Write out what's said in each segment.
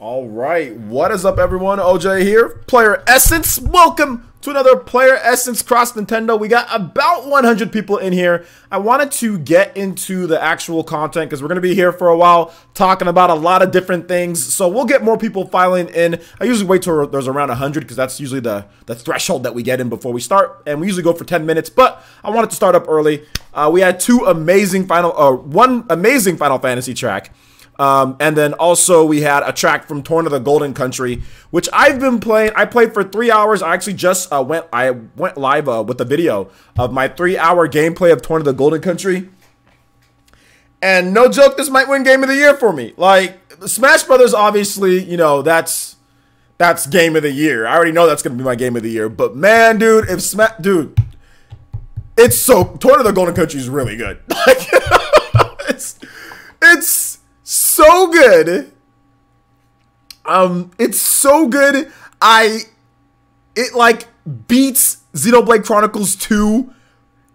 All right, what is up, everyone? OJ here, Player Essence. Welcome to another Player Essence Cross Nintendo. We got about 100 people in here. I wanted to get into the actual content because we're going to be here for a while talking about a lot of different things. So we'll get more people filing in. I usually wait till there's around 100 because that's usually the threshold that we get in before we start. And we usually go for 10 minutes, but I wanted to start up early. We had one amazing Final Fantasy track. And then also we had a track from Torna the Golden Country, which I've been playing. I played for 3 hours. I actually just went live with a video of my 3-hour gameplay of Torna the Golden Country. And no joke, this might win Game of the Year for me. Like, Smash Brothers, obviously, you know, that's Game of the Year. I already know that's going to be my Game of the Year. But man, dude, Torna the Golden Country is really good. Like, it's so good. It's so good. It like beats Xenoblade Chronicles 2.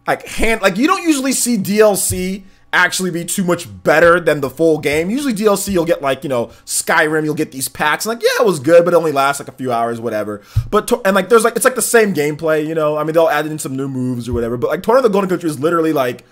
Like you don't usually see DLC actually be too much better than the full game. Usually DLC you'll get like, you know, Skyrim, you'll get these packs and like, yeah, it was good, but it only lasts like a few hours, whatever. But there's like, it's like the same gameplay, you know. I mean, they'll add in some new moves or whatever, but like Torna the Golden Country is literally like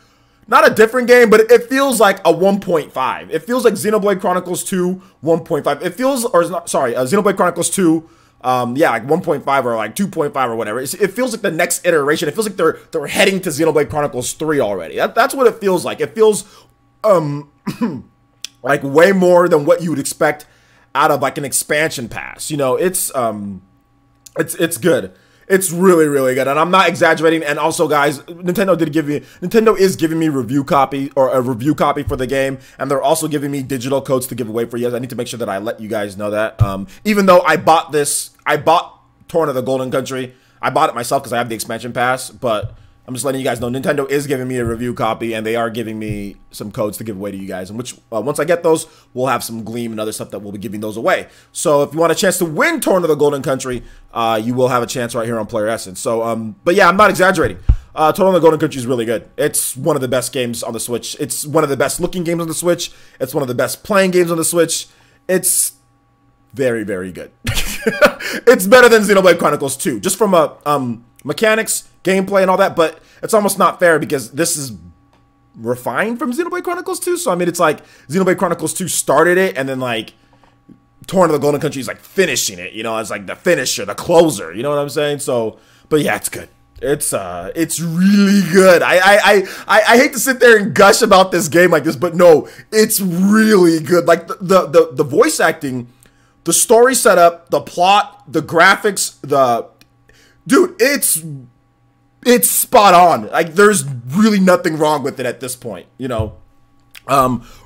not a different game, but it feels like a 1.5. It feels like Xenoblade Chronicles 2 1.5. It feels, Xenoblade Chronicles 2, yeah, like 1.5 or like 2.5 or whatever. It feels like the next iteration. It feels like they're heading to Xenoblade Chronicles 3 already. That's what it feels like. It feels like way more than what you would expect out of like an expansion pass. You know, it's good. It's really, really good, and I'm not exaggerating. And also, guys, Nintendo is giving me a review copy for the game, and they're also giving me digital codes to give away for you guys. I need to make sure that I let you guys know that. Even though I bought Torna the Golden Country. I bought it myself because I have the expansion pass, but I'm just letting you guys know Nintendo is giving me a review copy, and they are giving me some codes to give away to you guys. And which once I get those, we'll have some Gleam and other stuff that we'll be giving those away. So if you want a chance to win Torna the Golden Country, you will have a chance right here on Player Essence. So, but yeah, I'm not exaggerating. Torna the Golden Country is really good. It's one of the best games on the Switch. It's one of the best looking games on the Switch. It's one of the best playing games on the Switch. It's very, very good. It's better than Xenoblade Chronicles 2, just from a mechanics, gameplay, and all that, but it's almost not fair because this is refined from Xenoblade Chronicles 2. So I mean, it's like Xenoblade Chronicles 2 started it, and then like Torna the Golden Country is like finishing it. You know, it's like the finisher, the closer. You know what I'm saying? So, but yeah, it's good. It's really good. I hate to sit there and gush about this game like this, but no, it's really good. Like the voice acting, the story setup, the plot, the graphics, dude, it's spot on. Like, there's really nothing wrong with it at this point, you know.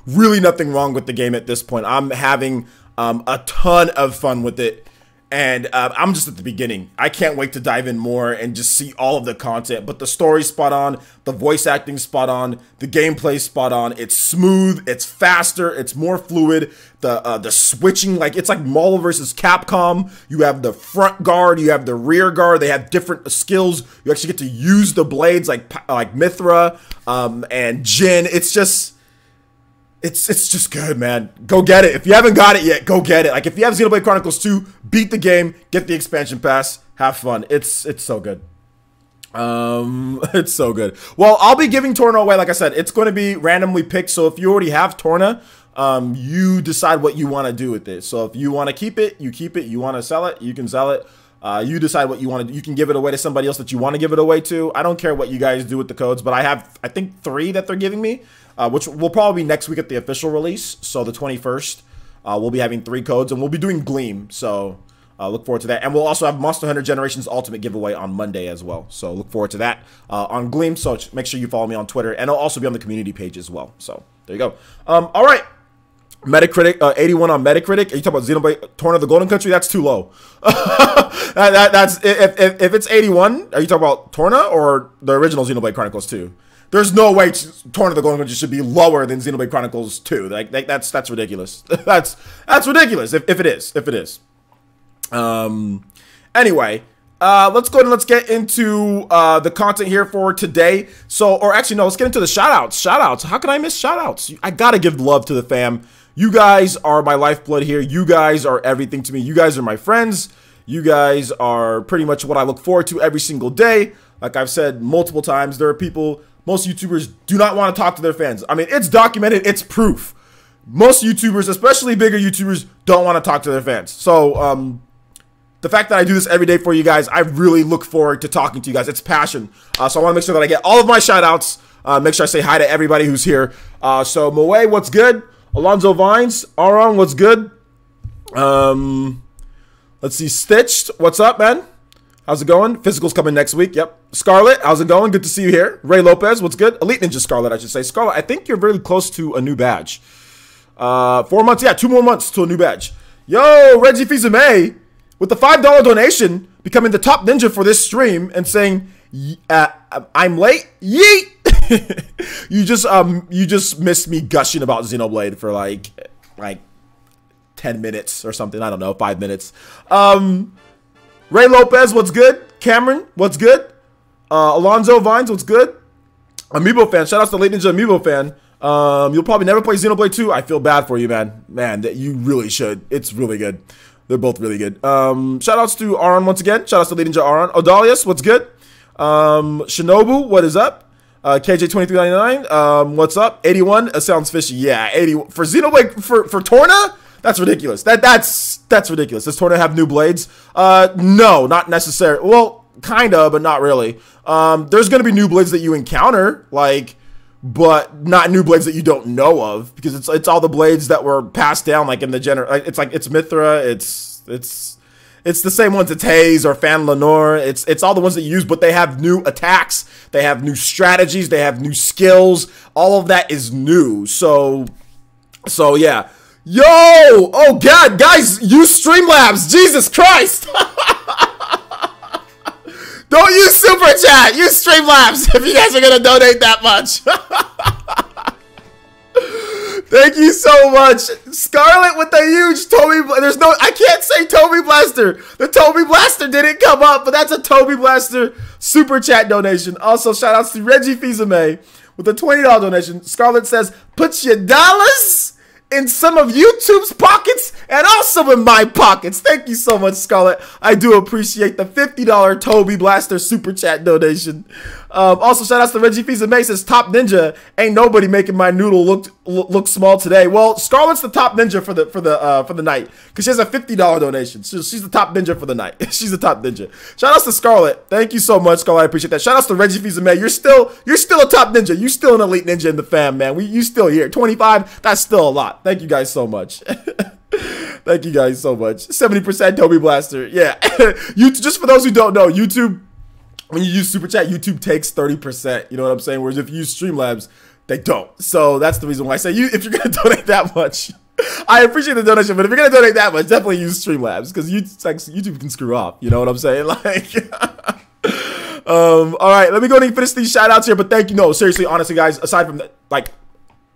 Really nothing wrong with the game at this point. I'm having a ton of fun with it, and I'm just at the beginning. I can't wait to dive in more and just see all of the content. But the story's spot on, the voice acting spot on, the gameplay spot on. It's smooth, it's faster, it's more fluid. The switching, like, it's like Marvel versus Capcom. You have the front guard, you have the rear guard. They have different skills. You actually get to use the blades like Mithra and Jin. It's just good, man. Go get it. If you haven't got it yet, go get it. Like, if you have Xenoblade Chronicles 2, beat the game, get the expansion pass, have fun. It's so good. It's so good. Well, I'll be giving Torna away. Like I said, it's going to be randomly picked. So if you already have Torna, you decide what you want to do with it. So if you want to keep it, you keep it. You want to sell it, you can sell it. You decide what you want to do. You can give it away to somebody else that you want to give it away to. I don't care what you guys do with the codes, but I have, I think, 3 that they're giving me, which will probably be next week at the official release. So the 21st, we'll be having 3 codes, and we'll be doing Gleam. So look forward to that. And we'll also have Monster Hunter Generations Ultimate giveaway on Monday as well. So look forward to that on Gleam. So make sure you follow me on Twitter, and I'll also be on the community page as well. So there you go. All right. Metacritic, 81 on Metacritic. Are you talking about Xenoblade Torna the Golden Country? That's too low. That's if it's 81, are you talking about Torna or the original Xenoblade Chronicles 2? There's no way Torna the Golden Country should be lower than Xenoblade Chronicles 2. Like that's ridiculous. that's ridiculous if it is. Anyway, let's go ahead and let's get into the content here for today. So, or actually no, let's get into the shout outs. How can I miss shout outs? I gotta give love to the fam You guys are my lifeblood here. You guys are everything to me. You guys are my friends. You guys are pretty much what I look forward to every single day. Like I've said multiple times, there are people, most YouTubers do not want to talk to their fans. I mean, it's documented, it's proof. Most YouTubers, especially bigger YouTubers, don't want to talk to their fans. So, the fact that I do this every day for you guys, I really look forward to talking to you guys. It's passion. So I want to make sure that I get all of my shout outs. Make sure I say hi to everybody who's here. So Moe, what's good? Alonzo Vines, Aron, what's good? Let's see, Stitched, what's up, man? How's it going? Physical's coming next week. Yep. Scarlett, how's it going? Good to see you here. Ray Lopez, what's good? Elite Ninja Scarlett, I should say. Scarlett, I think you're very close to a new badge. 4 months, yeah, 2 more months to a new badge. Yo, Reggie Fils-Aimé, with the $5 donation, becoming the top ninja for this stream and saying, I'm late, yeet. you just missed me gushing about Xenoblade for like 10 minutes or something. I don't know, 5 minutes. Ray Lopez, what's good? Cameron, what's good? Alonzo Vines, what's good? Amiibo fan, shout out to Late Ninja Amiibo fan. You'll probably never play Xenoblade 2. I feel bad for you, man. Man, that you really should. It's really good. They're both really good. Shout outs to Aron once again. Shout outs to Late Ninja Aron. Odalius, what's good? Shinobu, what is up? KJ2399, what's up? 81, sounds fishy. Yeah, 80 for Xenoblade for Torna? That's ridiculous. That's ridiculous. Does Torna have new blades? No, not necessarily. Well, kinda, but not really. There's gonna be new blades that you encounter, like, but not new blades that you don't know of, because it's all the blades that were passed down, like in the it's Mithra, it's the same ones. It's Hayes or Fan Lenore. It's all the ones that you use, but they have new attacks, they have new strategies, they have new skills. All of that is new. So yeah. Yo! Oh God, guys, use Streamlabs. Jesus Christ! Don't use Super Chat. Use Streamlabs if you guys are gonna donate that much. Thank you so much, Scarlett, with the huge Toby. I can't say Toby Blaster. The Toby Blaster didn't come up, but that's a Toby Blaster Super Chat donation. Also, shout outs to Reggie Fils-Aimé with a $20 donation. Scarlett says, "Put your dollars in some of YouTube's pockets and also in my pockets." Thank you so much, Scarlett. I do appreciate the $50 Toby Blaster Super Chat donation. Also, shout outs to Reggie Fils-Aimé, says, "Top ninja, ain't nobody making my noodle look small today." Well, Scarlett's the top ninja for the night, because she has a $50 donation. She's the top ninja for the night. She's the top ninja. Shout outs to Scarlett. Thank you so much, Scarlett. I appreciate that. Shout outs to Reggie Fils-Aimé. You're still a top ninja. You still an elite ninja in the fam, man. You still here. 25. That's still a lot. Thank you guys so much. Thank you guys so much. 70% Toby Blaster. Yeah. Just for those who don't know, YouTube, when you use Super Chat, YouTube takes 30%. You know what I'm saying? Whereas if you use Streamlabs, they don't. So that's the reason why I say, if you're going to donate that much, I appreciate the donation, but if you're going to donate that much, definitely use Streamlabs, because YouTube can screw up. You know what I'm saying? Like, all right, let me go ahead and finish these shout outs here. But thank you. No, seriously, honestly, guys, aside from that, like,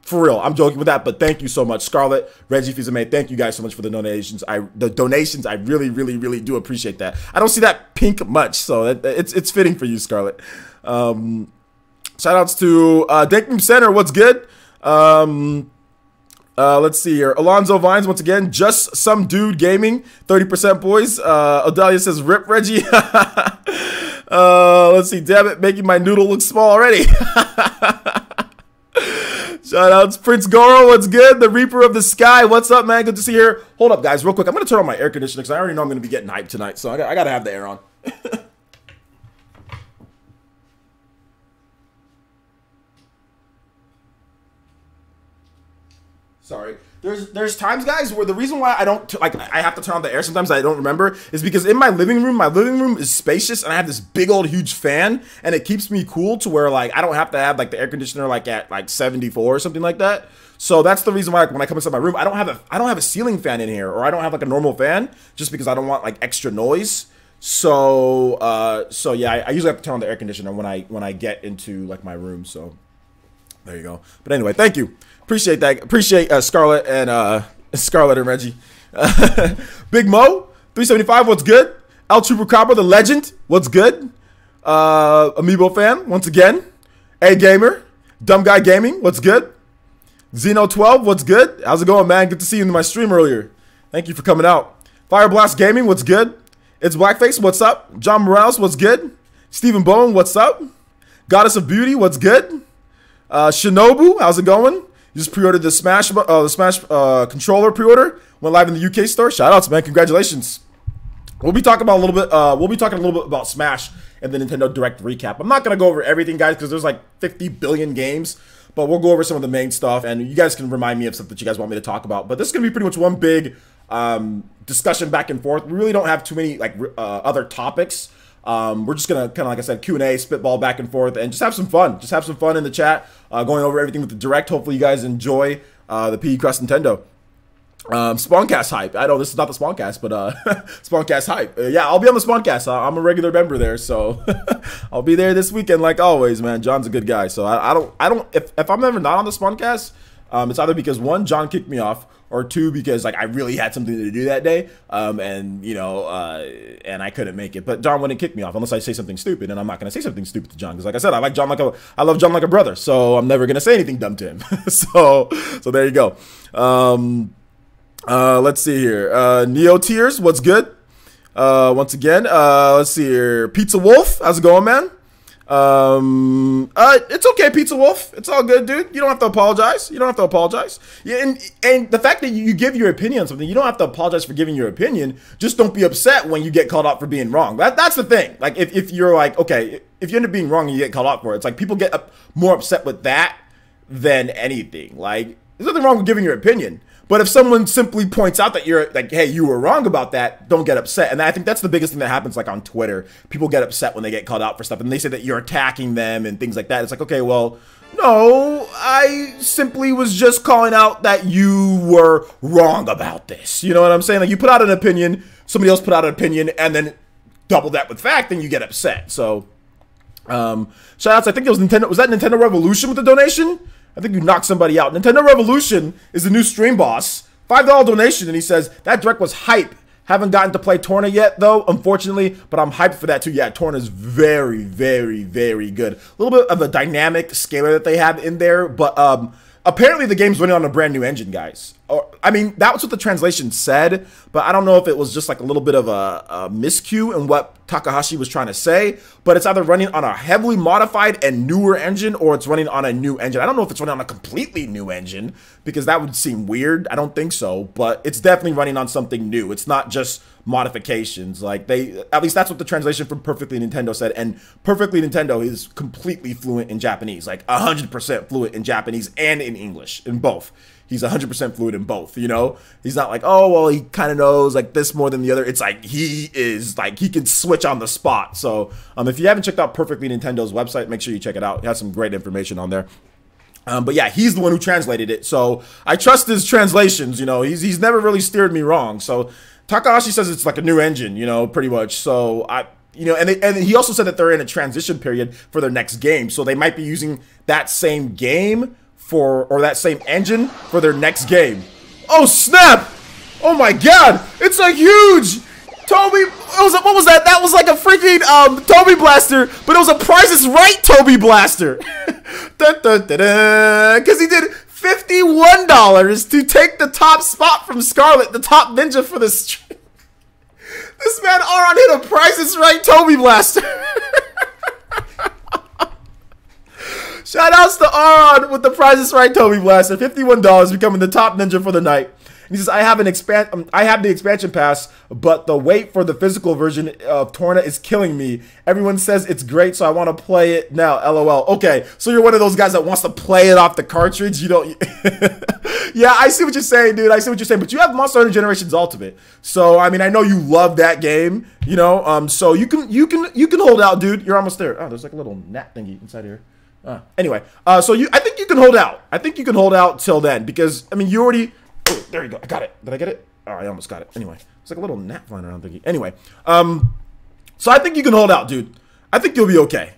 for real, I'm joking with that, but thank you so much, Scarlett, Reggie Fils-Aimé. Thank you guys so much for the donations. I really, really, really do appreciate that. I don't see that pink much, so it's fitting for you, Scarlett. Shout outs to Dankroom Center. What's good? Let's see here. Alonzo Vines once again. Just some dude gaming. 30% boys. Odalia says, "Rip Reggie." Let's see. Damn it, making my noodle look small already. Shout outs, Prince Goro, what's good? The Reaper of the Sky, what's up, man? Good to see you here. Hold up, guys, real quick. I'm going to turn on my air conditioner because I already know I'm going to be getting hyped tonight, so I got to have the air on. Sorry. There's times, guys, where the reason why I don't, I have to turn on the air sometimes I don't remember, is because in my living room is spacious, and I have this big old huge fan, and it keeps me cool to where, like, I don't have to have, like, the air conditioner, like, at, like, 74 or something like that. So that's the reason why, like, when I come inside my room, I don't have a ceiling fan in here, or I don't have, like, a normal fan, just because I don't want, like, extra noise. So yeah, I usually have to turn on the air conditioner when I get into, like, my room, so there you go. But anyway, thank you. Appreciate that. Appreciate Scarlett and Reggie. Big Mo 375. What's good? El Chupacabra, the legend. What's good? Amiibo fan once again. A Gamer, Dumb Guy Gaming. What's good? Xeno12, what's good? How's it going, man? Good to see you in my stream earlier. Thank you for coming out. Fireblast Gaming, what's good? It's Blackface, what's up? John Morales, what's good? Stephen Bowen, what's up? Goddess of Beauty, what's good? Shinobu, how's it going? You just pre-ordered the Smash controller pre-order. Went live in the UK store. Shout outs, man. Congratulations. We'll be talking about a little bit. We'll be talking a little bit about Smash and the Nintendo Direct recap. I'm not gonna go over everything, guys, because there's like 50 billion games. But we'll go over some of the main stuff, and you guys can remind me of stuff that you guys want me to talk about. But this is gonna be pretty much one big discussion back and forth. We really don't have too many like other topics. We're just gonna kind of, like I said, Q&A, spitball back and forth, and just have some fun. Just have some fun in the chat, going over everything with the Direct. Hopefully, you guys enjoy the PE Crust Nintendo. Spawncast hype. I know this is not the Spawncast, but Spawncast hype. Yeah, I'll be on the Spawncast. I'm a regular member there, so I'll be there this weekend like always, man. John's a good guy, so I don't. If I'm ever not on the Spawncast, it's either because one, John kicked me off, or two, because like I really had something to do that day, and you know, and I couldn't make it. But John wouldn't kick me off unless I say something stupid, and I'm not gonna say something stupid to John because, like I said, I love John like a brother, so I'm never gonna say anything dumb to him. so there you go. Let's see here. Neo Tears, what's good? Once again, let's see here. Pizza Wolf, how's it going, man? It's okay, Pizza Wolf. It's all good, dude. You don't have to apologize. You don't have to apologize. Yeah, and the fact that you give your opinion on something, you don't have to apologize for giving your opinion. Just don't be upset when you get called out for being wrong. That's the thing. Like, if you're like, okay, if you end up being wrong and you get called out for it, it's like people get more upset with that than anything. Like, there's nothing wrong with giving your opinion. But if someone simply points out that you're like, hey, you were wrong about that, don't get upset. And I think that's the biggest thing that happens, like on Twitter. People get upset when they get called out for stuff, and they say that you're attacking them and things like that. It's like, okay, well, no, I simply was just calling out that you were wrong about this. You know what I'm saying? Like, you put out an opinion, somebody else put out an opinion, and then double that with fact, and you get upset. So, shout outs. I think it was Nintendo. Was that Nintendo Revolution with the donation? I think you knocked somebody out. Nintendo Revolution is the new stream boss. $5 donation, and he says, that Direct was hype. Haven't gotten to play Torna yet, though, unfortunately, but I'm hyped for that, too. Yeah, Torna is very, very, very good. A little bit of a dynamic scaler that they have in there, but apparently the game's running on a brand new engine, guys. I mean, that was what the translation said, but I don't know if it was just like a little bit of a miscue in what Takahashi was trying to say, but it's either running on a heavily modified and newer engine, or it's running on a new engine. I don't know if it's running on a completely new engine, because that would seem weird. I don't think so, but it's definitely running on something new. It's not just modifications. Like, at least that's what the translation from Perfectly Nintendo said, and Perfectly Nintendo is completely fluent in Japanese, like 100% fluent in Japanese and in English, in both. He's 100% fluid in both, you know? He's not like, oh, well, he kind of knows like this more than the other. It's like he is like, he can switch on the spot. So if you haven't checked out Perfectly Nintendo's website, make sure you check it out. It has some great information on there. But yeah, he's the one who translated it. So I trust his translations, you know? He's never really steered me wrong. So Takahashi says it's like a new engine, you know, pretty much. So you know, and he also said that they're in a transition period for their next game. So they might be using that same game or that same engine for their next game. Oh snap! Oh my god! It's like huge! Toby, what was that? That was like a freaking Toby Blaster, but it was a Price is Right Toby Blaster. Dun, dun, dun, dun, because he did $51 to take the top spot from Scarlet, the top ninja for the stream. This man Aron hit a Price is Right Toby Blaster. Shout outs to Aron with the Price is Right Toby Blaster. $51, becoming the top ninja for the night. And he says, I have the expansion pass, but the wait for the physical version of Torna is killing me. Everyone says it's great, so I want to play it now. LOL. Okay, so you're one of those guys that wants to play it off the cartridge. You don't. Yeah, I see what you're saying, dude. I see what you're saying. But you have Monster Hunter Generations Ultimate, so I mean, I know you love that game. You know, so you can hold out, dude. You're almost there. Oh, there's like a little gnat thingy inside here. Anyway, so I think you can hold out. I think you can hold out till then, because I mean, you already. Oh, there you go. I got it. Did I get it? Oh, I almost got it. Anyway, it's like a little gnat flying around thingy. Anyway, so I think you can hold out, dude. I think you'll be okay.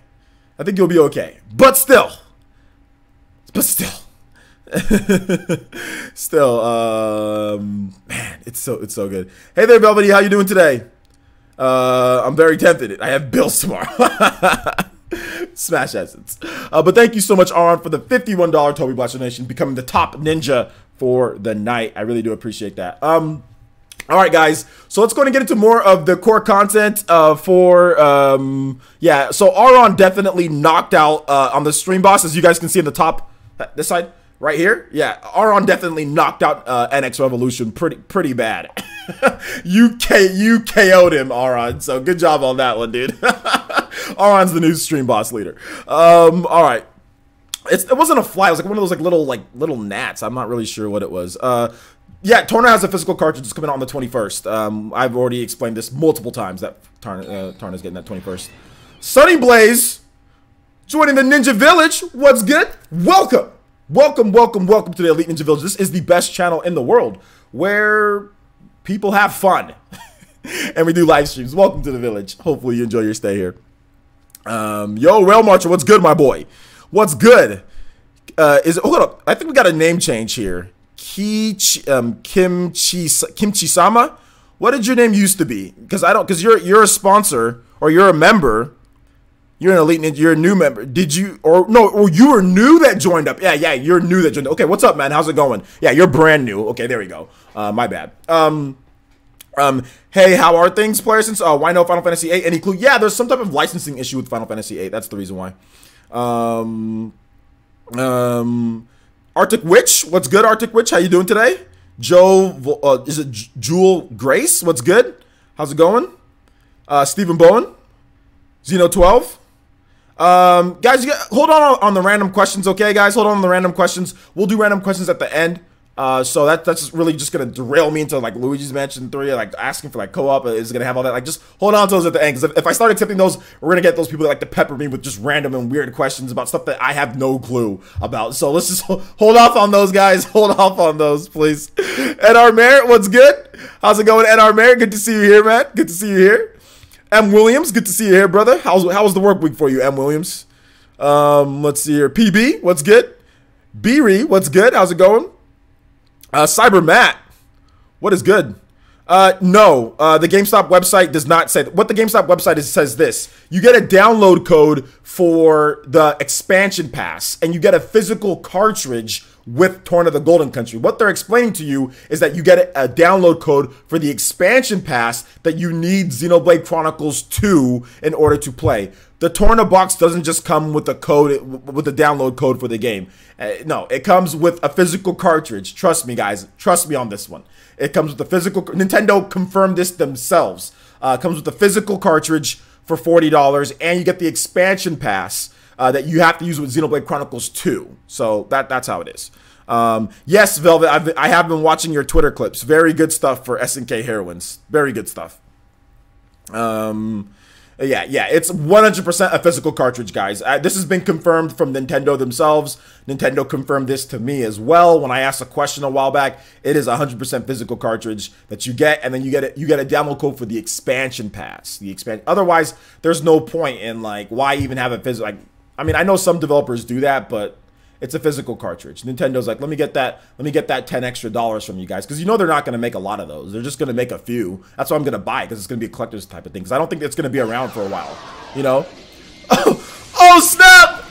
I think you'll be okay. But still, man, it's so good. Hey there, Velvety. How you doing today? I'm very tempted. I have bills tomorrow. Smash Essence. But thank you so much, Aron, for the $51 Toby Blaster donation, becoming the top ninja for the night. I really do appreciate that. All right, guys. So let's go and get into more of the core content yeah. So Aron definitely knocked out on the stream boss, as you guys can see in the top, this side right here. Yeah, Aron definitely knocked out NX Revolution pretty bad. you KO'd him, Aron. So good job on that one, dude. Aron's the new stream boss leader. All right. It wasn't a fly. It was like one of those little gnats. I'm not really sure what it was. Yeah, Torna has a physical cartridge that's coming out on the 21st. I've already explained this multiple times that Torna's getting that 21st. Sunny Blaze joining the Ninja Village. What's good? Welcome. Welcome to the Elite Ninja Village. This is the best channel in the world where people have fun. And we do live streams. Welcome to the village. Hopefully you enjoy your stay here. Yo, Rail Marcher, what's good, my boy? What's good? Hold up. I think we got a name change here. Kimchi-sama? What did your name used to be? Because you're a sponsor or you're a member. You're an Elite Ninja. You're a new member. Did you, or you were new that joined up. Yeah, you're new that joined up. Okay, what's up, man? How's it going? Yeah, you're brand new. Okay, there we go. My bad. Hey, how are things, player? Since why no Final Fantasy VIII? Any clue? Yeah, there's some type of licensing issue with Final Fantasy VIII. That's the reason why. Arctic Witch, what's good, Arctic Witch? How you doing today? Joe, is it Jewel Grace? What's good? How's it going? Stephen Bowen, Xeno 12. Guys, hold on the random questions, okay, guys? Hold on the random questions. We'll do random questions at the end. So that's really just gonna derail me into like Luigi's Mansion 3, like asking for like co-op is gonna have all that. Like, just hold on to those at the end, because if I start accepting those, we're gonna get those people that like to pepper me with just random and weird questions about stuff that I have no clue about. So let's just hold off on those, guys. Hold off on those, please. NR Merritt, what's good? How's it going, NR Merritt? Good to see you here, man. Good to see you here. M Williams, good to see you here, brother. How was the work week for you, M Williams? Let's see here. PB, what's good? Beery, what's good? How's it going? Cyber Matt, what is good? No, the GameStop website does not say that. What the GameStop website says this: you get a download code for the expansion pass, and you get a physical cartridge with Torna the Golden Country. What they're explaining to you is that you get a download code for the expansion pass that you need Xenoblade Chronicles 2 in order to play. The Torna box doesn't just come with a code, with the download code for the game. No, it comes with a physical cartridge. Trust me, guys. Trust me on this one. It comes with the physical. Nintendo confirmed this themselves. It comes with a physical cartridge for $40, and you get the expansion pass that you have to use with Xenoblade Chronicles 2. So that's how it is. Yes, Velvet, I have been watching your Twitter clips. Very good stuff for SNK Heroines. Very good stuff. Yeah, it's 100% a physical cartridge, guys. This has been confirmed from Nintendo themselves. Nintendo confirmed this to me as well when I asked a question a while back. It is 100% physical cartridge that you get, and then you get a download code for the expansion pass. Otherwise, there's no point in like why even have a physical. Like, I mean, I know some developers do that, but it's a physical cartridge. Nintendo's like, let me get that $10 extra from you guys, because you know they're not going to make a lot of those. They're just going to make a few. That's why I'm going to buy it, because it's going to be a collector's type of thing. Because I don't think it's going to be around for a while. You know? Oh snap!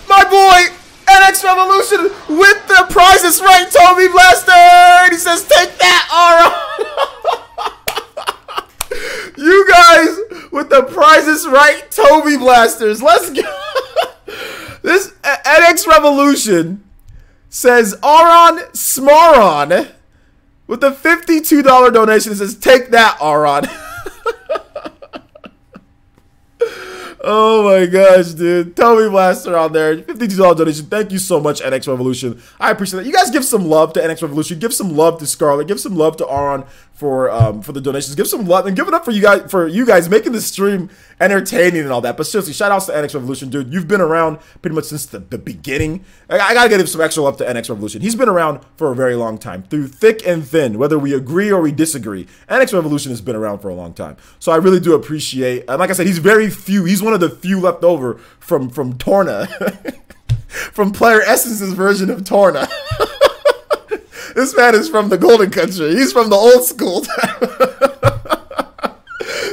My boy NX Revolution with the prizes right, Toby Blaster. And he says, "Take that, Aron." You guys with the prizes right, Toby Blasters. Let's go. This NX Revolution says Aron Smaron with a $52 donation. It says, "Take that, Aron." Oh my gosh, dude. Toby Blaster on there. $52 donation. Thank you so much, NX Revolution. I appreciate that. You guys give some love to NX Revolution. Give some love to Scarlet. Give some love to Aron for the donations. Give some love and give it up for you guys making the stream entertaining and all that. But seriously, shout outs to NX Revolution, dude. You've been around pretty much since the beginning. I gotta give some extra love to NX Revolution. He's been around for a very long time, through thick and thin, whether we agree or we disagree. NX Revolution has been around for a long time. So I really do appreciate, and like I said, he's one of the few left over from Torna. From Player Essence's version of Torna. This man is from the Golden Country. He's from the old school.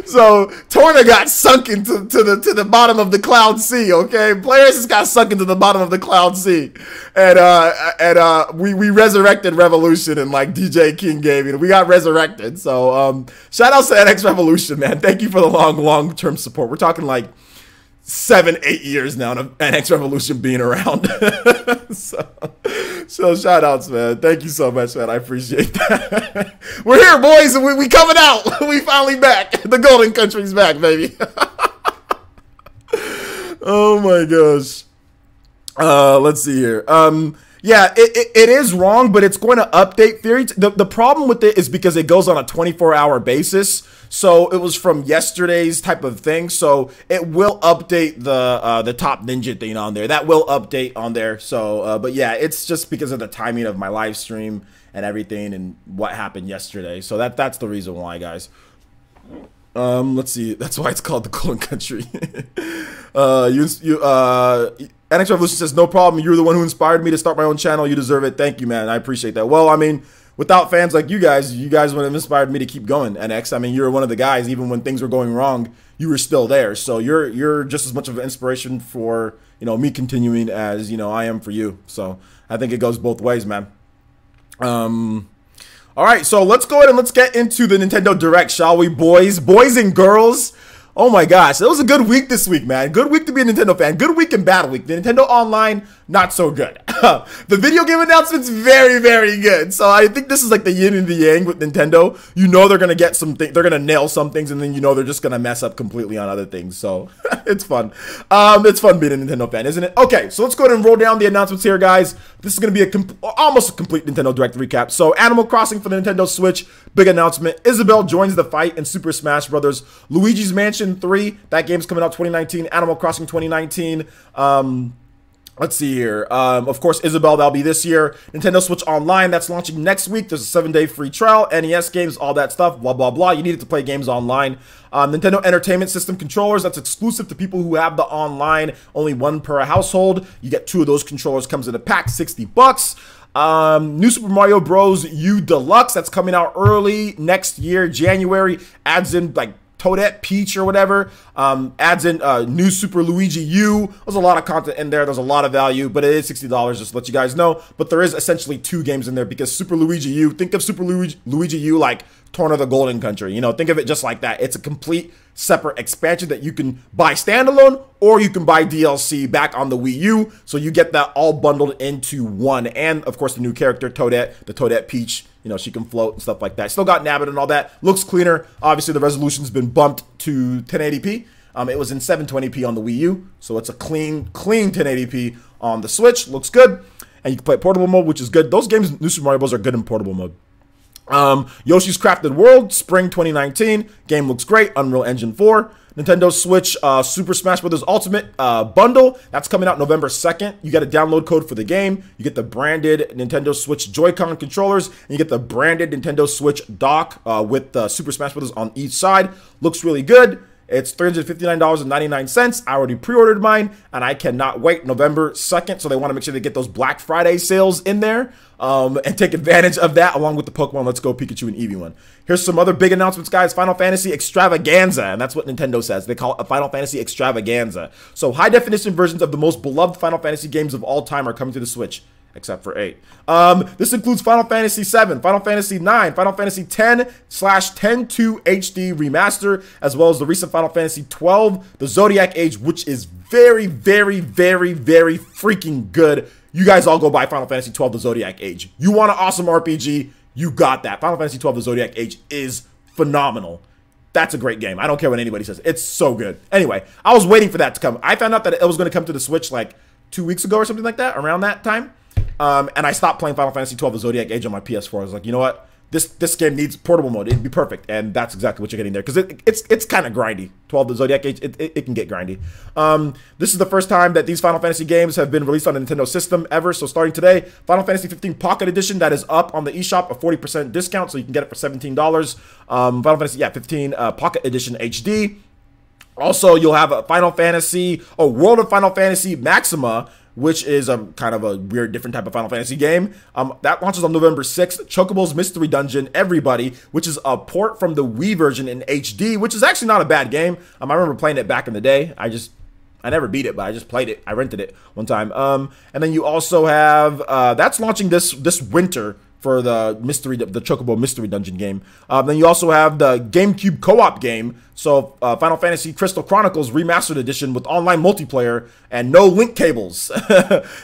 So Torna got sunk into to the bottom of the Cloud Sea. Okay, players just got sunk into the bottom of the Cloud Sea, and we resurrected Revolution and like DJ King Gaming. We got resurrected. So shout outs to NX Revolution, man. Thank you for the long term support. We're talking like 7-8 years now of NX Revolution being around. so shout outs, man. Thank you so much, man. I appreciate that. We're here, boys, and we coming out. We finally back. The Golden Country's back, baby. Oh my gosh. Let's see here. Yeah, it is wrong, but it's going to update theory. The problem with it is because it goes on a 24-hour basis. So it was from yesterday's type of thing. So it will update the top ninja thing on there. That will update on there. So, but yeah, it's just because of the timing of my live stream and everything and what happened yesterday. So that's the reason why, guys. Let's see. That's why it's called the Golden Country. NX Revolution says, no problem. You're the one who inspired me to start my own channel. You deserve it. Thank you, man. I appreciate that. Well, I mean, without fans like you guys would have inspired me to keep going, NX. I mean, you're one of the guys, even when things were going wrong, you were still there. So you're just as much of an inspiration for, you know, me continuing as, you know, I am for you. So I think it goes both ways, man. All right, so let's go ahead and let's get into the Nintendo Direct, shall we, boys? Boys and girls. Oh my gosh, it was a good week this week, man. Good week to be a Nintendo fan. Good week and bad week. The Nintendo Online, not so good. The video game announcements, very, very good. So I think this is like the yin and the yang with Nintendo. You know they're gonna get some things, they're gonna nail some things, and then you know they're just gonna mess up completely on other things. So it's fun. It's fun being a Nintendo fan, isn't it? Okay, so let's go ahead and roll down the announcements here, guys. This is gonna be almost a complete Nintendo Direct recap. So Animal Crossing for the Nintendo Switch, big announcement. Isabelle joins the fight in Super Smash Bros. Luigi's Mansion 3, that game's coming out 2019. Animal Crossing 2019. Let's see here. Of course, Isabelle, that'll be this year. Nintendo Switch Online, that's launching next week. There's a 7-day free trial. NES games, all that stuff, blah, blah, blah. You need it to play games online. Nintendo Entertainment System controllers, that's exclusive to people who have the online. Only one per household. You get 2 of those controllers, comes in a pack, $60. New Super Mario Bros. U Deluxe, that's coming out early next year, January. Adds in like Toadette Peach or whatever, adds in new Super Luigi U. There's a lot of content in there. There's a lot of value, but it is $60, just to let you guys know. But there is essentially 2 games in there because Super Luigi U, think of Super Luigi U like Torna the Golden Country. You know, think of it just like that. It's a complete separate expansion that you can buy standalone or you can buy DLC back on the Wii U. So you get that all bundled into one. And of course, the new character, Toadette, the Toadette Peach. You know, she can float and stuff like that. Still got Nabbit and all that. Looks cleaner. Obviously, the resolution's been bumped to 1080p. It was in 720p on the Wii U. So it's a clean 1080p on the Switch. Looks good. And you can play portable mode, which is good. Those games, New Super Mario Bros. Are good in portable mode. Yoshi's Crafted World, Spring 2019. Game looks great. Unreal Engine 4. Nintendo Switch Super Smash Bros. Ultimate bundle. That's coming out November 2nd. You get a download code for the game. You get the branded Nintendo Switch Joy-Con controllers. And you get the branded Nintendo Switch dock with the Super Smash Bros. On each side. Looks really good. It's $359.99. I already pre-ordered mine, and I cannot wait. November 2nd, so they want to make sure they get those Black Friday sales in there and take advantage of that, along with the Pokemon Let's Go Pikachu and Eevee one. Here's some other big announcements, guys. Final Fantasy Extravaganza, and that's what Nintendo says. They call it a Final Fantasy Extravaganza. So high-definition versions of the most beloved Final Fantasy games of all time are coming to the Switch. Except for 8. This includes Final Fantasy 7, Final Fantasy 9, Final Fantasy 10/10-2 HD remaster, as well as the recent Final Fantasy 12, the Zodiac Age, which is very, very, very, very freaking good. You guys all go buy Final Fantasy 12, the Zodiac Age. You want an awesome RPG? You got that. Final Fantasy 12, the Zodiac Age is phenomenal. That's a great game. I don't care what anybody says. It's so good. Anyway, I was waiting for that to come. I found out that it was going to come to the Switch like 2 weeks ago or something like that, around that time. And I stopped playing Final Fantasy 12, the Zodiac Age on my PS4. I was like, you know what? This game needs portable mode. It'd be perfect. And that's exactly what you're getting there. Because it's kind of grindy. 12, the Zodiac Age, it can get grindy. This is the first time that these Final Fantasy games have been released on a Nintendo system ever. So starting today, Final Fantasy 15 Pocket Edition, that is up on the eShop, a 40% discount. So you can get it for $17. Final Fantasy, 15 Pocket Edition HD. Also, you'll have a World of Final Fantasy Maxima, which is kind of a weird, different type of Final Fantasy game. That launches on November 6th. Chocobo's Mystery Dungeon, Everybody, which is a port from the Wii version in HD, which is actually not a bad game. I remember playing it back in the day. I never beat it, but I just played it. I rented it one time. And then you also have that's launching this winter for the Chocobo Mystery Dungeon game. Then you also have the GameCube co-op game. So Final Fantasy Crystal Chronicles Remastered Edition with online multiplayer and no link cables.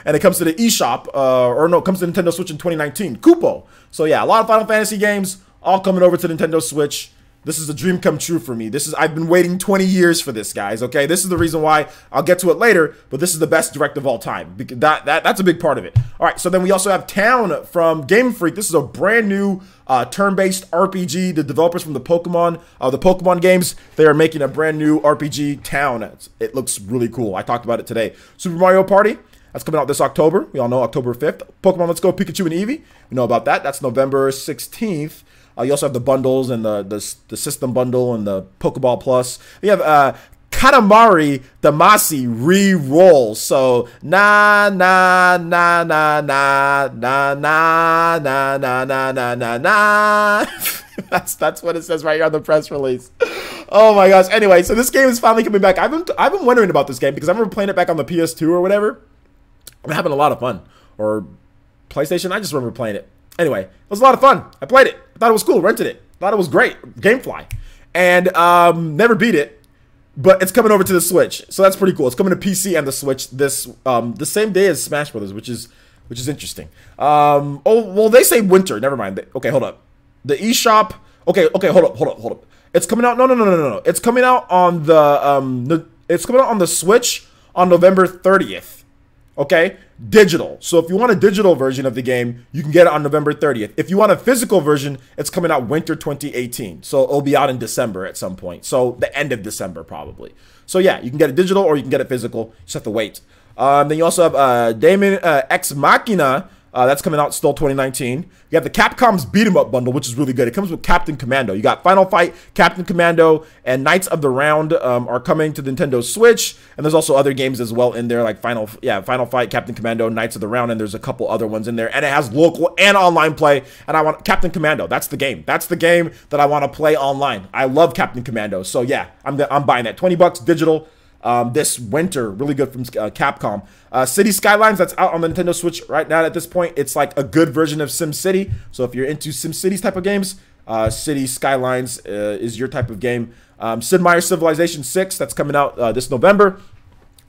And it comes to the eShop, it comes to Nintendo Switch in 2019. Kupo. So yeah, a lot of Final Fantasy games all coming over to Nintendo Switch. This is a dream come true for me. I've been waiting 20 years for this, guys, okay? This is the reason why. I'll get to it later, but this is the best direct of all time. Because that's a big part of it. All right, so then we also have Town from Game Freak. This is a brand new turn-based RPG. The developers from the Pokemon games, they are making a brand new RPG, Town. It looks really cool. I talked about it today. Super Mario Party. That's coming out this October. We all know October 5th. Pokemon Let's Go Pikachu and Eevee. We know about that. That's November 16th. You also have the bundles and the system bundle and the Pokeball Plus. You have Katamari Damacy re-roll. So na na na na na na na na na na na na na. That's what it says right here on the press release. Oh my gosh. Anyway, so this game is finally coming back. I've been wondering about this game because I remember playing it back on the PS2 or whatever. I'm having a lot of fun. Or PlayStation. I just remember playing it. Anyway, it was a lot of fun. I played it. I thought it was cool. Rented it. Thought it was great. Gamefly. And never beat it. But it's coming over to the Switch. So that's pretty cool. It's coming to PC and the Switch this the same day as Smash Brothers, which is interesting. Oh, well, they say winter. Never mind. Okay, hold up. The eShop. Okay, hold up. It's coming out. No. It's coming out on it's coming out on the Switch on November 30th. Okay, digital. So if you want a digital version of the game, you can get it on November 30th. If you want a physical version, it's coming out winter 2018. So it'll be out in December at some point. So the end of December probably. So yeah, you can get it digital or you can get it physical. You just have to wait. Then you also have Daemon Ex Machina. That's coming out still 2019. You have the Capcom's Beat 'em Up bundle, which is really good. It comes with Captain Commando. You got Final Fight, Captain Commando, and Knights of the Round are coming to Nintendo Switch. And there's also other games as well in there, like Final Fight, Captain Commando, Knights of the Round, and there's a couple other ones in there. And it has local and online play. And I want Captain Commando. That's the game. That's the game that I want to play online. I love Captain Commando. So yeah, I'm buying that. $20 digital. This winter, really good from Capcom. City Skylines, that's out on the Nintendo Switch right now. At this point, it's like a good version of SimCity. So if you're into SimCities type of games, City Skylines is your type of game. Sid Meier's Civilization 6, that's coming out this November.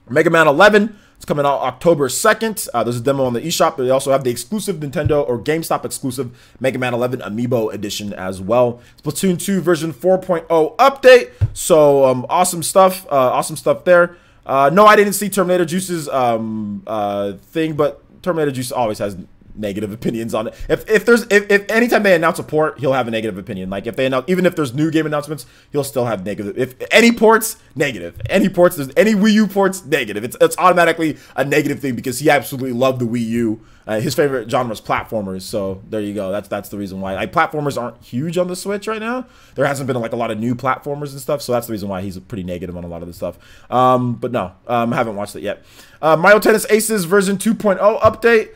Mega Man 11, it's coming out October 2nd. There's a demo on the eShop. They also have the exclusive Nintendo or GameStop exclusive Mega Man 11 Amiibo edition as well. Splatoon 2 version 4.0 update. So awesome stuff. Awesome stuff there. No, I didn't see Terminator Juice's thing, but Terminator Juice always has negative opinions on it. If anytime they announce a port, he'll have a negative opinion. Like if they announce, even if there's new game announcements, he'll still have negative. If any ports, negative. There's any Wii U ports, negative. It's automatically a negative thing because he absolutely loved the Wii U. His favorite genre is platformers. So there you go. That's the reason why. Like platformers aren't huge on the Switch right now. There hasn't been like a lot of new platformers and stuff. So that's the reason why he's pretty negative on a lot of this stuff. But no, I haven't watched it yet. Mario Tennis Aces version 2.0 update.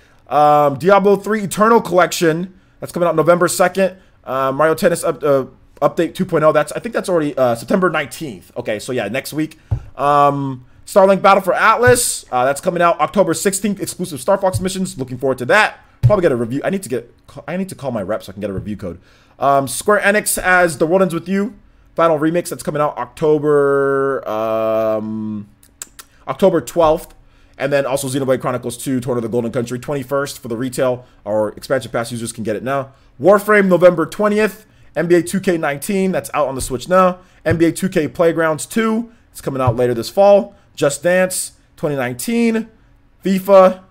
Diablo 3 Eternal Collection, that's coming out November 2nd. Mario Tennis Update 2.0, I think that's already September 19th. Okay, so yeah, next week. Starlink Battle for Atlas, that's coming out October 16th. Exclusive Star Fox missions. Looking forward to that. Probably get a review. I need to call my rep so I can get a review code. Square Enix has The World Ends With You Final Remix, that's coming out October 12th. And then also Xenoblade Chronicles 2, Torna the Golden Country, 21st for the retail or expansion pass users can get it now. Warframe, November 20th. NBA 2K19, that's out on the Switch now. NBA 2K Playgrounds 2, it's coming out later this fall. Just Dance, 2019. FIFA,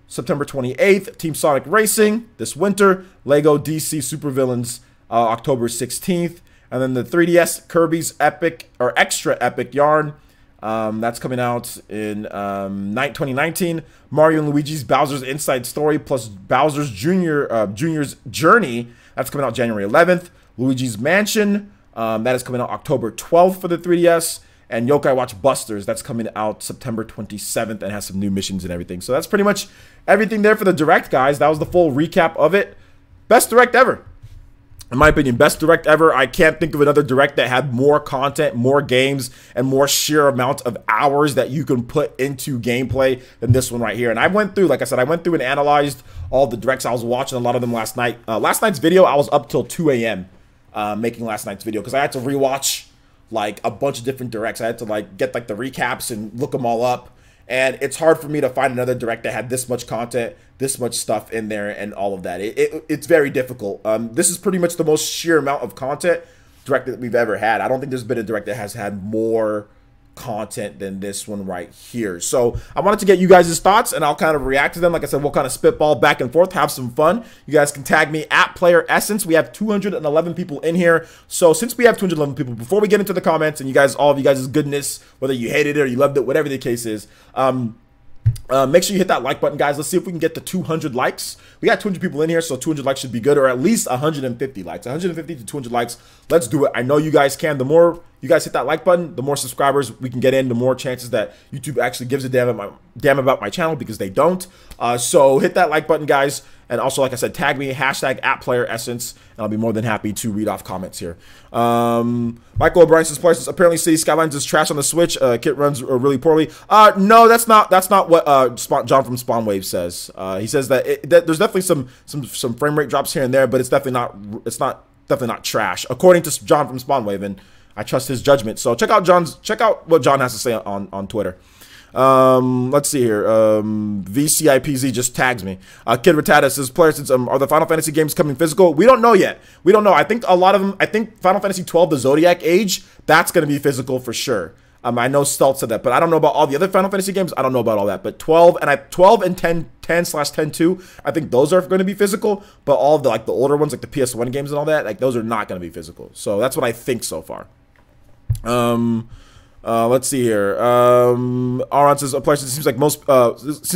September 28th. Team Sonic Racing, this winter. Lego DC Supervillains, October 16th. And then the 3DS Kirby's Epic or Extra Epic Yarn. That's coming out in 2019. Mario and Luigi's Bowser's Inside Story plus Bowser's Junior's Journey. That's coming out January 11th. Luigi's Mansion. That is coming out October 12th for the 3DS. and Yokai Watch Busters. That's coming out September 27th and has some new missions and everything. So that's pretty much everything there for the Direct, guys. That was the full recap of it. Best Direct ever. In my opinion, best Direct ever. I can't think of another Direct that had more content, more games, and more sheer amount of hours that you can put into gameplay than this one right here. And I went through, like I said, I went through and analyzed all the Directs. I was watching a lot of them last night. Last night's video, I was up till 2 a.m. Making last night's video because I had to rewatch like a bunch of different Directs. I had to like get like the recaps and look them all up. And it's hard for me to find another Direct that had this much content, this much stuff in there, and all of that. It's very difficult. This is pretty much the most sheer amount of content Direct that we've ever had. I don't think there's been a Direct that has had more content than this one right here. So I wanted to get you guys' thoughts, and I'll kind of react to them. Like I said, we'll kind of spitball back and forth, have some fun. You guys can tag me at Player Essence. We have 211 people in here. So since we have 211 people, before we get into the comments and you guys, all of you guys' goodness, whether you hated it or you loved it, whatever the case is, make sure you hit that like button, guys. Let's see if we can get to 200 likes. We got 200 people in here, so 200 likes should be good, or at least 150 likes. 150 to 200 likes. Let's do it. I know you guys can. The more you guys hit that like button, the more subscribers we can get in, the more chances that YouTube actually gives a damn about my channel, because they don't. So hit that like button, guys. And also, like I said, tag me, hashtag at Player Essence, and I'll be more than happy to read off comments here. Michael O'Brien says, Players, apparently City Skylines is trash on the Switch. Kit runs really poorly. No, that's not what John from Spawnwave says. He says that there's definitely some frame rate drops here and there, but it's definitely not trash, according to John from Spawnwave, and I trust his judgment. So check out what John has to say on Twitter. Let's see here. VCIPZ just tags me. Kid Rattata says, Players, are the Final Fantasy games coming physical? We don't know yet. We don't know. I think a lot of them, I think Final Fantasy 12, the Zodiac Age, that's going to be physical for sure. I know Stealth said that, but I don't know about all the other Final Fantasy games. I don't know about all that. But 12 and 10/10/2, I think those are going to be physical. But all of the the older ones, like the PS1 games and all that, like those are not going to be physical. So that's what I think so far. Let's see here. Aron says, it seems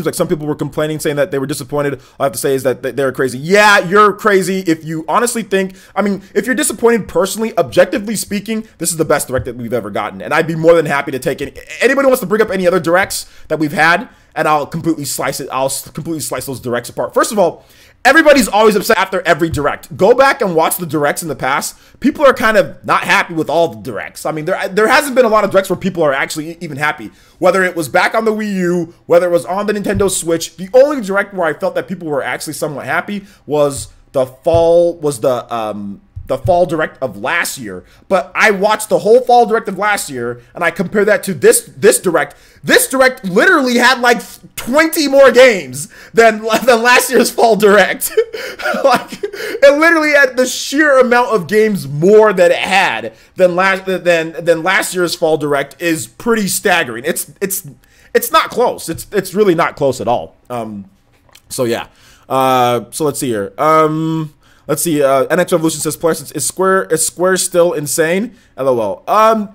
like some people were complaining, saying that they were disappointed. All I have to say is that they're crazy. Yeah, you're crazy if you honestly think, I mean, if you're disappointed personally, objectively speaking, this is the best Direct that we've ever gotten. And I'd be more than happy to take it. Anybody wants to bring up any other Directs that we've had, and I'll completely slice it. I'll completely slice those Directs apart. First of all, everybody's always upset after every Direct. Go back and watch the Directs in the past. People are kind of not happy with all the Directs. I mean, there hasn't been a lot of Directs where people are actually even happy. Whether it was back on the Wii U, whether it was on the Nintendo Switch, the only Direct where I felt that people were actually somewhat happy was the fall Direct of last year. But I watched the whole fall Direct of last year, and I compare that to this Direct. This Direct literally had like 20 more games than last year's fall Direct. Like, it literally had the sheer amount of games more that it had than last year's fall Direct is pretty staggering. It's not close. It's really not close at all. So yeah. So let's see here. Let's see. NX Revolution says, Players, is Square still insane? LOL.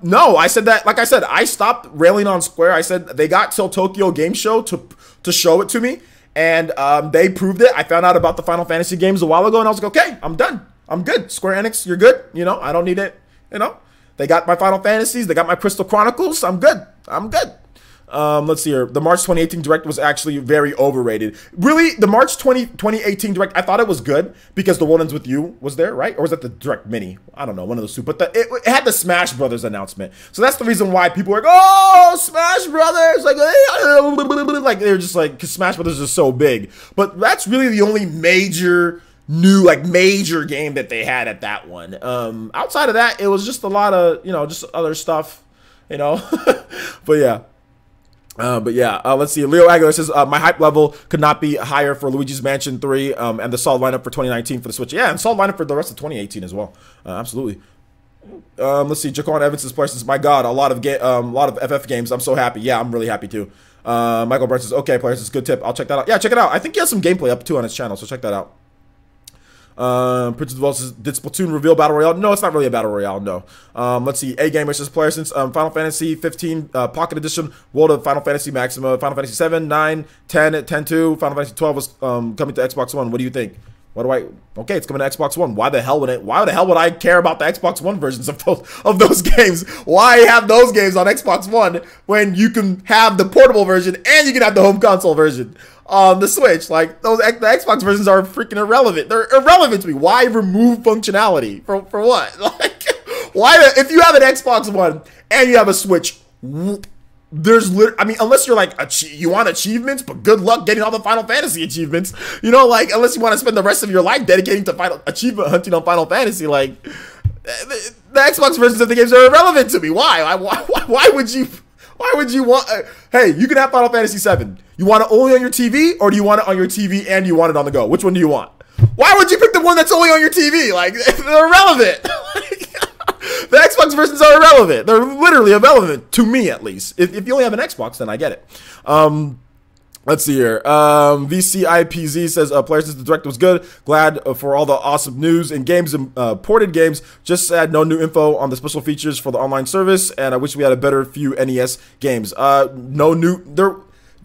No, I said that. Like I said, I stopped railing on Square. I said they got till Tokyo Game Show to show it to me, and they proved it. I found out about the Final Fantasy games a while ago, and I was like, okay, I'm done. I'm good. Square Enix, you're good. You know, I don't need it. You know, they got my Final Fantasies. They got my Crystal Chronicles. I'm good. I'm good. Let's see here. The March 2018 Direct was actually very overrated. Really, the March 2018 Direct, I thought it was good because the One Ends With You was there, right? Or was that the Direct Mini? I don't know, one of those two. But it had the Smash Brothers announcement. So that's the reason why people were like, oh, Smash Brothers! Like they're just like, because Smash Brothers is so big. But that's really the only major major game that they had at that one. Outside of that, it was just a lot of, just other stuff, But yeah. Let's see. Leo Aguilar says, my hype level could not be higher for Luigi's Mansion 3 and the solid lineup for 2019 for the Switch. Yeah, and solid lineup for the rest of 2018 as well. Absolutely. Let's see. Jaquan Evans says, my God, a lot of FF games. I'm so happy. Yeah, I'm really happy too. Michael Burns says, okay, Players, it's a good tip. I'll check that out. Yeah, check it out. I think he has some gameplay up too on his channel, so check that out. Prince of the Vault says, did Splatoon reveal Battle Royale? No, it's not really a Battle Royale, no. Let's see, A-Gamer says, Players, since Final Fantasy 15 Pocket Edition, World of Final Fantasy Maxima, Final Fantasy 7, 9, 10, 10-2, Final Fantasy 12 was coming to Xbox One. What do you think? What do I? Okay, it's coming to Xbox One. Why the hell would I care about the Xbox One versions of those games? Why have those games on Xbox One when you can have the portable version and you can have the home console version on the Switch? Like the Xbox versions are freaking irrelevant. They're irrelevant to me. Why remove functionality for what? Like, why? If you have an Xbox One and you have a Switch, I mean, unless you're like, you want achievements, but good luck getting all the Final Fantasy achievements. You know, like, unless you want to spend the rest of your life dedicating to achievement hunting on Final Fantasy, like, the Xbox versions of the games are irrelevant to me. Why would you want, hey, you can have Final Fantasy 7. You want it only on your TV, or do you want it on your TV and you want it on the go? Which one do you want? Why would you pick the one that's only on your TV? Like, they're irrelevant. The Xbox versions are irrelevant. They're literally irrelevant to me, at least. If you only have an Xbox, then I get it. Let's see here. VCIPZ says, players since the direct was good. Glad for all the awesome news and games and ported games. Just sad no new info on the special features for the online service, and I wish we had a better few NES games. No new.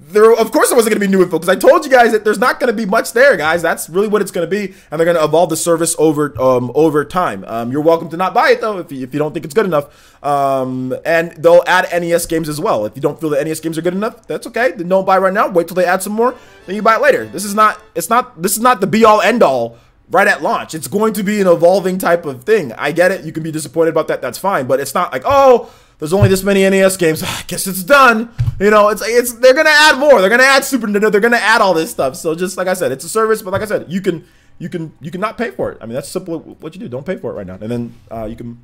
There, of course, there wasn't going to be new info because I told you guys that there's not going to be much there, guys. That's really what it's going to be, and they're going to evolve the service over time. You're welcome to not buy it though if you don't think it's good enough. And they'll add NES games as well. If you don't feel the NES games are good enough, that's okay. Then don't buy right now. Wait till they add some more, then you buy it later. This is not the be all end all right at launch. It's going to be an evolving type of thing. I get it. You can be disappointed about that. That's fine. But it's not like, oh, there's only this many NES games. I guess it's done. You know, they're gonna add more. They're gonna add Super Nintendo. They're gonna add all this stuff. So just like I said, it's a service. But like I said, you can not pay for it. I mean, that's simple. What you do. Don't pay for it right now, and then you can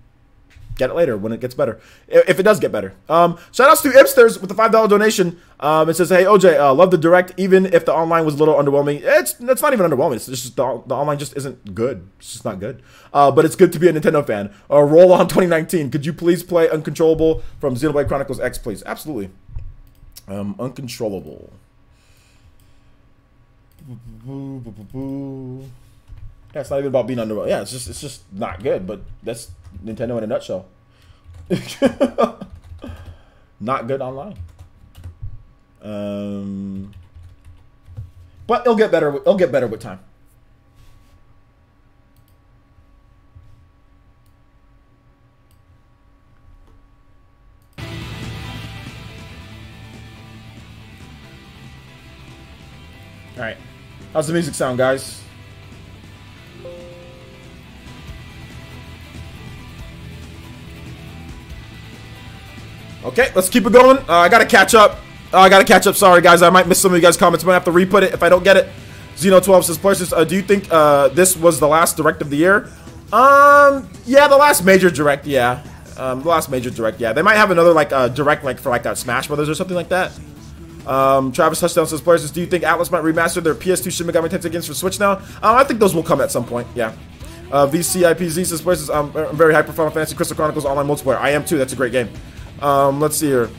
get it later when it gets better, if it does get better. Shout outs to Ipsters with the $5 donation. It says, hey OJ, love the direct even if the online was a little underwhelming. It's not even underwhelming. It's just the online just isn't good. It's just not good. But it's good to be a Nintendo fan. Roll on 2019. Could you please play Uncontrollable from Xenoblade Chronicles X, please? Absolutely. Uncontrollable. Yeah, it's not even about being underwhelming. Yeah, it's just not good, but that's Nintendo in a nutshell. Not good online. But it'll get better. It'll get better with time. All right, how's the music sound, guys? Okay, let's keep it going. I gotta catch up. Sorry, guys. I might miss some of you guys' comments. I might have to re-put it if I don't get it. Xeno12 says, Places, do you think this was the last direct of the year? Yeah, the last major direct, yeah. The last major direct, yeah. They might have another, like, direct, like, for, like, that Smash Brothers or something like that. Travis Touchdown says, Places, do you think Atlas might remaster their PS2 Shin Megami Tensei games for Switch now? I think those will come at some point, yeah. VCIPZ says, Places, I'm very hyper Final Fantasy Crystal Chronicles Online Multiplayer. I am too, that's a great game. Let's see here.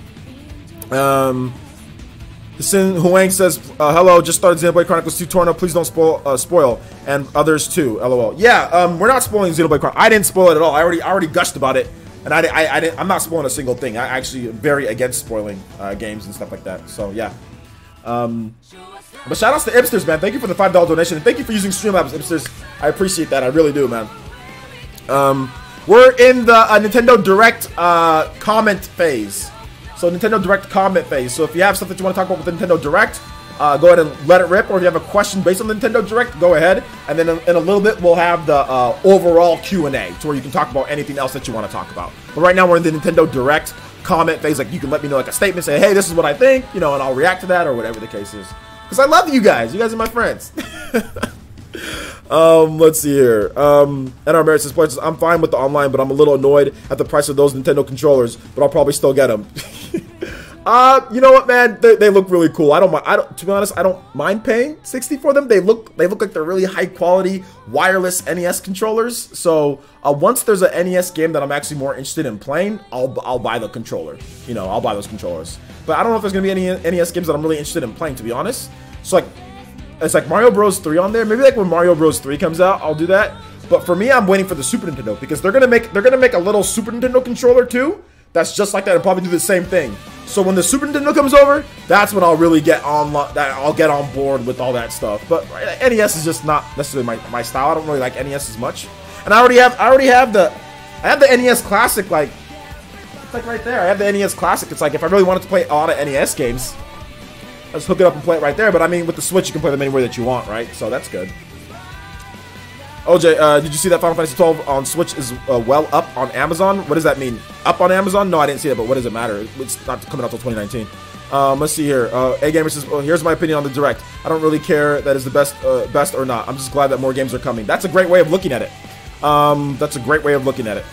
Sin Huang says, hello, just started Xenoblade Chronicles 2 Torna. Please don't spoil, and others too. LOL. Yeah, we're not spoiling Xenoblade Chronicles. I didn't spoil it at all. I already gushed about it, and I'm not spoiling a single thing. I actually am very against spoiling games and stuff like that. So yeah. But shout outs to Ipsters, man. Thank you for the $5 donation, and thank you for using Streamlabs, Ipsters. I appreciate that. I really do, man. We're in the Nintendo Direct comment phase. So Nintendo Direct comment phase. So if you have stuff that you want to talk about with Nintendo Direct, go ahead and let it rip. Or if you have a question based on the Nintendo Direct, go ahead. And then in a little bit, we'll have the overall Q&A to where you can talk about anything else that you want to talk about. But right now, we're in the Nintendo Direct comment phase. Like, you can let me know, like, a statement, say, hey, this is what I think, you know, and I'll react to that or whatever the case is. Because I love you guys. You guys are my friends. Let's see here. NR Merit says, Places, I'm fine with the online, but I'm a little annoyed at the price of those Nintendo controllers, but I'll probably still get them. You know what, man? They look really cool. I don't mind. To be honest, I don't mind paying $60 for them. They look like they're really high quality wireless NES controllers. So once there's an NES game that I'm actually more interested in playing, I'll buy the controller. You know, I'll buy those controllers. But I don't know if there's gonna be any NES games that I'm really interested in playing, to be honest. So like, it's like Mario Bros 3 on there. Maybe like when Mario Bros 3 comes out, I'll do that. But for me, I'm waiting for the Super Nintendo because they're gonna make a little Super Nintendo controller too. That's just like that and probably do the same thing. So when the Super Nintendo comes over, that's when I'll really get on. I'll get on board with all that stuff. But NES is just not necessarily my style. I don't really like NES as much. And I already have the NES Classic. Like, it's like right there. I have the NES Classic. It's like if I really wanted to play a lot of NES games, I just hook it up and play it right there. But I mean, with the Switch, you can play them anywhere that you want, right? So that's good. OJ, did you see that Final Fantasy 12 on Switch is well up on Amazon? What does that mean? Up on Amazon? No, I didn't see it, but what does it matter? It's not coming out till 2019. Let's see here. A-Gamer says, well, here's my opinion on the Direct. I don't really care that is the best or not. I'm just glad that more games are coming. That's a great way of looking at it. That's a great way of looking at it.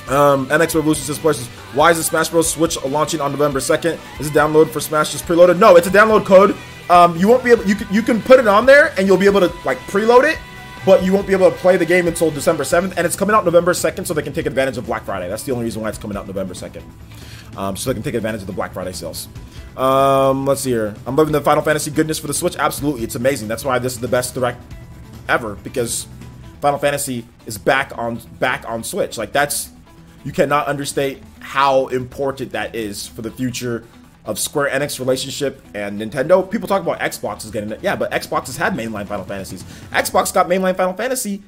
NX Revolution says, why is the Smash Bros. Switch launching on November 2nd? Is it download for Smash just preloaded? No, it's a download code. You won't be able. You can put it on there and you'll be able to like preload it. But you won't be able to play the game until December 7th, and it's coming out November 2nd, so they can take advantage of Black Friday. That's the only reason why it's coming out November 2nd. So they can take advantage of the Black Friday sales. Let's see here. I'm loving the Final Fantasy goodness for the Switch. Absolutely, it's amazing. That's why this is the best Direct ever, because Final Fantasy is back on Switch. Like, that's, you cannot understate how important that is for the future of Square Enix relationship and Nintendo. People talk about Xbox is getting it. Yeah, but Xbox has had mainline Final Fantasies. Xbox got mainline Final Fantasy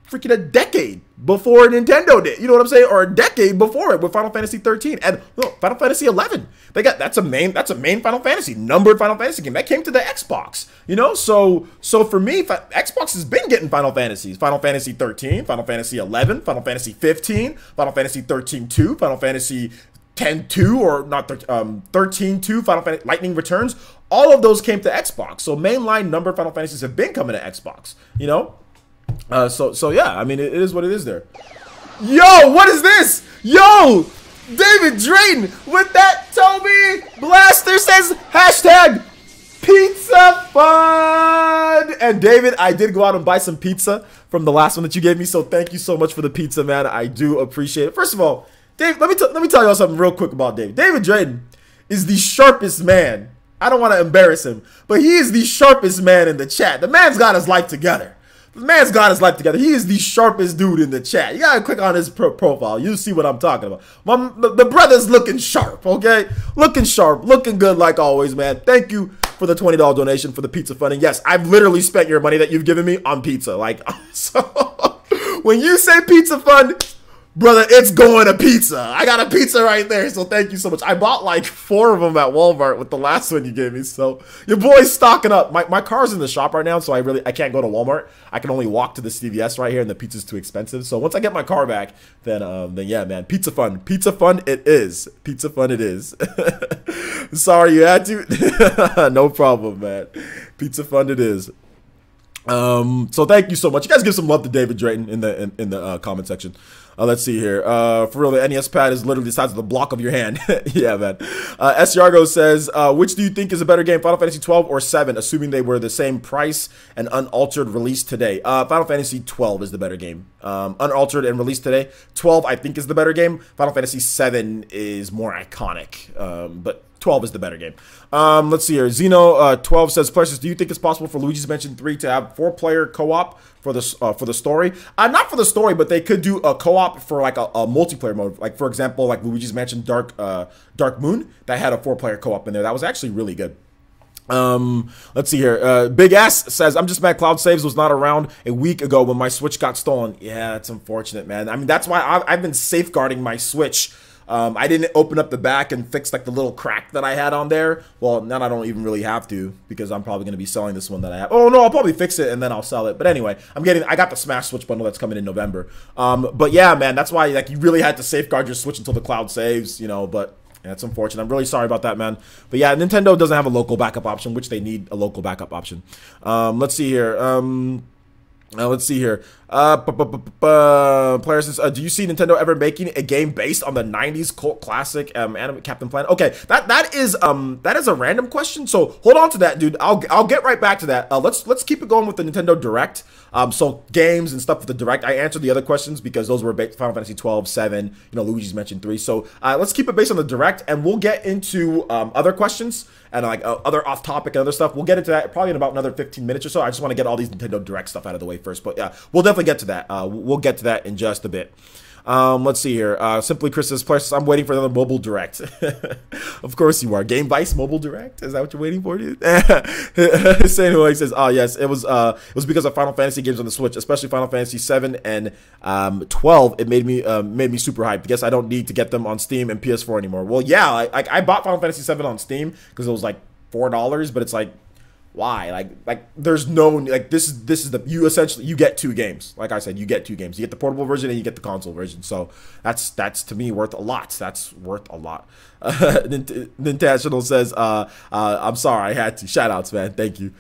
freaking a decade before Nintendo did. You know what I'm saying? Or a decade before it with Final Fantasy 13 and Final Fantasy 11. They got that's a main Final Fantasy, numbered Final Fantasy game that came to the Xbox. You know, so for me, Xbox has been getting Final Fantasies. Final Fantasy 13, Final Fantasy 11, Final Fantasy 15, Final Fantasy 13-2, Final Fantasy 10-2 or not 13-2, Final Fantasy Lightning Returns. All of those came to Xbox. So mainline numbered Final Fantasies have been coming to Xbox. You know, so yeah. I mean, it is what it is there. Yo, what is this? Yo, David Drayton with that Toby Blaster says hashtag pizza fun. And David, I did go out and buy some pizza from the last one that you gave me. So thank you so much for the pizza, man. I do appreciate it. First of all, Dave, let me tell y'all something real quick about Dave. David Drayton is the sharpest man. I don't want to embarrass him, but he is the sharpest man in the chat. The man's got his life together. The man's got his life together. He is the sharpest dude in the chat. You gotta click on his profile. You'll see what I'm talking about. The brother's looking sharp, okay? Looking sharp, looking good like always, man. Thank you for the $20 donation for the pizza fund. And yes, I've literally spent your money that you've given me on pizza. Like, so when you say pizza fund, brother, it's going to pizza. I got a pizza right there, so thank you so much. I bought like 4 of them at Walmart with the last one you gave me, so your boy's stocking up. My car's in the shop right now, so I can't go to Walmart. I can only walk to the CVS right here, and the pizza's too expensive. So once I get my car back, then yeah, man, pizza fun it is. Pizza fun it is. Sorry you had to. No problem, man. Pizza fun it is. So thank you so much. You guys give some love to David Drayton in the comment section. Let's see here. For real, the NES pad is literally the size of the block of your hand. Yeah, man. S. Yargo says, which do you think is a better game, Final Fantasy 12 or 7, assuming they were the same price and unaltered release today? Final Fantasy 12 is the better game. Unaltered and released today. 12, I think, is the better game. Final Fantasy 7 is more iconic, but 12 is the better game. Let's see here. Xeno 12 says, Precious, do you think it's possible for Luigi's Mansion 3 to have 4-player co-op for the story? Not for the story, but they could do a co-op for like a multiplayer mode. Like, for example, like Luigi's Mansion Dark Moon, that had a 4-player co-op in there. That was actually really good. Let's see here. Big S says, I'm just mad Cloud Saves was not around a week ago when my Switch got stolen. Yeah, that's unfortunate, man. I mean, that's why I've been safeguarding my Switch. I didn't open up the back and fix like the little crack that I had on there. Well, now I don't even really have to, because I'm probably going to be selling this one that I have. Oh no, I'll probably fix it and then I'll sell it. But anyway, I got the Smash Switch bundle that's coming in November. But yeah, man, that's why like you really had to safeguard your Switch until the cloud saves, you know, but yeah, it's unfortunate. I'm really sorry about that, man. But yeah, Nintendo doesn't have a local backup option, which they need a local backup option. Let's see here. Let's see here. Player says, do you see Nintendo ever making a game based on the 90s cult classic anime Captain Planet? Okay, that is a random question, so hold on to that, dude. I'll get right back to that. Let's keep it going with the Nintendo Direct. So games and stuff with the Direct. I answered the other questions because those were based Final Fantasy 12, 7, you know, Luigi's Mansion 3. So let's keep it based on the Direct, and we'll get into other questions and like other off-topic and other stuff. We'll get into that probably in about another 15 minutes or so. I just want to get all these Nintendo Direct stuff out of the way first, but yeah, we'll definitely get to that. We'll get to that in just a bit. Let's see here. Simply Chris says, plus I'm waiting for another mobile direct. Of course you are. Game Vice mobile direct? Is that what you're waiting for, dude? Saying who says, oh yes, it was because of Final Fantasy games on the Switch, especially Final Fantasy 7 and 12. It made me super hyped. Guess I don't need to get them on Steam and PS4 anymore. Well, yeah, I bought Final Fantasy 7 on Steam because it was like $4, but it's like, why? Like there's no, like, this is the, you essentially, you get 2 games. Like I said, you get 2 games. You get the portable version and you get the console version. So that's to me worth a lot. That's worth a lot. Nintentional says, I'm sorry, I had to. Shout outs, man. Thank you.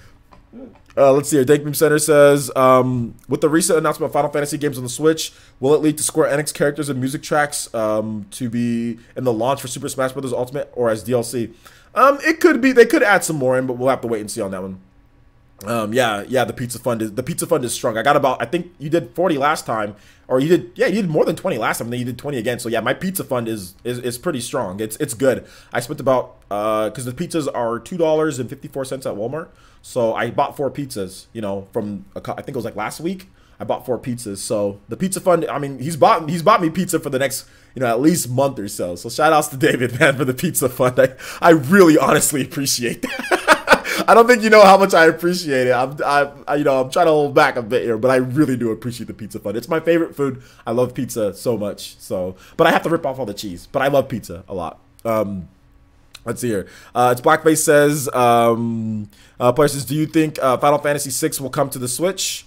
Let's see here. Dank Beam Center says, with the recent announcement of Final Fantasy games on the Switch, will it lead to Square Enix characters and music tracks to be in the launch for Super Smash Bros. Ultimate or as DLC? It could be. They could add some more in, but we'll have to wait and see on that one. Yeah, the pizza fund is strong. I think you did 40 last time, or you did more than 20 last time, and then you did 20 again. So yeah, my pizza fund is pretty strong. It's good. I spent about because the pizzas are $2.54 at Walmart. So I bought 4 pizzas, you know, from I think it was like last week. I bought 4 pizzas. So the pizza fund, I mean, he's bought me pizza for the next, you know, at least month or so. So shout outs to David, man, for the pizza fund. I really honestly appreciate that. I don't think you know how much I appreciate it. I'm trying to hold back a bit here, but I really do appreciate the pizza fund. It's my favorite food. I love pizza so much. So, but I have to rip off all the cheese. But I love pizza a lot. Let's see here. It's Blackface says, Parsons, do you think Final Fantasy 6 will come to the Switch?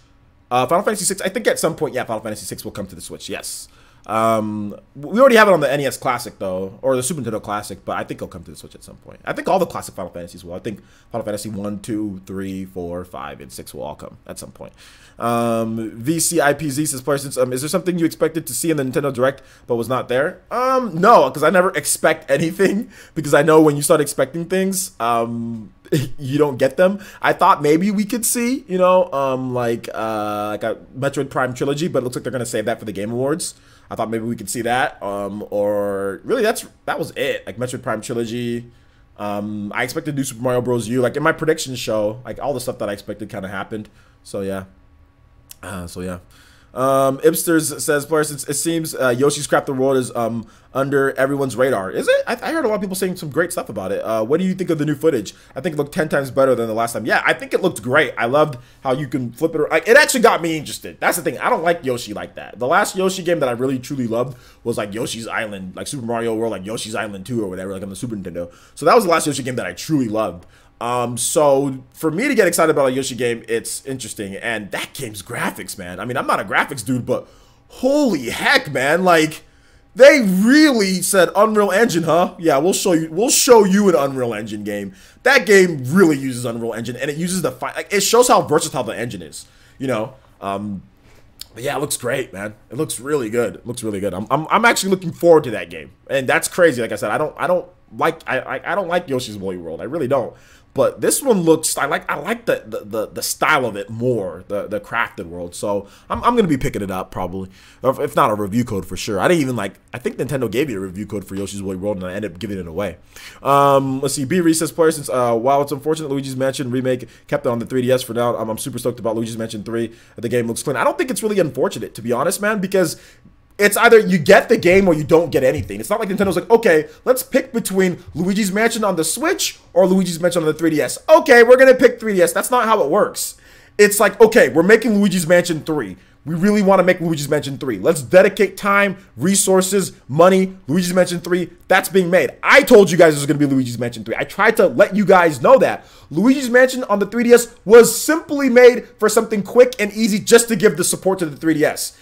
Final Fantasy 6, I think at some point, yeah, Final Fantasy 6 will come to the Switch, yes. We already have it on the NES Classic, though, or the Super Nintendo Classic, but I think it'll come to the Switch at some point. I think all the classic Final Fantasies will. I think Final Fantasy 1, 2, 3, 4, 5, and 6 will all come at some point. VCIPZ says, Parsons, is there something you expected to see in the Nintendo Direct but was not there? No, because I never expect anything, because I know when you start expecting things, you don't get them. I thought maybe we could see, you know, like a Metroid Prime trilogy, but it looks like they're gonna save that for the Game Awards. I thought maybe we could see that, or really that was it. Like Metroid Prime trilogy. I expected to do Super Mario Bros. U. Like in my prediction show, like all the stuff that I expected kind of happened. So yeah. Ipsters says, Parsons, it seems Yoshi's Crafted World is under everyone's radar. Is it? I heard a lot of people saying some great stuff about it. What do you think of the new footage? I think it looked 10 times better than the last time. Yeah, I think it looked great. I loved how you can flip it. Like, it actually got me interested. That's the thing. I don't like Yoshi like that. The last Yoshi game that I really truly loved was like Yoshi's Island, like Super Mario World, like Yoshi's Island 2 or whatever, like on the Super Nintendo. So that was the last Yoshi game that I truly loved. So for me to get excited about a Yoshi game, it's interesting. And that game's graphics, man. I mean, I'm not a graphics dude, but holy heck, man. Like, they really said Unreal Engine, huh? Yeah, we'll show you an Unreal Engine game. That game really uses Unreal Engine, and it uses like, it shows how versatile the engine is, you know? But yeah, it looks great, man. It looks really good. It looks really good. I'm actually looking forward to that game. And that's crazy. Like I said, I don't like Yoshi's Woolly World. I really don't. But this one looks, I like the style of it more, the crafted world. So I'm gonna be picking it up probably, if not a review code for sure. I think Nintendo gave you a review code for Yoshi's Woolly World, and I ended up giving it away. Let's see. B Recess Player, since while it's unfortunate Luigi's Mansion remake kept it on the 3DS for now, I'm super stoked about Luigi's Mansion 3. The game looks clean. I don't think it's really unfortunate, to be honest, man, because it's either you get the game or you don't get anything. It's not like Nintendo's like, okay, let's pick between Luigi's Mansion on the Switch or Luigi's Mansion on the 3DS. Okay, we're gonna pick 3DS. That's not how it works. It's like, okay, we're making Luigi's Mansion 3. We really want to make Luigi's Mansion 3. Let's dedicate time, resources, money. Luigi's Mansion 3, that's being made. I told you guys it was going to be Luigi's Mansion 3. I tried to let you guys know that. Luigi's Mansion on the 3DS was simply made for something quick and easy just to give the support to the 3DS.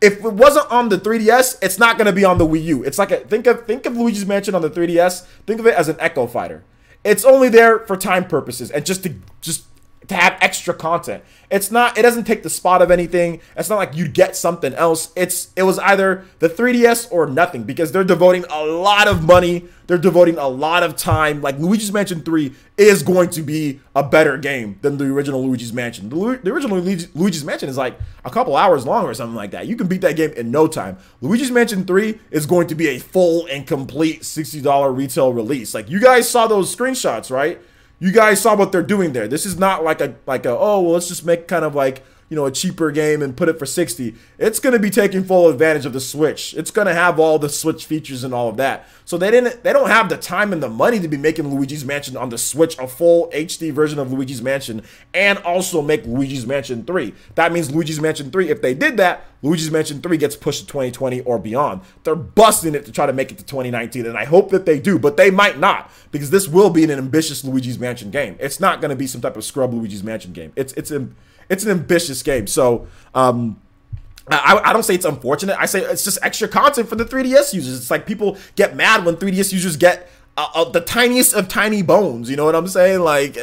If it wasn't on the 3DS, it's not going to be on the Wii U. It's like think of Luigi's Mansion on the 3DS. Think of it as an Echo Fighter. It's only there for time purposes and just to have extra content. It doesn't take the spot of anything. It's not like you'd get something else. It was either the 3DS or nothing, because they're devoting a lot of money. They're devoting a lot of time. Like, Luigi's Mansion 3 is going to be a better game than the original Luigi's Mansion. The original Luigi's Mansion is like a couple hours long or something like that. You can beat that game in no time. Luigi's Mansion 3 is going to be a full and complete $60 retail release. Like, you guys saw those screenshots, right? You guys saw what they're doing there. This is not like a oh, well, let's just make kind of like, you know, a cheaper game and put it for 60. It's going to be taking full advantage of the Switch. It's going to have all the Switch features and all of that. So they don't have the time and the money to be making Luigi's Mansion on the Switch, a full HD version of Luigi's Mansion, and also make Luigi's Mansion 3. That means Luigi's Mansion 3, if they did that, Luigi's Mansion 3 gets pushed to 2020 or beyond. They're busting it to try to make it to 2019, and I hope that they do, but they might not, because this will be an ambitious Luigi's Mansion game. It's not going to be some type of scrub Luigi's Mansion game. It's an ambitious game. So I don't say it's unfortunate. I say it's just extra content for the 3DS users. It's like people get mad when 3DS users get the tiniest of tiny bones. You know what I'm saying? Like,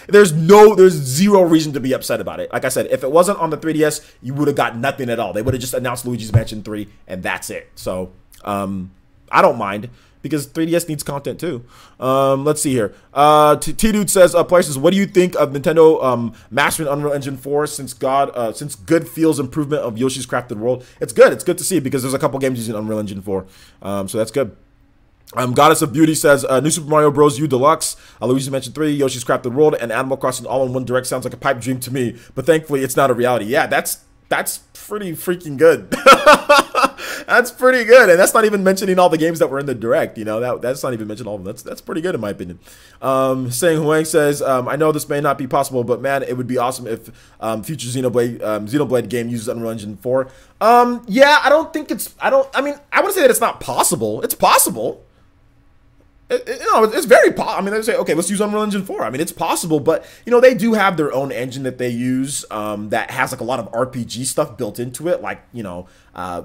there's zero reason to be upset about it. Like I said, if it wasn't on the 3DS, you would have got nothing at all. They would have just announced Luigi's Mansion 3 and that's it. So I don't mind, because 3DS needs content too. Let's see here. T-Dude says, Player says, what do you think of Nintendo mastering Unreal Engine 4 since good feels improvement of Yoshi's Crafted World? It's good. It's good to see, because there's a couple games using Unreal Engine 4. So that's good. Goddess of Beauty says, New Super Mario Bros. U Deluxe, Luigi's Mansion 3, Yoshi's Crafted World, and Animal Crossing all in one direct sounds like a pipe dream to me, but thankfully it's not a reality. Yeah, that's pretty freaking good. That's pretty good, and that's not even mentioning all the games that were in the direct. You know, that's not even mentioning all of them. That's pretty good in my opinion. Sang Huang says, I know this may not be possible, but man, it would be awesome if future Xenoblade game uses Unreal Engine 4. Yeah, I mean, I wouldn't say that it's not possible. It's possible. It's very possible. I mean, they say, okay, let's use Unreal Engine 4. I mean, it's possible, but, you know, they do have their own engine that they use that has, like, a lot of RPG stuff built into it, like, you know,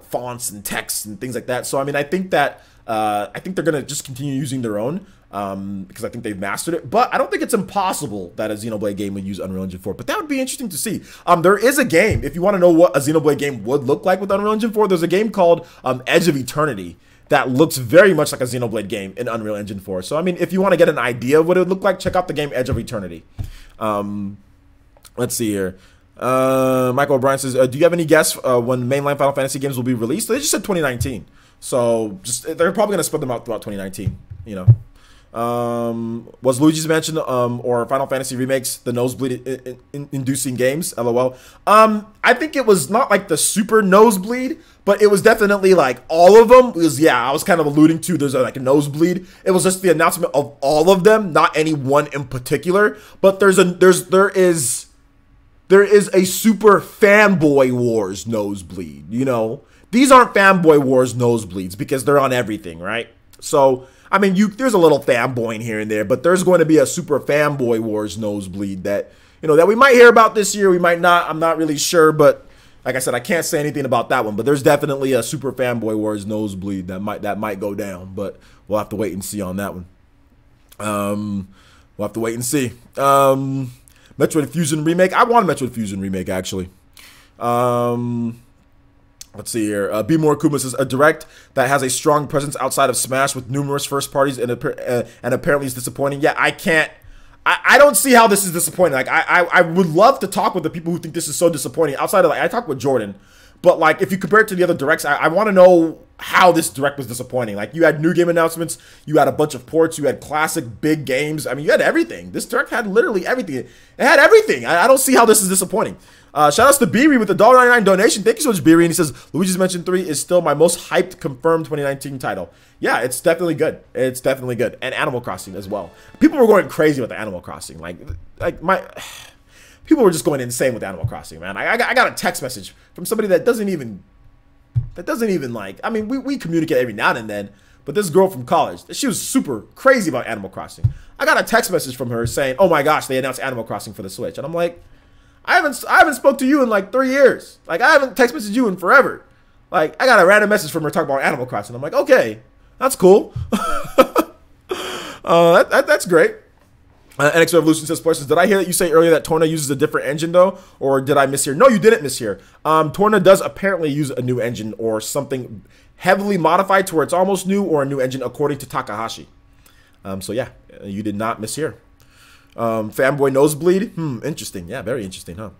fonts and text and things like that. So, I mean, I think that, they're going to just continue using their own because I think they've mastered it. But I don't think it's impossible that a Xenoblade game would use Unreal Engine 4. But that would be interesting to see. There is a game, if you want to know what a Xenoblade game would look like with Unreal Engine 4, there's a game called Edge of Eternity that looks very much like a Xenoblade game in Unreal Engine 4. So, I mean, if you want to get an idea of what it would look like, check out the game Edge of Eternity. Let's see here. Michael O'Brien says, do you have any guess when mainline Final Fantasy games will be released? They just said 2019. So, they're probably going to spread them out throughout 2019, you know. Was Luigi's Mansion or Final Fantasy remakes the nosebleed inducing games? LOL. I think it was not like the super nosebleed, but it was definitely like all of them. Because I was kind of alluding to there's like a nosebleed. It was just the announcement of all of them, not any one in particular. But there is a super fanboy wars nosebleed. You know, these aren't fanboy wars nosebleeds because they're on everything, right? So, I mean, there's a little fanboying here and there, but there's going to be a super fanboy wars nosebleed that, you know, that we might hear about this year. We might not. I'm not really sure, but like I said, I can't say anything about that one. But there's definitely a super fanboy wars nosebleed that might go down. But we'll have to wait and see on that one. We'll have to wait and see. Metroid Fusion remake. I want a Metroid Fusion remake actually. Let's see here. B. More Kuma says, a direct that has a strong presence outside of Smash with numerous first parties and apparently is disappointing. Yeah, I don't see how this is disappointing. Like, I would love to talk with the people who think this is so disappointing. Outside of, like, I talked with Jordan, but like, if you compare it to the other directs, I want to know how this direct was disappointing. Like, you had new game announcements, you had a bunch of ports, you had classic big games. I mean, you had everything. This direct had literally everything. It had everything. I don't see how this is disappointing. Shout outs to Beery with the $1.99 donation. Thank you so much, Beery. And he says, Luigi's Mansion 3 is still my most hyped confirmed 2019 title. Yeah, it's definitely good. It's definitely good. And Animal Crossing as well. People were going crazy with the Animal Crossing. People were just going insane with Animal Crossing, man. I got a text message from somebody that doesn't even like, I mean, we communicate every now and then, but this girl from college, she was super crazy about Animal Crossing. I got a text message from her saying, oh my gosh, they announced Animal Crossing for the Switch. And I'm like, I haven't spoke to you in like 3 years. Like, I haven't text messaged you in forever. Like, I got a random message from her talking about Animal Crossing. I'm like, okay, that's cool. That's great. NX Revolution says, did I hear that you say earlier that Torna uses a different engine though? Or did I mishear? No, you didn't mishear. Torna does apparently use a new engine or something heavily modified to where it's almost new, or a new engine according to Takahashi. So yeah, you did not mishear. Fanboy Nosebleed. Interesting. Yeah, very interesting, huh?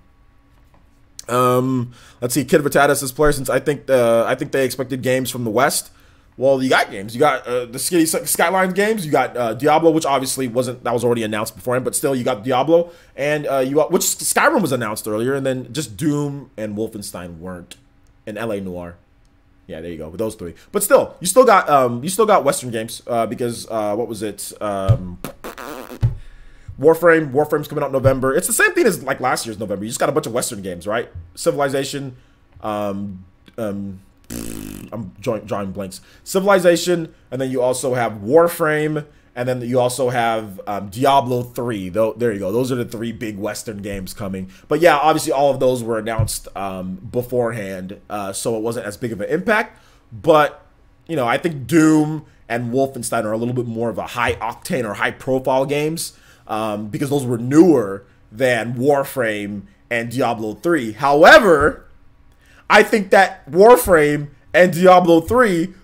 Let's see. Kid Vitata says, player, since I think they expected games from the West, Well, you got games. You got the Skylines games. You got Diablo, which obviously that was already announced beforehand, but still you got Diablo, and which Skyrim was announced earlier, and then just Doom and Wolfenstein weren't, and LA Noire. Yeah, there you go with those three. But still, you still got Western games because what was it? Warframe's coming out in November. It's the same thing as like last year's November. You just got a bunch of Western games, right? Civilization, I'm drawing blanks. Civilization, and then you also have Warframe, and then you also have Diablo 3. There you go. Those are the three big Western games coming. But yeah, obviously all of those were announced beforehand, so it wasn't as big of an impact. But, you know, I think Doom and Wolfenstein are a little bit more of a high-octane or high-profile games because those were newer than Warframe and Diablo 3. However, I think that Warframe and Diablo 3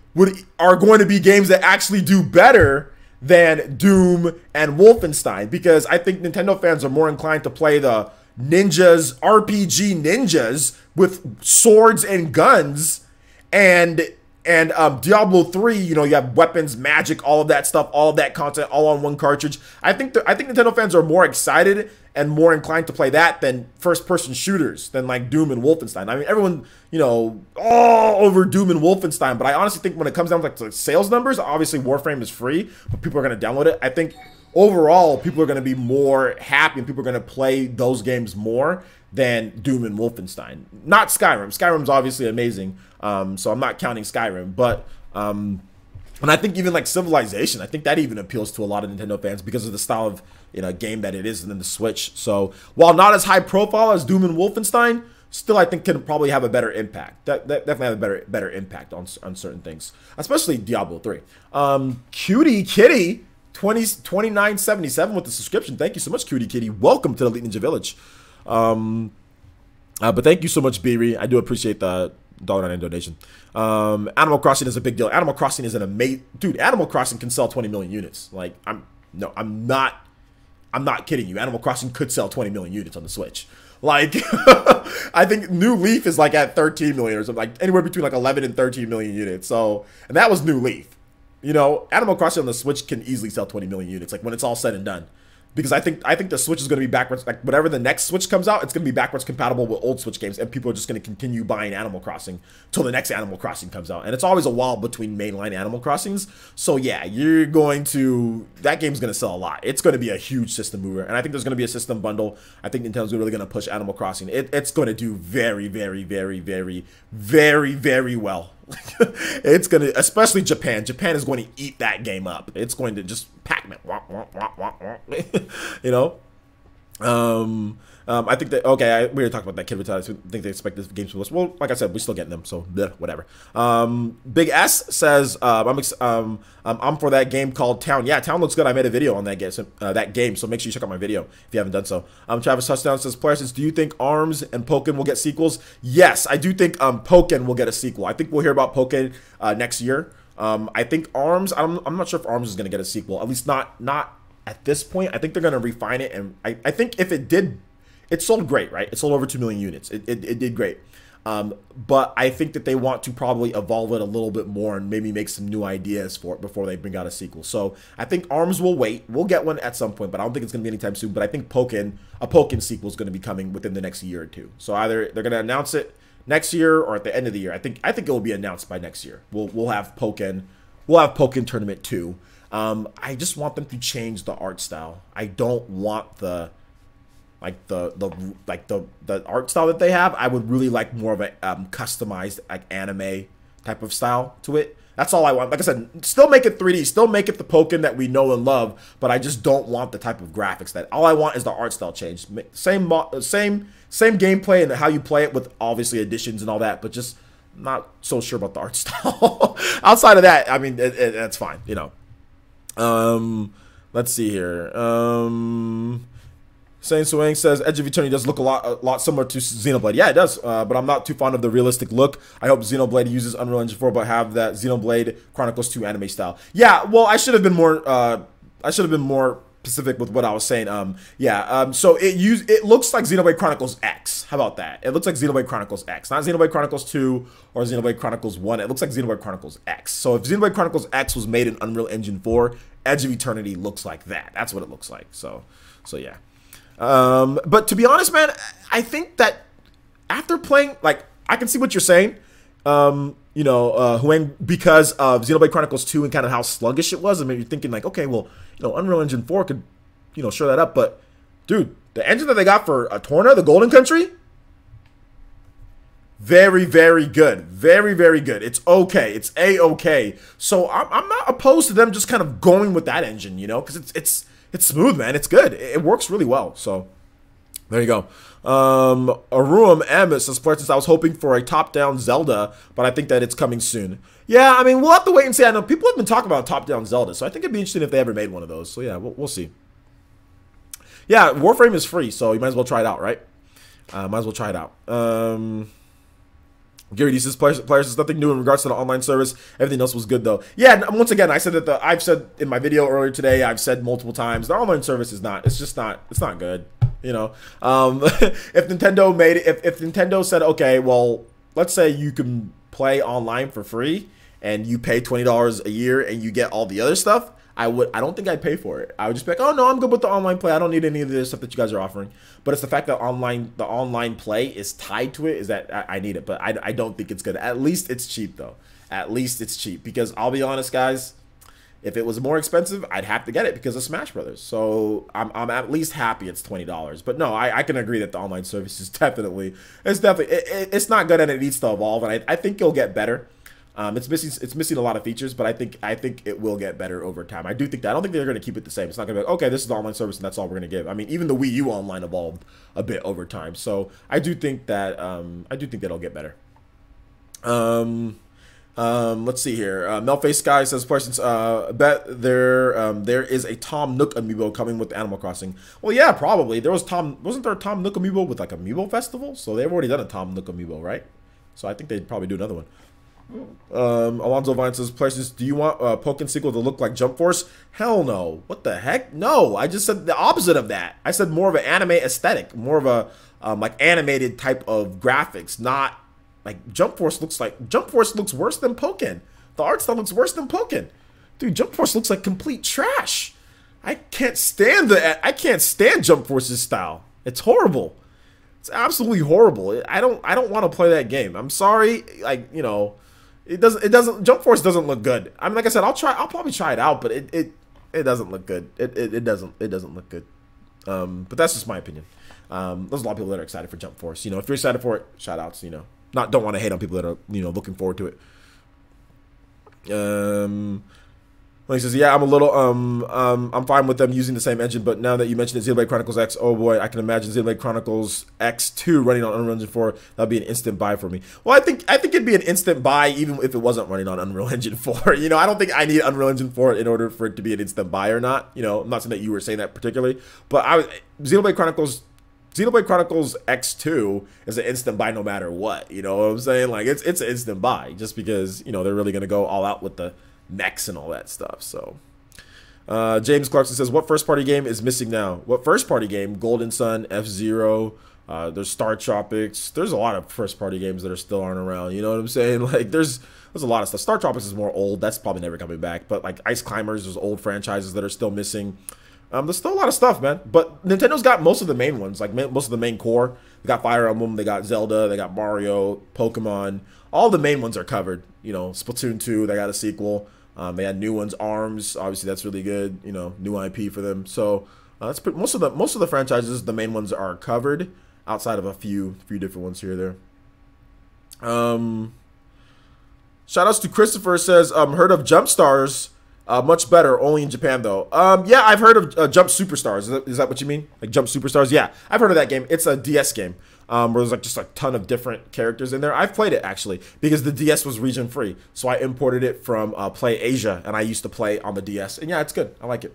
are going to be games that actually do better than Doom and Wolfenstein, because I think Nintendo fans are more inclined to play the ninjas, RPG ninjas with swords and guns, and Diablo 3, you know, you have weapons, magic, all of that stuff, all of that content, all on one cartridge. I think Nintendo fans are more excited and more inclined to play that than first-person shooters, than like Doom and Wolfenstein. I mean, everyone, you know, all over Doom and Wolfenstein, but I honestly think when it comes down to like the sales numbers, obviously Warframe is free, but people are going to download it. I think overall, people are going to be more happy and people are going to play those games more than Doom and Wolfenstein. Not Skyrim. Skyrim's obviously amazing, so I'm not counting Skyrim, but and I think even like Civilization, I think that even appeals to a lot of Nintendo fans because of the style of, you know, game that it is in the Switch. So while not as high profile as Doom and Wolfenstein, still I think can probably have a better impact. That definitely have a better impact on certain things, especially Diablo 3. Cutie Kitty 2977 with the subscription. Thank you so much, Cutie Kitty. Welcome to the Elite Ninja Village. But thank you so much, Beery. I do appreciate the $1.99 donation. Animal Crossing is a big deal. Animal Crossing is an amazing dude. Animal Crossing can sell 20 million units. Like I'm not kidding you. Animal Crossing could sell 20 million units on the Switch. Like I think New Leaf is like at 13 million or something, like anywhere between like 11 and 13 million units. So, and that was New Leaf. You know, Animal Crossing on the Switch can easily sell 20 million units, like when it's all said and done. Because I think the Switch is going to be backwards, like whatever the next Switch comes out, it's going to be backwards compatible with old Switch games, and people are just going to continue buying Animal Crossing till the next Animal Crossing comes out. And it's always a while between mainline Animal Crossings. So yeah, that game's going to sell a lot. It's going to be a huge system mover, and I think there's going to be a system bundle. I think Nintendo's really going to push Animal Crossing. It's going to do very, very, very, very, very, very well. It's going to, especially Japan. Japan is going to eat that game up. It's going to just Pac-Man, you know. I think that we already talked about that. Kid Retarded. I think they expect this game to us. Well, like I said, we're still getting them, so bleh, whatever. Big S says I'm for that game called Town. Yeah, Town looks good. I made a video on that game, so make sure you check out my video if you haven't done so. Travis Touchdown says, Player says, do you think ARMS and Pokken will get sequels? Yes, I do think Pokken will get a sequel. I think we'll hear about Pokken next year. I think ARMS. I'm not sure if ARMS is going to get a sequel. At least not at this point. I think they're going to refine it, and I think if it did, it sold great, right? It sold over 2 million units. It did great. But I think that they want to probably evolve it a little bit more and maybe make some new ideas for it before they bring out a sequel. So I think ARMS will wait. We'll get one at some point, but I don't think it's going to be anytime soon. But I think a Pokken sequel is going to be coming within the next year or two. So either they're going to announce it next year or at the end of the year. I think it will be announced by next year. We'll have Pokken. We'll have Pokken Tournament 2. I just want them to change the art style. I don't want the art style that they have. I would really like more of a customized like anime type of style to it. That's all I want. Like I said, still make it 3D, still make it the Pokken that we know and love, but I just don't want the type of graphics that. All I want is the art style change. Same gameplay and how you play it with obviously additions and all that, but just not so sure about the art style. Outside of that, I mean, that's fine, you know. Let's see here. Saint Swing says Edge of Eternity does look a lot similar to Xenoblade. Yeah, it does, but I'm not too fond of the realistic look. I hope Xenoblade uses Unreal Engine 4, but have that Xenoblade Chronicles 2 anime style. Yeah, well, I should have been more specific with what I was saying. So it looks like Xenoblade Chronicles X. How about that? It looks like Xenoblade Chronicles X, not Xenoblade Chronicles 2 or Xenoblade Chronicles 1. It looks like Xenoblade Chronicles X. So if Xenoblade Chronicles X was made in Unreal Engine 4, Edge of Eternity looks like that. That's what it looks like. So yeah. But to be honest, man, I think that after playing, like, I can see what you're saying. Huang, because of Xenoblade Chronicles 2 and kind of how sluggish it was. I mean, you're thinking like, okay, well, Unreal Engine 4 could, show that up. But, dude, the engine that they got for Torna, the Golden Country, very, very good. Very, very good. It's okay. It's A-okay. So I'm not opposed to them just kind of going with that engine, because it's smooth, man. It's good. It works really well. So there you go. Aruam M says, since I was hoping for a top-down Zelda, but I think that it's coming soon. Yeah, I mean, we'll have to wait and see. I know people have been talking about top-down Zelda, so I think it'd be interesting if they ever made one of those. So yeah, we'll see. Yeah, Warframe is free, so you might as well try it out, right? Might as well try it out. Gary D says, players, there's nothing new in regards to the online service. Everything else was good, though. Yeah, once again, I said that I've said in my video earlier today, I've said multiple times, the online service is not, it's not good. If Nintendo made it, if Nintendo said, okay, well, let's say you can play online for free and you pay $20 a year and you get all the other stuff, I don't think I'd pay for it. I would just be like, oh no, I'm good with the online play. I don't need any of this stuff that you guys are offering. But it's the fact that the online play is tied to it is that I need it. But I don't think it's good. At least it's cheap though. At least it's cheap, because I'll be honest, guys, if it was more expensive, I'd have to get it because of Smash Brothers. So I'm at least happy it's $20. But no, I can agree that the online service is definitely it's not good and it needs to evolve. And I think it'll get better. It's missing a lot of features, but I think it will get better over time. I do think that. I don't think they're going to keep it the same. It's not going to be like, okay, this is the online service and that's all we're going to give. I mean, even the Wii U online evolved a bit over time. So I do think that it'll get better. Let's see here. Melface Guy says, "Parsons, bet there is a Tom Nook amiibo coming with Animal Crossing." Well, yeah, probably. Wasn't there a Tom Nook amiibo with like a amiibo festival? So they've already done a Tom Nook amiibo, right? So I think they'd probably do another one. Alonzo Vine says, "Parsons, do you want Pokken sequel to look like Jump Force?" Hell no. What the heck? No. I just said the opposite of that. I said more of an anime aesthetic, more of a like animated type of graphics, not like Jump Force looks worse than Pokken. The art style looks worse than Pokken. Dude, Jump Force looks like complete trash. I can't stand Jump Force's style. It's horrible. It's absolutely horrible. I don't want to play that game. I'm sorry. Like, it doesn't Jump Force doesn't look good. I mean, like I said, I'll probably try it out, but it doesn't look good. It doesn't look good. But that's just my opinion. There's a lot of people that are excited for Jump Force. If you're excited for it, shout outs, don't want to hate on people that are, looking forward to it. He says, yeah, I'm fine with them using the same engine, but now that you mentioned it, Xenoblade Chronicles X, oh boy, I can imagine Xenoblade Chronicles X2 running on Unreal Engine 4. That'd be an instant buy for me. Well, I think it'd be an instant buy even if it wasn't running on Unreal Engine 4. I don't think I need Unreal Engine 4 in order for it to be an instant buy or not. I'm not saying that you were saying that particularly, but Xenoblade Chronicles X2 is an instant buy no matter what. You know what I'm saying? Like, it's an instant buy just because, they're really going to go all out with the mechs and all that stuff. So James Clarkson says, what first party game is missing now? What first party game? Golden Sun, F-Zero, there's Star Tropics. There's a lot of first party games that are still aren't around. You know what I'm saying? Like, there's a lot of stuff. Star Tropics is more old. That's probably never coming back. But like Ice Climbers, there's old franchises that are still missing. There's still a lot of stuff, man. But Nintendo's got most of the main ones, like most of the main core. They got Fire Emblem, they got Zelda, they got Mario, Pokemon. All the main ones are covered. Splatoon 2, they got a sequel. They had new ones, ARMS. Obviously, that's really good. New IP for them. So that's most of the franchises. The main ones are covered, outside of a few different ones here or there. Shout outs to Christopher says, heard of Jump Stars. Much better, only in Japan though. Yeah, I've heard of Jump Superstars. Is that what you mean? Like Jump Superstars? Yeah, I've heard of that game. It's a DS game where there's like just a ton of different characters in there. I've played it actually because the DS was region free, so I imported it from Play Asia, and I used to play on the DS. And yeah, it's good. I like it.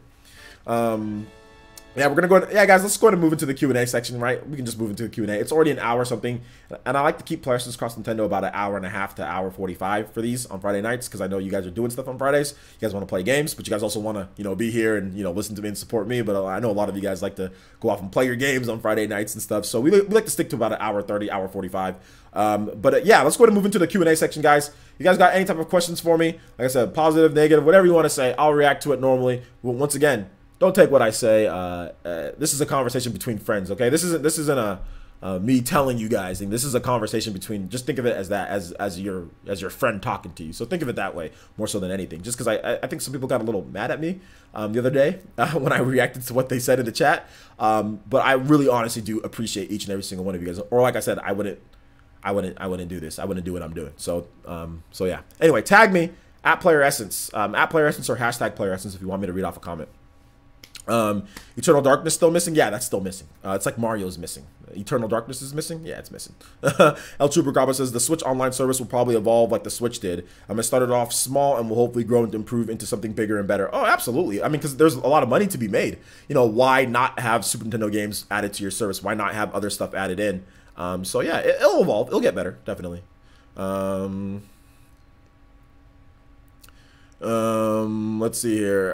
Yeah, we're gonna go. Yeah, guys, let's go ahead and move into the Q&A section, right? We can just move into the Q&A. It's already an hour or something, and I like to keep Players Cross Nintendo about an hour and a half to hour 45 for these on Friday nights, because I know you guys are doing stuff on Fridays. You guys want to play games, but you guys also want to, you know, be here and, you know, listen to me and support me. But I know a lot of you guys like to go off and play your games on Friday nights and stuff. So we like to stick to about an hour 30, hour 45. Yeah, let's go ahead and move into the Q&A section, guys. You guys got any type of questions for me? Like I said, positive, negative, whatever you want to say, I'll react to it normally. Well, once again, don't take what I say. This is a conversation between friends, okay? This isn't a me telling you guys, and this is a conversation between. Just think of it as that, as your friend talking to you. So think of it that way more so than anything. Just because I think some people got a little mad at me the other day when I reacted to what they said in the chat. But I really honestly do appreciate each and every single one of you guys. Or like I said, I wouldn't do this. I wouldn't do what I'm doing. So yeah. Anyway, tag me at Player Essence, or hashtag Player Essence if you want me to read off a comment. Eternal Darkness still missing? Yeah, that's still missing. It's like Mario's missing. Eternal Darkness is missing? Yeah, it's missing. El Trooper Goblin says the Switch online service will probably evolve like the Switch did. It started off small and will hopefully grow and improve into something bigger and better. Oh, absolutely. I mean, because there's a lot of money to be made. You know, why not have Super Nintendo games added to your service? Why not have other stuff added in? So yeah, it'll evolve. It'll get better, definitely. Let's see here.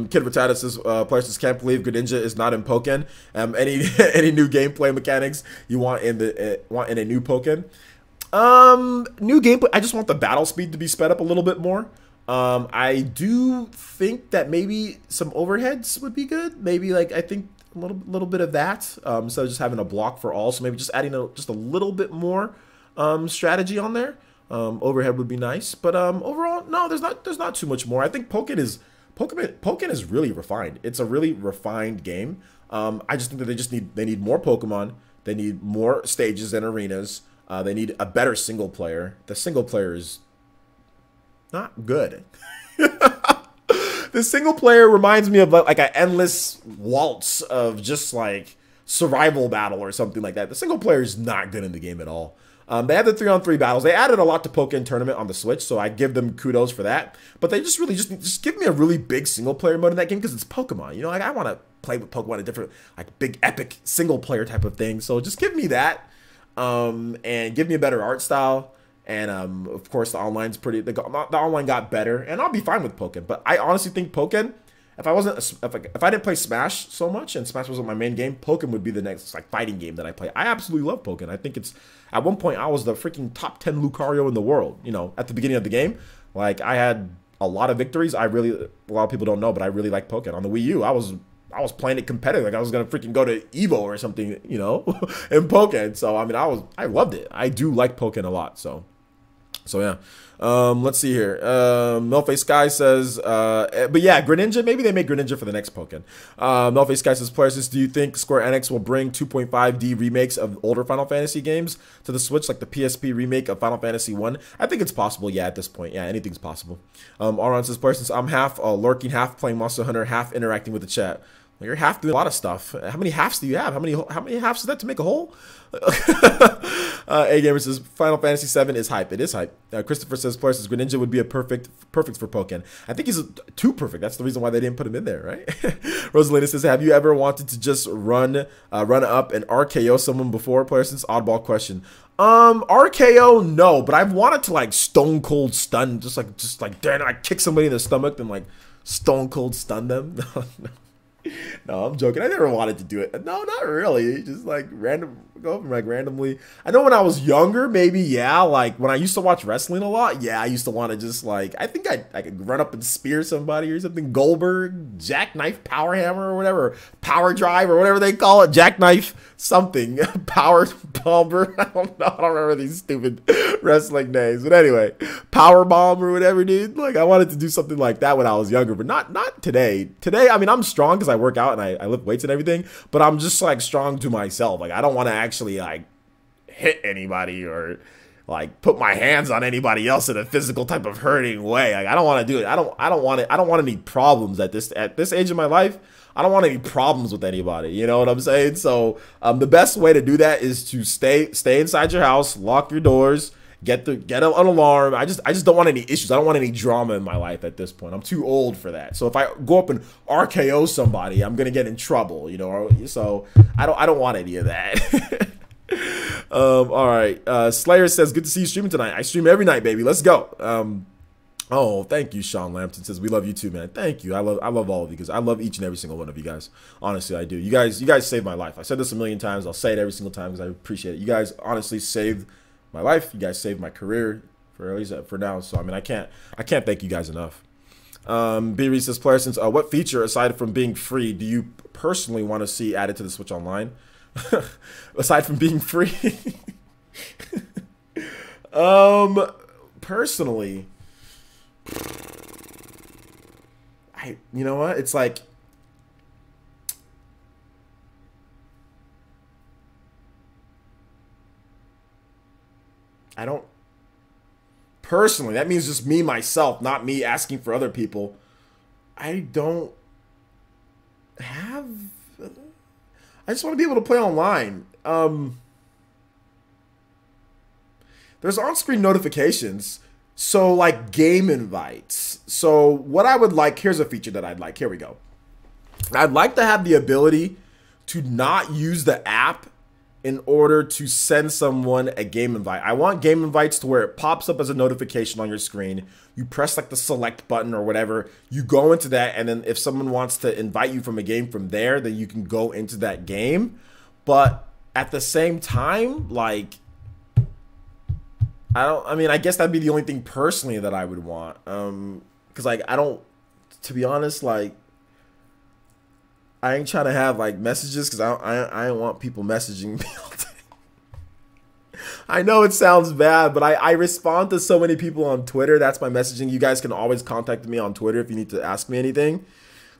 Kid Ratata says players can't believe Greninja is not in Pokken. Any new gameplay mechanics you want in a new Pokken? New gameplay. I just want the battle speed to be sped up a little bit more. I do think that maybe some overheads would be good. Maybe like I think a little bit of that. Instead of just having a block for all, so maybe just adding just a little bit more strategy on there. Overhead would be nice, but overall, no, there's not too much more. I think Pokken is really refined. It's a really refined game. I just think that they need more Pokemon. They need more stages and arenas. They need a better single player. The single player is not good. The single player reminds me of like an endless waltz of just like survival battle or something like that. The single player is not good in the game at all. They had the 3-on-3 battles. They added a lot to Pokken Tournament on the Switch, so I give them kudos for that. But they just give me a really big single player mode in that game because it's Pokemon. You know, like I want to play with Pokemon in different, like big epic single player type of thing. So just give me that, and give me a better art style. And of course, the online's pretty. The online got better, and I'll be fine with Pokken. But I honestly think Pokken, if I didn't play Smash so much and Smash wasn't my main game, Pokken would be the next like fighting game that I play. I absolutely love Pokken. I think it's at one point I was the freaking top 10 Lucario in the world. You know, at the beginning of the game, like I had a lot of victories. A lot of people don't know, but I really like Pokken on the Wii U. I was playing it competitive. Like I was gonna freaking go to Evo or something, you know, in Pokken. So I mean, I loved it. I do like Pokken a lot. So yeah. Let's see here. Melface Sky says, but yeah, Greninja, maybe they make Greninja for the next Pokken. Melface Sky says, players, do you think Square Enix will bring 2.5D remakes of older Final Fantasy games to the Switch, like the PSP remake of Final Fantasy 1? I think it's possible, yeah, at this point. Yeah, anything's possible. Aron says, players, I'm half lurking, half playing Monster Hunter, half interacting with the chat. Well, you're half doing a lot of stuff. How many halves do you have? How many halves is that to make a whole? A Gamer says Final Fantasy 7 is hype. It is hype. Christopher says players, Greninja would be a perfect for Pokken. I think he's too perfect. That's the reason why they didn't put him in there, right? Rosalina says, have you ever wanted to just run up and RKO someone before? Player since oddball question. RKO, no, but I've wanted to like stone cold stun, just like damn, I kick somebody in the stomach, then like stone cold stun them. No, I'm joking. I never wanted to do it. No, not really. Just like go up and like randomly. I know when I was younger, maybe, yeah. Like when I used to watch wrestling a lot, yeah, I used to want to just like, I think I could run up and spear somebody or something. Goldberg, jackknife, power hammer or whatever, power drive or whatever they call it, jackknife something, power bomber. I don't know. I don't remember these stupid wrestling names. But anyway, power bomb or whatever, dude. Like I wanted to do something like that when I was younger, but not today. Today, I mean, I'm strong because I work out and I lift weights and everything, but I'm just like strong to myself. Like I don't want to actually like hit anybody or like put my hands on anybody else in a physical type of hurting way. Like I don't want to do it. I don't want any problems at this age of my life. I don't want any problems with anybody. You know what I'm saying? So the best way to do that is to stay inside your house, lock your doors, get an alarm. I just don't want any issues. I don't want any drama in my life at this point. I'm too old for that. So if I go up and RKO somebody, I'm gonna get in trouble, you know. So I don't want any of that. All right. Slayer says, good to see you streaming tonight. I stream every night, baby. Let's go. Oh, thank you, Sean Lampton says, we love you too, man. Thank you. I love all of you because I love each and every single one of you guys. Honestly, I do. You guys saved my life. I said this a million times. I'll say it every single time because I appreciate it. You guys honestly saved my life. You guys saved my career for at least for now. So I mean, I can't thank you guys enough. B Reese says, player, since what feature aside from being free do you personally want to see added to the Switch Online? Aside from being free, personally. You know what? It's like I don't personally, that means just me myself, not me asking for other people. I don't have I just want to be able to play online. There's on-screen notifications. So, like, game invites. So, what I would like, here's a feature that I'd like. Here we go. I'd like to have the ability to not use the app in order to send someone a game invite. I want game invites to where it pops up as a notification on your screen. You press, like, the select button or whatever. You go into that, and then if someone wants to invite you from a game from there, then you can go into that game. But at the same time, like, I mean, I guess that'd be the only thing personally that I would want. Cause like, to be honest, like, I ain't trying to have like messages cause I don't want people messaging me all day. I know it sounds bad, but I respond to so many people on Twitter. That's my messaging. You guys can always contact me on Twitter if you need to ask me anything.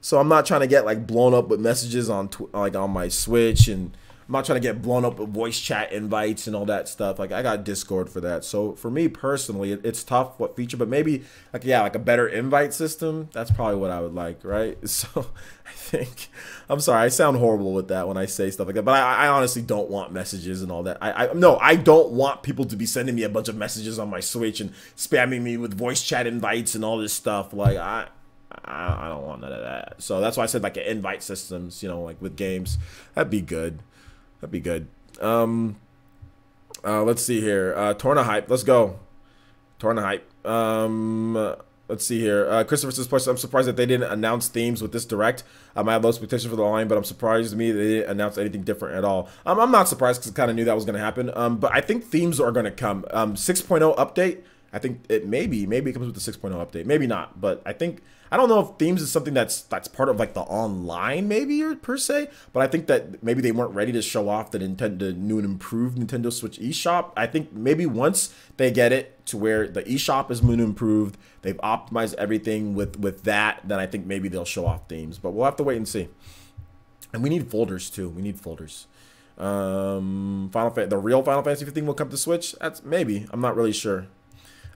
So I'm not trying to get like blown up with messages on like on my Switch, and I'm not trying to get blown up with voice chat invites and all that stuff. Like, I got Discord for that. So for me personally, it's tough what feature, but maybe like, yeah, like a better invite system. That's probably what I would like, right? So I think, I'm sorry, I sound horrible with that when I say stuff like that, but I honestly don't want messages and all that. No, I don't want people to be sending me a bunch of messages on my Switch and spamming me with voice chat invites and all this stuff. Like, I don't want none of that. So that's why I said like an invite systems, you know, like with games, that'd be good. That'd be good. Let's see here. Torna hype. Let's go. Torna hype. Let's see here. Christopher says, I'm surprised that they didn't announce themes with this direct. I had low expectations for the line, but I'm surprised to me they didn't announce anything different at all. I'm not surprised because I kind of knew that was going to happen. But I think themes are going to come. 6.0 update. I think it maybe it comes with the 6.0 update. Maybe not, but I don't know if themes is something that's part of like the online maybe or per se, but I think that maybe they weren't ready to show off the new and improved Nintendo Switch eShop. I think maybe once they get it to where the eShop is new and improved, they've optimized everything with that, then I think maybe they'll show off themes, but we'll have to wait and see. And we need folders too. We need folders. The real Final Fantasy 15 will come to Switch. That's maybe. I'm not really sure.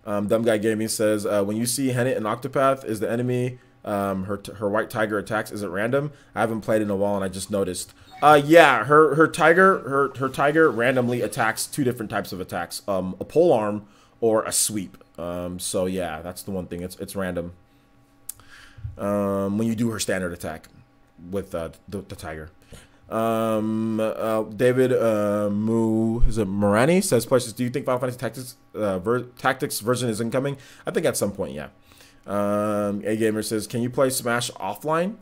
Dumb Guy Gaming says, when you see Hennet and Octopath is the enemy, her white tiger attacks, is it random? I haven't played in a while and I just noticed. Yeah, her tiger randomly attacks two different types of attacks, a pole arm or a sweep. So yeah, that's the one thing. It's random. When you do her standard attack with the tiger. David Morani says, "Questions? Do you think Final Fantasy Tactics version is incoming?" I think at some point, yeah. A Gamer says, "Can you play Smash offline?"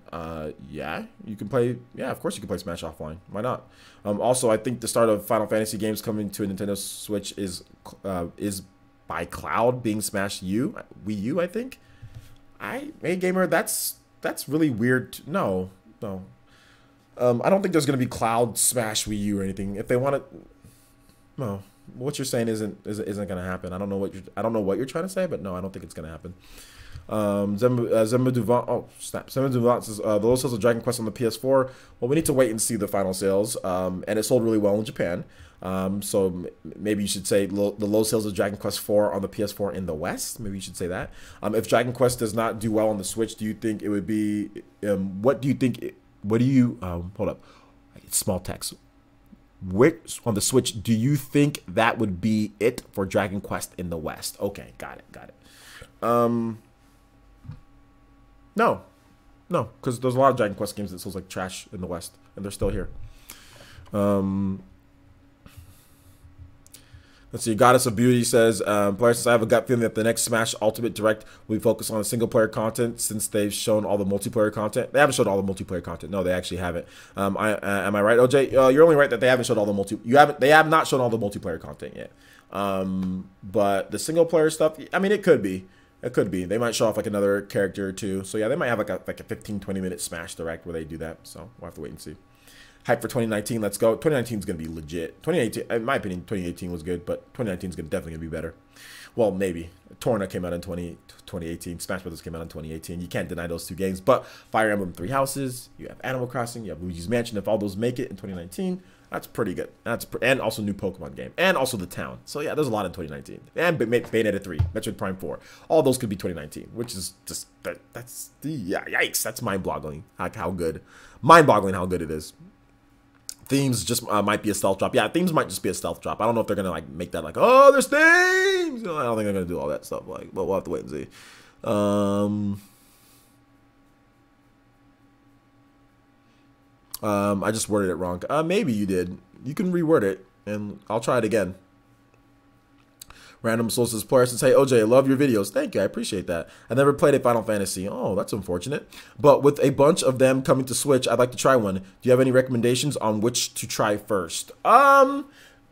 Yeah, you can play. Yeah, of course you can play Smash offline. Why not? Also, I think the start of Final Fantasy games coming to a Nintendo Switch is by Cloud being Smash Wii U. I think. A Gamer, that's really weird. No. I don't think there's going to be Cloud Smash Wii U or anything. If they want to, no, what you're saying isn't going to happen. I don't know what you're trying to say, but no, I don't think it's going to happen. Zemba Duvant, oh snap! Zemba Duvant says the low sales of Dragon Quest on the PS4. Well, we need to wait and see the final sales. And it sold really well in Japan. So maybe you should say the low sales of Dragon Quest 4 on the PS4 in the West. Maybe you should say that. If Dragon Quest does not do well on the Switch, do you think it would be? What do you think? Hold up. It's small text. which on the Switch do you think that would be it for Dragon Quest in the West? Okay, got it. No, because there's a lot of Dragon Quest games that feels like trash in the West, and they're still here. Let's see. Goddess of Beauty says, players, since I have a gut feeling that the next Smash Ultimate Direct will be focused on the single player content since they've shown all the multiplayer content. They haven't showed all the multiplayer content. No, they actually haven't. Am I right, OJ? You're only right that they haven't showed all the They have not shown all the multiplayer content yet. But the single player stuff, I mean, it could be. It could be. They might show off like another character or two. So yeah, they might have like a 15-20 minute Smash Direct where they do that. So we'll have to wait and see. Hype for 2019. Let's go. 2019 is going to be legit. 2018, in my opinion, 2018 was good, but 2019 is definitely going to be better. Well, maybe. Torna came out in 2018. Smash Brothers came out in 2018. You can't deny those two games. But Fire Emblem Three Houses, you have Animal Crossing, you have Luigi's Mansion. If all those make it in 2019, that's pretty good. And also new Pokemon game. And also The Town. So yeah, there's a lot in 2019. And Bayonetta 3, Metroid Prime 4. All those could be 2019, which is just, yikes. That's mind-boggling. Like how good. Mind-boggling how good it is. Themes just might be a stealth drop. Yeah, themes might just be a stealth drop. I don't know if they're gonna like make that like, oh, there's themes. You know, I don't think they're gonna do all that stuff. Like, but we'll have to wait and see. I just worded it wrong. Maybe you did. You can reword it, and I'll try it again. Random sources player says, hey, OJ, I love your videos. Thank you. I appreciate that. I never played a Final Fantasy. Oh, that's unfortunate. But with a bunch of them coming to Switch, I'd like to try one. Do you have any recommendations on which to try first? No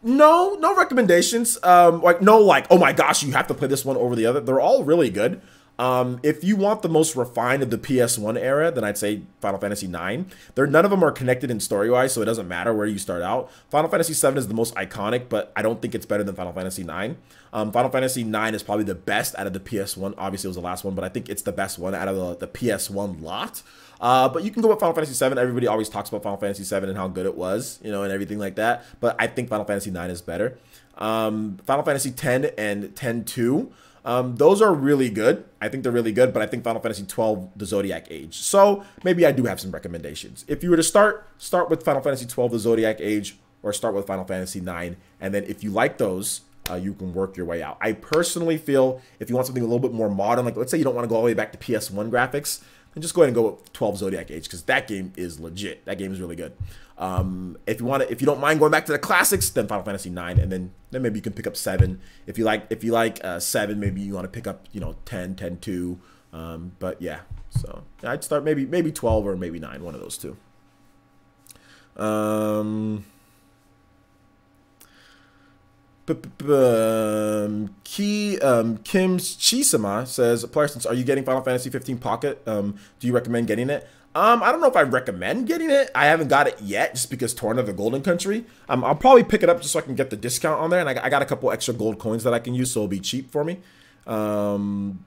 recommendations. Like, oh my gosh, you have to play this one over the other. They're all really good. If you want the most refined of the PS1 era, then I'd say Final Fantasy IX. None of them are connected in story-wise, so it doesn't matter where you start out. Final Fantasy VII is the most iconic, but I don't think it's better than Final Fantasy IX. Final Fantasy IX is probably the best out of the PS1. Obviously, it was the last one, but I think it's the best one out of the PS1 lot. But you can go with Final Fantasy VII. Everybody always talks about Final Fantasy VII and how good it was, you know, and everything like that. But I think Final Fantasy IX is better. Final Fantasy X and X-2. Those are really good. I think they're really good, but I think Final Fantasy XII, the Zodiac Age. So maybe I do have some recommendations. If you were to start with Final Fantasy XII, the Zodiac Age, or start with Final Fantasy IX, and then if you like those, you can work your way out. I personally feel if you want something a little bit more modern, like let's say you don't want to go all the way back to PS1 graphics, then just go ahead and go with 12 Zodiac Age, because that game is legit. That game is really good. If you don't mind going back to the classics, then Final Fantasy IX, and then maybe you can pick up 7. If you like 7, maybe you want to pick up 10, 10-2. But yeah, so I'd start maybe 12 or maybe 9, one of those two. Kim's Chisama says, Parsons, are you getting Final Fantasy 15 Pocket? Do you recommend getting it? I don't know if I recommend getting it. I haven't got it yet just because Torna, the Golden Country. I'll probably pick it up just so I can get the discount on there. And I got a couple extra gold coins that I can use, so it'll be cheap for me. I mean,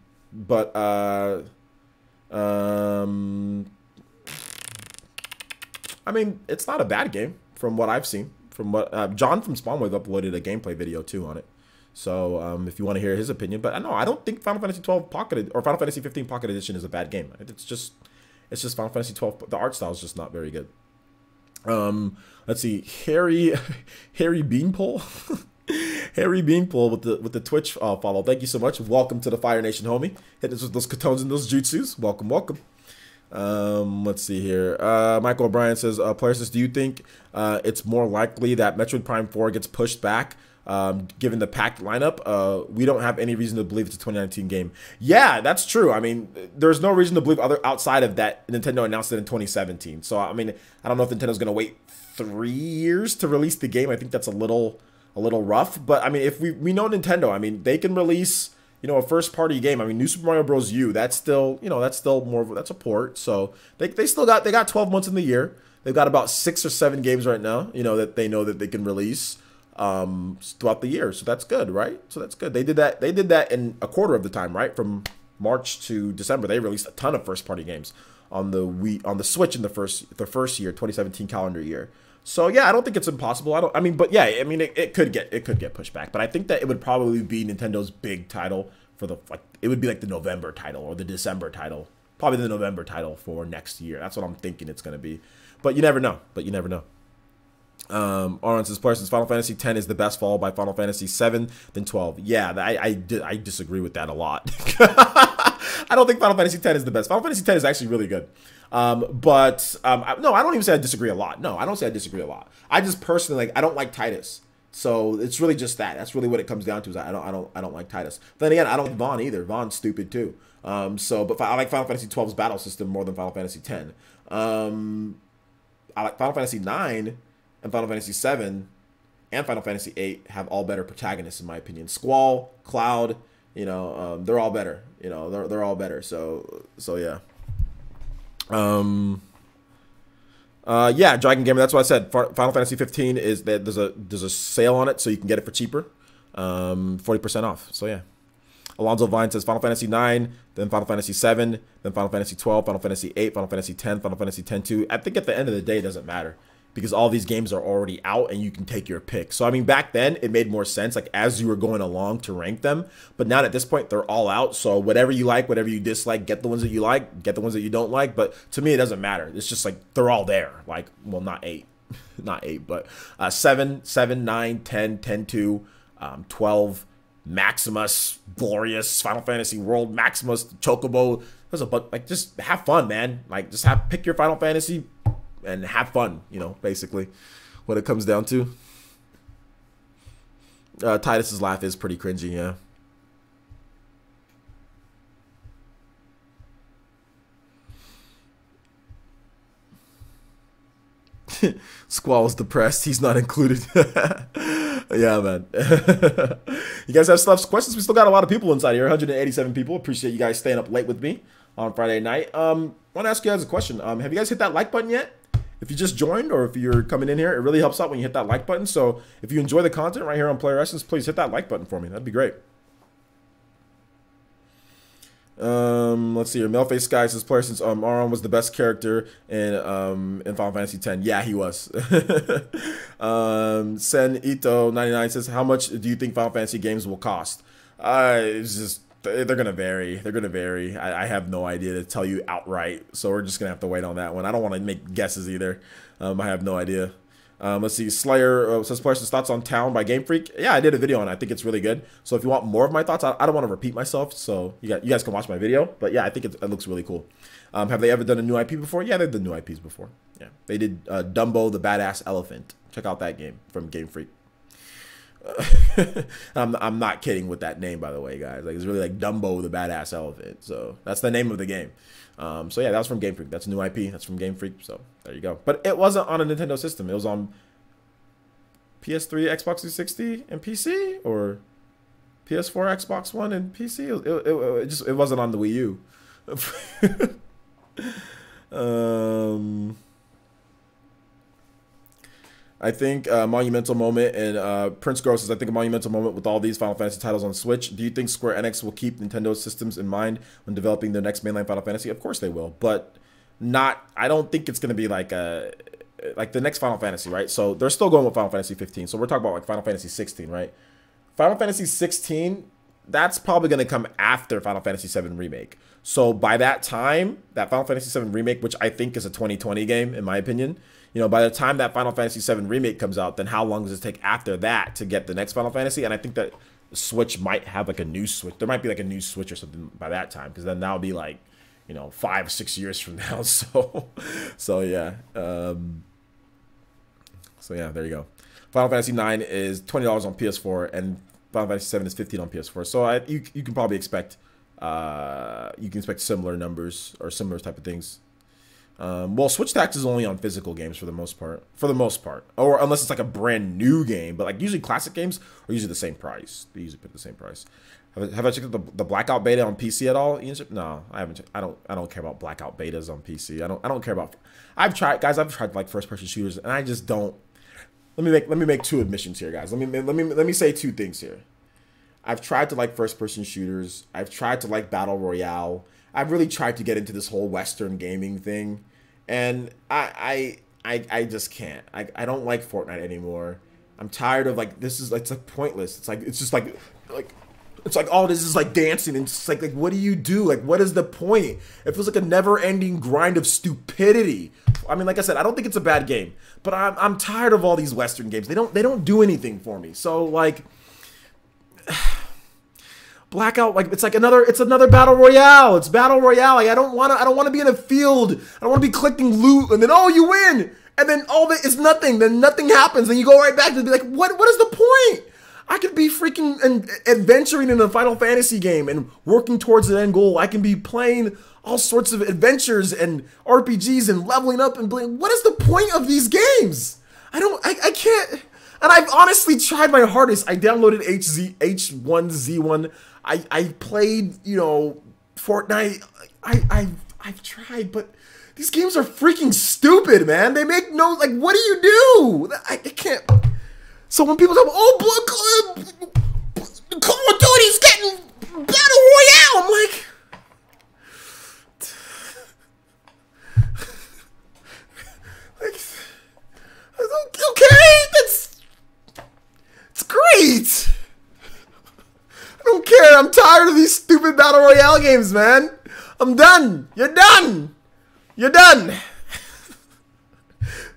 it's not a bad game from what I've seen. From what John from Spawnwave uploaded a gameplay video too on it. So if you want to hear his opinion, but no, I don't think Final Fantasy 12 Pocket or Final Fantasy 15 Pocket Edition is a bad game. It's just Final Fantasy 12. The art style is just not very good. Let's see, Harry Beanpole, Harry Beanpole with the Twitch follow. Thank you so much. Welcome to the Fire Nation, homie. Hit us with those katones and those jutsus. Welcome. Let's see here. Michael O'Brien says, Players, do you think it's more likely that Metroid Prime 4 gets pushed back given the packed lineup? We don't have any reason to believe it's a 2019 game. Yeah, that's true. I mean, there's no reason to believe outside of that Nintendo announced it in 2017. So, I mean, I don't know if Nintendo's going to wait 3 years to release the game. I think that's a little rough. But, I mean, if we know Nintendo, I mean, they can release a first-party game. I mean, New Super Mario Bros. U, that's still that's a port. So they got 12 months in the year. They've got about 6 or 7 games right now, that they know that they can release throughout the year. So that's good, right? So that's good. They did that in a quarter of the time, right? From March to December, they released a ton of first-party games on the Switch in the first year, 2017 calendar year. So yeah, I don't think it's impossible. It could get pushed back, but I think that it would probably be Nintendo's big title it would be like the November title or the December title, probably the November title for next year. That's what I'm thinking it's going to be, but you never know. Orange says, players, since Final Fantasy X is the best, followed by Final Fantasy VII, then 12. Yeah, I disagree with that a lot. I don't think Final Fantasy X is the best. Final Fantasy X is actually really good. No, I don't even say I disagree a lot. No, I don't say I disagree a lot. I just personally, like, I don't like Titus. So it's really just that. That's really what it comes down to. Is I don't like Titus. Then again, I don't like Vaughn either. Vaughn's stupid too. But I like Final Fantasy XII's battle system more than Final Fantasy X. I like Final Fantasy IX and Final Fantasy VII and Final Fantasy VIII have all better protagonists in my opinion. Squall, Cloud, they're all better. They're all better. So yeah. Yeah, Dragon Gamer. That's what I said. Final Fantasy 15 is that there's a sale on it, so you can get it for cheaper, 40% off. So yeah. Alonzo Vine says Final Fantasy 9, then Final Fantasy 7, then Final Fantasy 12, Final Fantasy 8, Final Fantasy 10, Final Fantasy 10-2. I think at the end of the day, it doesn't matter because all these games are already out and you can take your pick. So I mean, back then it made more sense, like as you were going along to rank them. But now at this point, they're all out. So whatever you like, whatever you dislike, get the ones that you like, get the ones that you don't like. But to me, it doesn't matter. It's just like they're all there. Like, well, not 8, not 8, but 7, 9, 10, 10-2, 12. Maximus, Glorious, Final Fantasy World, Maximus, Chocobo. There's a bunch. Like, just have fun, man. Like, just pick your Final Fantasy and have fun. Basically, what it comes down to. Titus's laugh is pretty cringy, yeah. Squall's depressed. He's not included. Yeah, man. You guys have stuff, questions? We still got a lot of people inside here. 187 people. Appreciate you guys staying up late with me on Friday night. I want to ask you guys a question. Have you guys hit that like button yet? If you just joined or if you're coming in here, it really helps out when you hit that like button. So if you enjoy the content right here on Player Essence, please hit that like button for me. That'd be great. Let's see here. Maleface Guy says, player, since Auron was the best character in Final Fantasy X. Yeah, he was. Sen Ito 99 says, how much do you think Final Fantasy games will cost? It's just they're gonna vary. They're gonna vary. I have no idea to tell you outright, so we're just gonna have to wait on that one. I don't want to make guesses either. I have no idea. Let's see. Slayer says, players, thoughts on Town by Game Freak. Yeah, I did a video on it. I think it's really good. So if you want more of my thoughts, I don't want to repeat myself. So you guys can watch my video. But yeah, I think it looks really cool. Have they ever done a new IP before? Yeah, they've done new IPs before. Yeah, they did Dumbo the Badass Elephant. Check out that game from Game Freak. I'm not kidding with that name, by the way, guys. Like, it's really like Dumbo the Badass Elephant. So that's the name of the game. So yeah, that was from Game Freak. That's a new IP. That's from Game Freak. So there you go. But it wasn't on a Nintendo system. It was on PS3, Xbox 360, and PC, or PS4, Xbox One, and PC. It wasn't on the Wii U. I think a monumental moment, and Prince Girl says, I think a monumental moment with all these Final Fantasy titles on Switch. Do you think Square Enix will keep Nintendo systems in mind when developing their next mainline Final Fantasy? Of course they will, but I don't think it's going to be like the next Final Fantasy, right? So they're still going with Final Fantasy 15. So we're talking about like Final Fantasy 16, right? Final Fantasy 16, that's probably going to come after Final Fantasy 7 Remake. So by that time, that Final Fantasy 7 Remake, which I think is a 2020 game, in my opinion, by the time that Final Fantasy 7 Remake comes out, then how long does it take after that to get the next Final Fantasy? And I think that Switch might have like a new Switch. There might be like a new Switch or something by that time, because then that'll be like, 5 or 6 years from now. So yeah. So yeah, there you go. Final Fantasy 9 is $20 on PS4, and Final Fantasy 7 is $15 on PS4. So you can probably expect similar numbers or similar type of things. Well, Switch tax is only on physical games for the most part. Or unless it's like a brand new game, but like usually classic games are usually the same price. They usually put the same price. Have I checked out the Blackout beta on PC at all? No, I haven't. I don't care about Blackout betas on PC. I don't care about. I've tried like first person shooters, and I just don't. Let me make two admissions here, guys. Let me say two things here. I've tried to like first person shooters. I've tried to like Battle Royale. I've really tried to get into this whole Western gaming thing, and I just can't. I don't like Fortnite anymore. I'm tired of like it's like pointless. It's just like It's like all this is like dancing, and it's like what do you do? Like, what is the point? It feels like a never-ending grind of stupidity. I mean, like I said, I don't think it's a bad game, but I'm tired of all these Western games. They don't do anything for me. So like, Blackout, like it's another battle royale. It's battle royale. Like, I don't want to be in a field. I don't want to be collecting loot, and then oh, you win, and then all that is nothing. Then nothing happens, and you go right back to be like, what is the point? I could be freaking adventuring in a Final Fantasy game and working towards an end goal. I can be playing all sorts of adventures and RPGs and leveling up and playing. What is the point of these games? I can't. And I've honestly tried my hardest. I downloaded H1Z1. I played, you know, Fortnite. I've tried, but these games are freaking stupid, man. They make no, like, what do you do? I can't. So when people talk, oh, Call of Duty's getting Battle Royale, I'm like, okay, it's great. I don't care. I'm tired of these stupid Battle Royale games, man. I'm done. You're done. You're done.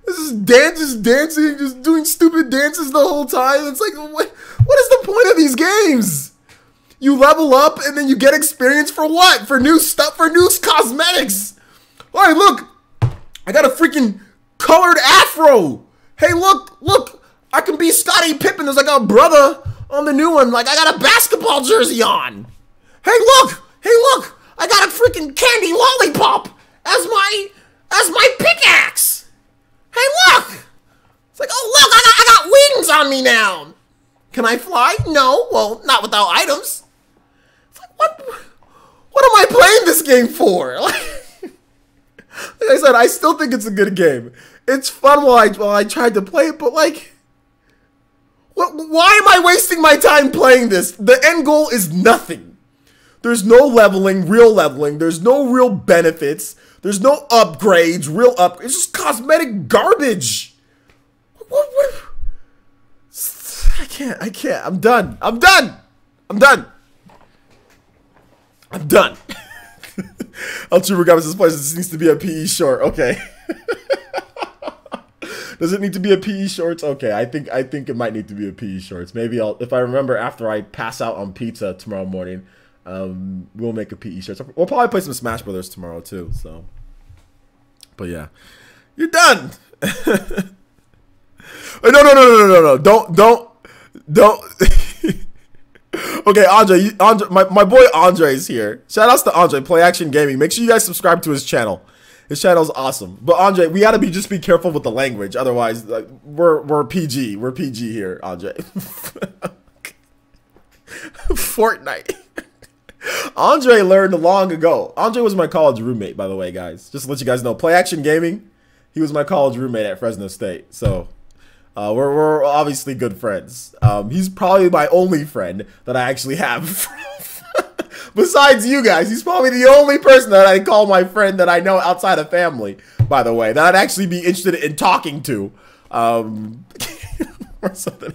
This is dancing, just doing stupid dances the whole time. It's like, what is the point of these games? You level up and then you get experience for what? For new stuff, for new cosmetics. Hey, look, I got a freaking colored afro. Hey, look, I can be Scottie Pippen. There's like a brother on the new one. Like, I got a basketball jersey on. Hey, look, I got a freaking candy lollipop as my pickaxe. Hey, look! It's like, oh, look, I got wings on me now. Can I fly? No, well, not without items. It's like, what am I playing this game for? Like I said, I still think it's a good game. It's fun while I tried to play it, but like, why am I wasting my time playing this? The end goal is nothing. There's no real leveling. There's no real benefits. There's no upgrades, it's just cosmetic garbage. What? I can't. I'm done. El Chupacabra says, this needs to be a PE short. Okay. Does it need to be a PE shorts? Okay, I think it might need to be a PE shorts. Maybe if I remember after I pass out on pizza tomorrow morning, we'll make a PE shorts. We'll probably play some Smash Brothers tomorrow too. So, but yeah, you're done. No. Don't. Okay, Andre, my boy Andre is here. Shout outs to Andre, Play Action Gaming. Make sure you guys subscribe to his channel. His channel's awesome. But Andre, we gotta just be careful with the language. Otherwise, like, we're PG. We're PG here, Andre. Fortnite. Andre learned long ago. Andre was my college roommate, by the way, guys. Just to let you guys know, Play Action Gaming, he was my college roommate at Fresno State. So we're obviously good friends. He's probably my only friend that I actually have. Besides you guys, he's probably the only person that I call my friend that I know outside of family, by the way, that I'd actually be interested in talking to. Or something.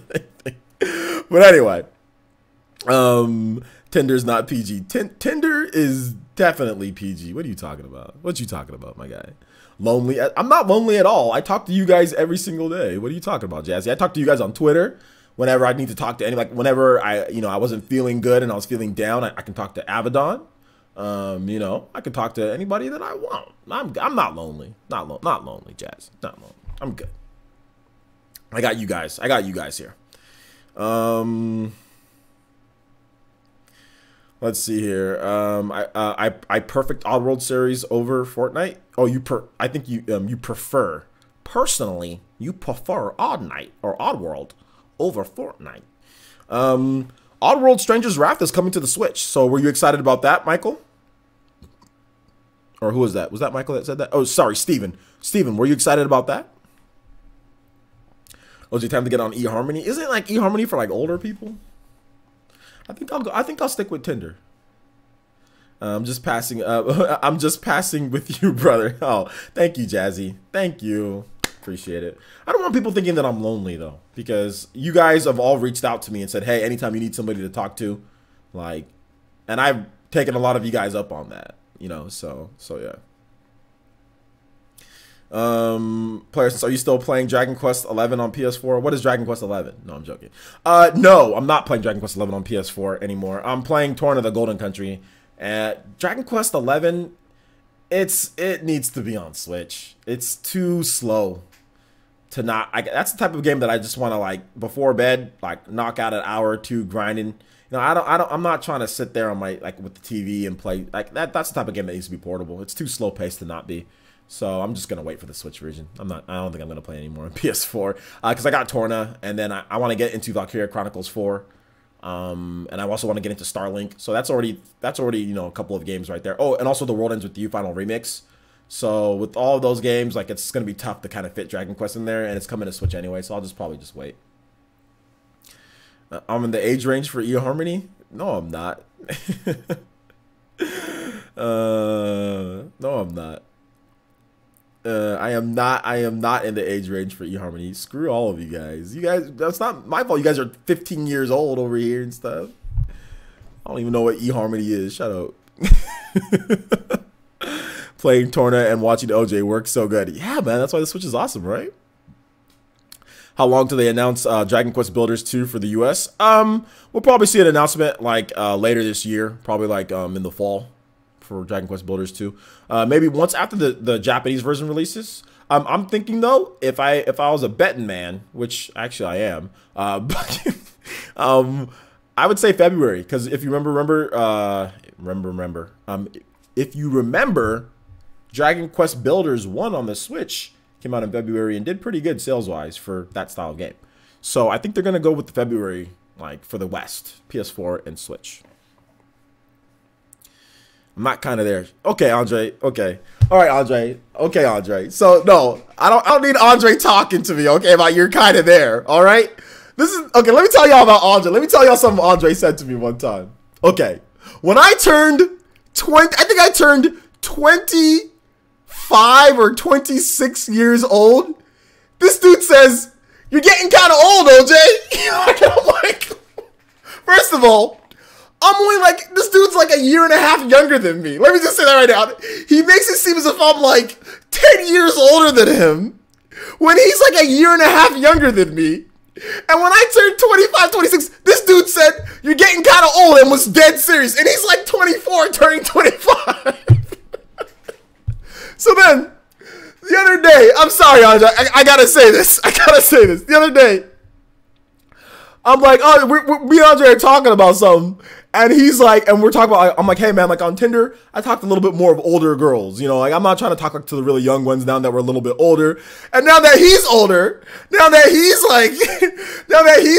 But anyway. Tinder's not PG. Tinder is definitely PG. What are you talking about? What you talking about, my guy? Lonely? I'm not lonely at all. I talk to you guys every single day. What are you talking about, Jazzy? I talk to you guys on Twitter whenever I need to talk to any, like whenever I wasn't feeling good and I was feeling down. I can talk to Abaddon. I can talk to anybody that I want. I'm not lonely. Not lonely, Jazz. Not lonely. I'm good. I got you guys. Here. Let's see here. I perfect Oddworld series over Fortnite. Oh, I think you prefer, personally, you prefer Oddworld over Fortnite. Oddworld Stranger's Wrath is coming to the Switch. So were you excited about that, Michael? Or who was that? Was that Michael that said that? Oh, sorry, Steven. Steven, were you excited about that? Was it time to get on eHarmony? Isn't it like eHarmony for like older people? I think I'll stick with Tinder. I'm just passing with you, brother. Oh, thank you, Jazzy. Thank you. Appreciate it. I don't want people thinking that I'm lonely though, because you guys have all reached out to me and said, "Hey, anytime you need somebody to talk to, Like, and I've taken a lot of you guys up on that, you know, so yeah. Players, are you still playing Dragon Quest 11 on PS4? What is Dragon Quest 11? No, I'm joking. No, I'm not playing Dragon Quest 11 on PS4 anymore. I'm playing Torna the Golden Country. Dragon Quest 11, it needs to be on Switch. It's too slow to not. That's the type of game that I just want to, like, before bed, like, knock out an hour or two grinding. You know, I'm not trying to sit there on my, like, with the TV and play like that. That's the type of game that needs to be portable. It's too slow paced to not be. So I'm just gonna wait for the Switch version. I don't think I'm gonna play anymore on PS4 because I got Torna, and then I want to get into Valkyria Chronicles 4, and I also want to get into Starlink. So that's already you know, a couple of games right there. Oh, and also The World Ends With You Final Remix. So with all of those games, like, it's gonna be tough to kind of fit Dragon Quest in there, and it's coming to Switch anyway. So I'll probably just wait. I'm in the age range for eHarmony. No, I'm not. No, I'm not. I am not in the age range for eHarmony. Screw all of you guys. That's not my fault. You guys are 15 years old over here and stuff. I don't even know what eHarmony is. Shut up. Playing Torna and watching OJ works so good. Yeah, man, that's why the Switch is awesome, right? How long till they announce Dragon Quest Builders 2 for the US? We'll probably see an announcement like later this year, probably like in the fall, for Dragon Quest Builders 2. Maybe once after the Japanese version releases. I'm thinking though, if I was a betting man, which actually I am, I would say February, because if you remember, if you remember, Dragon Quest Builders 1 on the Switch came out in February and did pretty good sales wise for that style of game. So I think they're gonna go with the February, like, for the West, PS4 and Switch. I'm not kind of there. Okay, Andre. Okay. All right, Andre. Okay, Andre. So no, I don't need Andre talking to me, okay, about you're kind of there. All right. This is okay. Let me tell y'all about Andre. Let me tell y'all something Andre said to me one time. Okay. When I turned 20, I think I turned 25 or 26 years old. This dude says, "You're getting kind of old, OJ." I'm like, first of all, I'm only like, this dude's like a year and a half younger than me. Let me just say that right now. He makes it seem as if I'm like 10 years older than him, when he's like a year and a half younger than me. And when I turned 25, 26, this dude said, "You're getting kind of old," and was dead serious. And he's like 24, turning 25. So then, the other day, I'm sorry, Andre, I gotta say this. The other day, I'm like, oh, me and Andre are talking about something. And he's like, and we're talking about, I'm like, hey man, like on Tinder, I talked a little bit more of older girls, you know, like I'm not trying to talk like to the really young ones now that we're a little bit older. And now that he's older, now that he's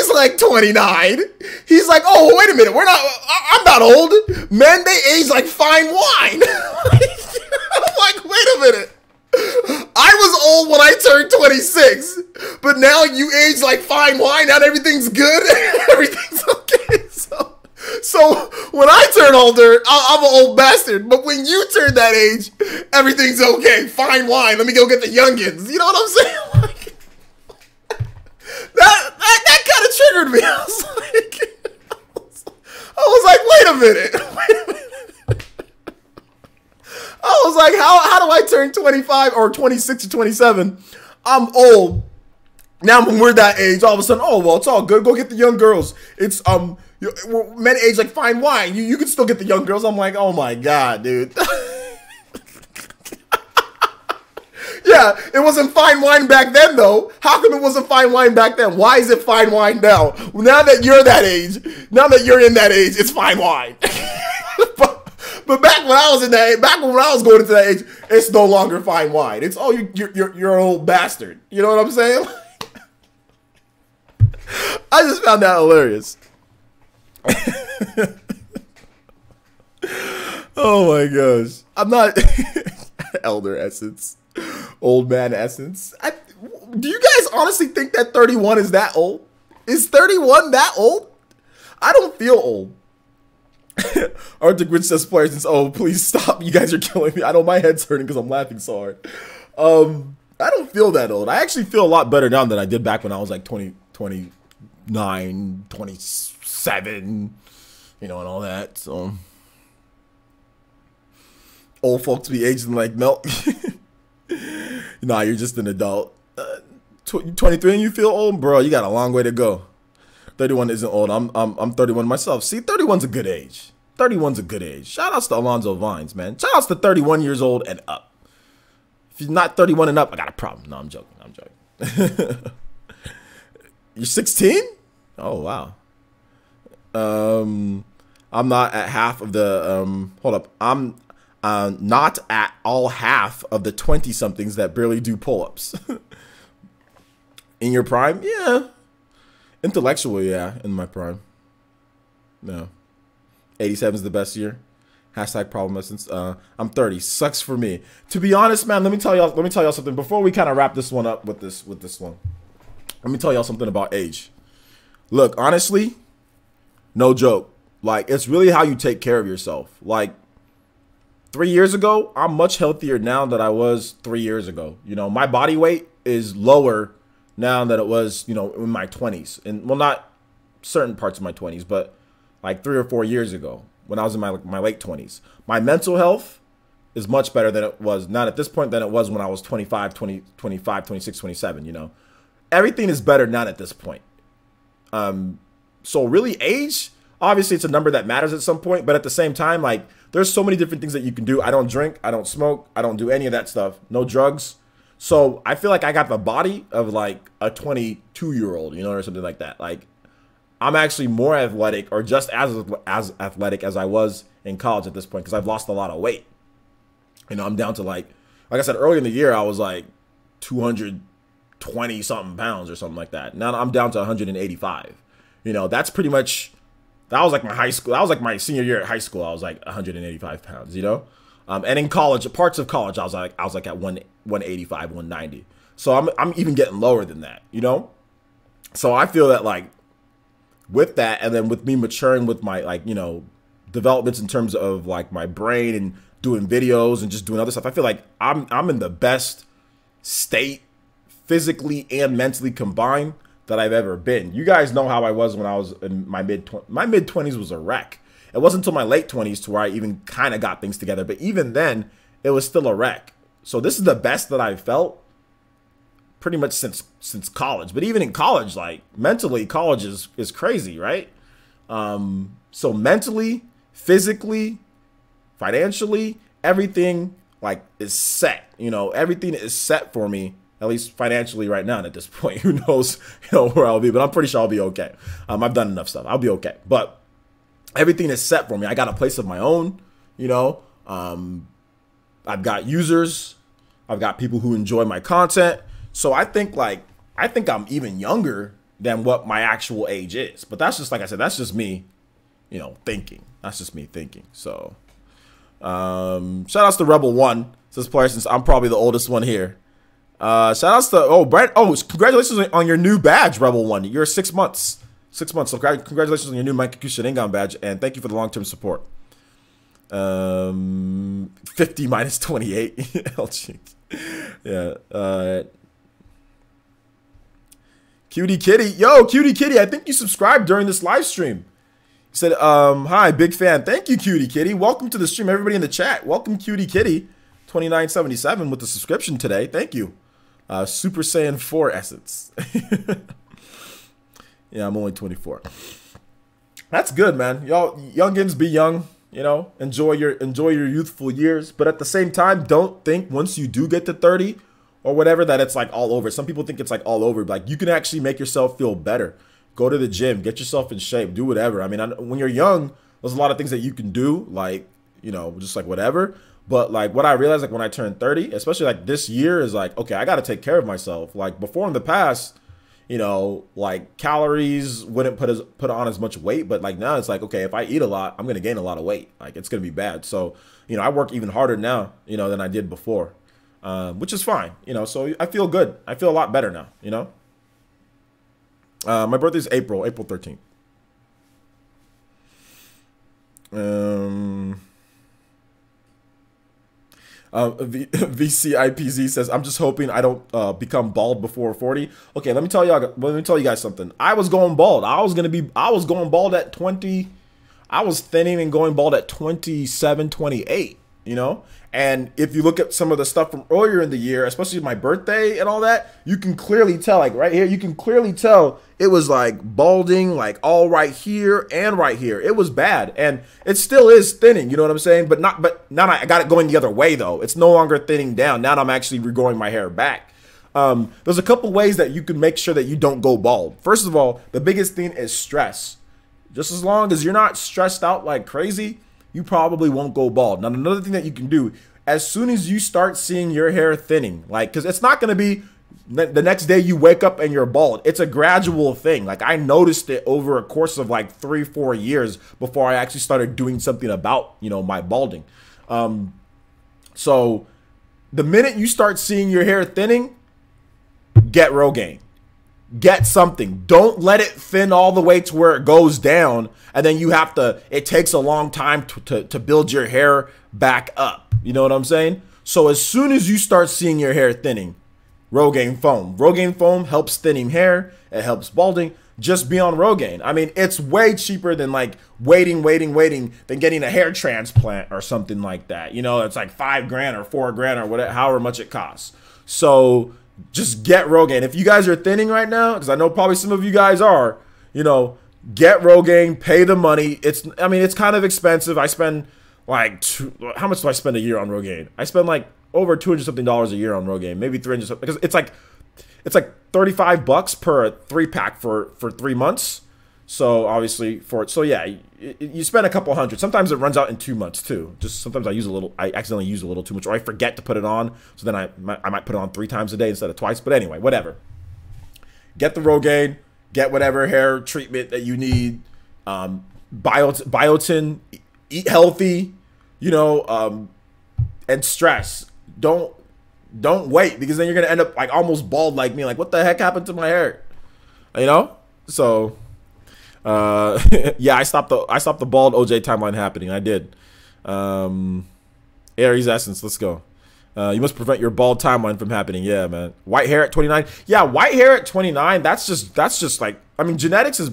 like 29, he's like, oh, wait a minute, I'm not old. Men, they age like fine wine. I'm like, wait a minute. I was old when I turned 26, but now you age like fine wine. Now everything's good. Everything's okay. So when I turn older, I'm an old bastard. But when you turn that age, everything's okay. Fine wine. Let me go get the youngins. You know what I'm saying? Like, that kind of triggered me. I was like, wait a minute. I was like, how do I turn 25 or 26 or 27? I'm old. Now when we're that age, all of a sudden, oh, well, it's all good. Go get the young girls. It's, men age like fine wine. You can still get the young girls. I'm like, oh my God, dude. Yeah, it wasn't fine wine back then, though. How come it wasn't fine wine back then? Why is it fine wine now? Now that you're that age, now that you're in that age, it's fine wine. But back when I was going into that age, it's no longer fine wine. It's, oh, you're an old bastard. You know what I'm saying? I just found that hilarious. Oh my gosh. I'm not elder essence. Old man essence. Do you guys honestly think that 31 is that old? Is 31 that old? I don't feel old. Arctic Rich says players since, oh, please stop. You guys are killing me. I know my head's hurting because I'm laughing so hard. I don't feel that old. I actually feel a lot better now than I did back when I was like 20, 29, 27. you know, and all that. So old folks be aging like milk. Nah, you're just an adult. 23 and you feel old, bro. You got a long way to go. 31 isn't old. I'm 31 myself. See, 31's a good age. 31's a good age. Shout outs to Alonzo Vines, man. Shout outs to 31 years old and up. If you're not 31 and up, I got a problem. No, I'm joking. I'm joking. You're 16? Oh, wow. I'm not at half of the, hold up. I'm not at all half of the 20-somethings that barely do pull-ups. In your prime? Yeah. Intellectually, yeah, in my prime. No. 87 is the best year. Hashtag problem essence. I'm 30. Sucks for me. To be honest, man, let me tell y'all something. Before we kind of wrap this one up with this one. Let me tell y'all something about age. Look, honestly, no joke. Like, it's really how you take care of yourself. Like, 3 years ago, I'm much healthier now than I was 3 years ago. You know, my body weight is lower now than it was, you know, in my 20s. And, well, not certain parts of my 20s, but like 3 or 4 years ago when I was in my late 20s. My mental health is much better than it was, not at this point, than it was when I was 25, 26, 27, you know. Everything is better now at this point. So really age, obviously it's a number that matters at some point, but at the same time, like, there's so many different things that you can do. I don't drink, I don't smoke, I don't do any of that stuff, no drugs. So I feel like I got the body of like a 22-year-old, you know, or something like that. Like, I'm actually more athletic, or just as athletic as I was in college at this point, because I've lost a lot of weight. You know, I'm down to like I said, earlier in the year, I was like 220 something pounds or something like that. Now I'm down to 185. You know, that's pretty much, that was like my high school. That was like my senior year at high school. I was like 185 pounds, you know? And in college, parts of college, I was like at 185, 190. So I'm even getting lower than that, you know? So I feel that, like, with that, and then with me maturing with my, like, you know, developments in terms of like my brain and doing videos and just doing other stuff, I feel like I'm in the best state physically and mentally combined that I've ever been. You guys know how I was when I was in my mid-20s was a wreck. It wasn't until my late 20s to where I even kind of got things together, but even then it was still a wreck. So this is the best that I've felt pretty much since college. But even in college, like, mentally, college is crazy, right? So mentally, physically, financially, everything, like, is set. You know, everything is set for me, at least financially right now. And at this point, who knows, you know, where I'll be, but I'm pretty sure I'll be okay. I've done enough stuff. I'll be okay. But everything is set for me. I got a place of my own, you know. I've got users. I've got people who enjoy my content. So I think I'm even younger than what my actual age is. But that's just, like I said, that's just me, you know, thinking. That's just me thinking. So shout outs to Rebel One, says player, since I'm probably the oldest one here. Shout outs to Brett. Oh, congratulations on your new badge, Rebel One. You're 6 months. 6 months. So congratulations on your new Mike Sharingan badge, and thank you for the long-term support. 50 minus 28. LG. Yeah. Cutie Kitty. Yo, Cutie Kitty, I think you subscribed during this live stream. He said, hi, big fan. Thank you, Cutie Kitty. Welcome to the stream. Everybody in the chat. Welcome, Cutie Kitty. 2977 with the subscription today. Thank you. Super Saiyan 4 Essence. Yeah, I'm only 24. That's good, man. Y'all, youngins, be young. You know, enjoy your youthful years. But at the same time, don't think once you do get to 30 or whatever that it's like all over. Some people think it's like all over. Like, you can actually make yourself feel better. Go to the gym, get yourself in shape, do whatever. I mean, when you're young, there's a lot of things that you can do, like, you know, just like whatever. But like what I realized, like when I turned 30, especially like this year, is like, okay, I got to take care of myself. Like before in the past, you know, like calories wouldn't put on as much weight, but like now it's like, okay, if I eat a lot, I'm going to gain a lot of weight. Like it's going to be bad. So, you know, I work even harder now, you know, than I did before, which is fine. You know, so I feel good. I feel a lot better now, you know. My birthday is April 13th. VCIPZ says, I'm just hoping I don't become bald before 40. Okay, let me tell you guys something. I was going bald. I was going bald at 20. I was thinning and going bald at 27, 28, you know? And if you look at some of the stuff from earlier in the year, especially my birthday and all that, you can clearly tell, like right here, you can clearly tell it was like balding, like all right here and right here. It was bad. And it still is thinning, you know what I'm saying? But now I got it going the other way though. It's no longer thinning down. Now I'm actually regrowing my hair back. There's a couple ways that you can make sure that you don't go bald. First of all, the biggest thing is stress. Just as long as you're not stressed out like crazy, you probably won't go bald. Now, another thing that you can do, as soon as you start seeing your hair thinning, like, because it's not going to be the next day you wake up and you're bald. It's a gradual thing. Like, I noticed it over a course of like 3-4 years before I actually started doing something about, you know, my balding. So the minute you start seeing your hair thinning, get Rogaine. Get something. Don't let it thin all the way to where it goes down, and then you have to, it takes a long time to build your hair back up. You know what I'm saying? So as soon as you start seeing your hair thinning, Rogaine foam. Rogaine foam helps thinning hair. It helps balding. Just be on Rogaine. I mean, it's way cheaper than like waiting than getting a hair transplant or something like that. You know, it's like $5 grand or $4 grand or whatever, however much it costs. So just get Rogaine. If you guys are thinning right now, because I know probably some of you guys are, you know, get Rogaine, pay the money. I mean, it's kind of expensive. I spend like, how much do I spend a year on Rogaine? I spend like over $200 something a year on Rogaine, maybe 300 something, because it's like $35 per 3-pack for 3 months. So obviously yeah, you spend a couple hundred. Sometimes it runs out in 2 months too. Just sometimes I accidentally use a little too much, or I forget to put it on. So then I might put it on 3 times a day instead of twice. But anyway, whatever. Get the Rogaine. Get whatever hair treatment that you need. Biotin. Eat healthy. You know, and stress. Don't wait, because then you're gonna end up like almost bald like me. Like, what the heck happened to my hair? You know. So. Yeah, I stopped the bald OJ timeline happening. I did. Aries Essence, let's go. You must prevent your bald timeline from happening. Yeah, man. White hair at 29. Yeah, white hair at 29. That's just like, I mean,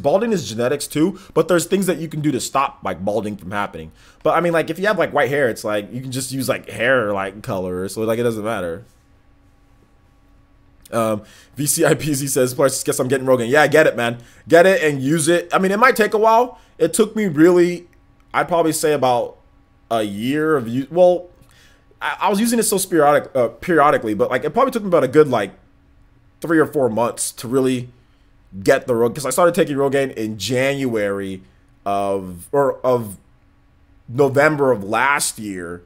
balding is genetics too, but there's things that you can do to stop like balding from happening. But I mean, like if you have like white hair, it's like you can just use like hair like color, so like it doesn't matter. VCIPZ says, plus guess I'm getting Rogaine. Yeah, get it, man. Get it and use it. I mean, it might take a while. It took me really, I'd probably say about a year of use. Well, I was using it so periodically, but like it probably took me about a good like 3 or 4 months to really get the Rogaine, because I started taking Rogaine in January of November of last year,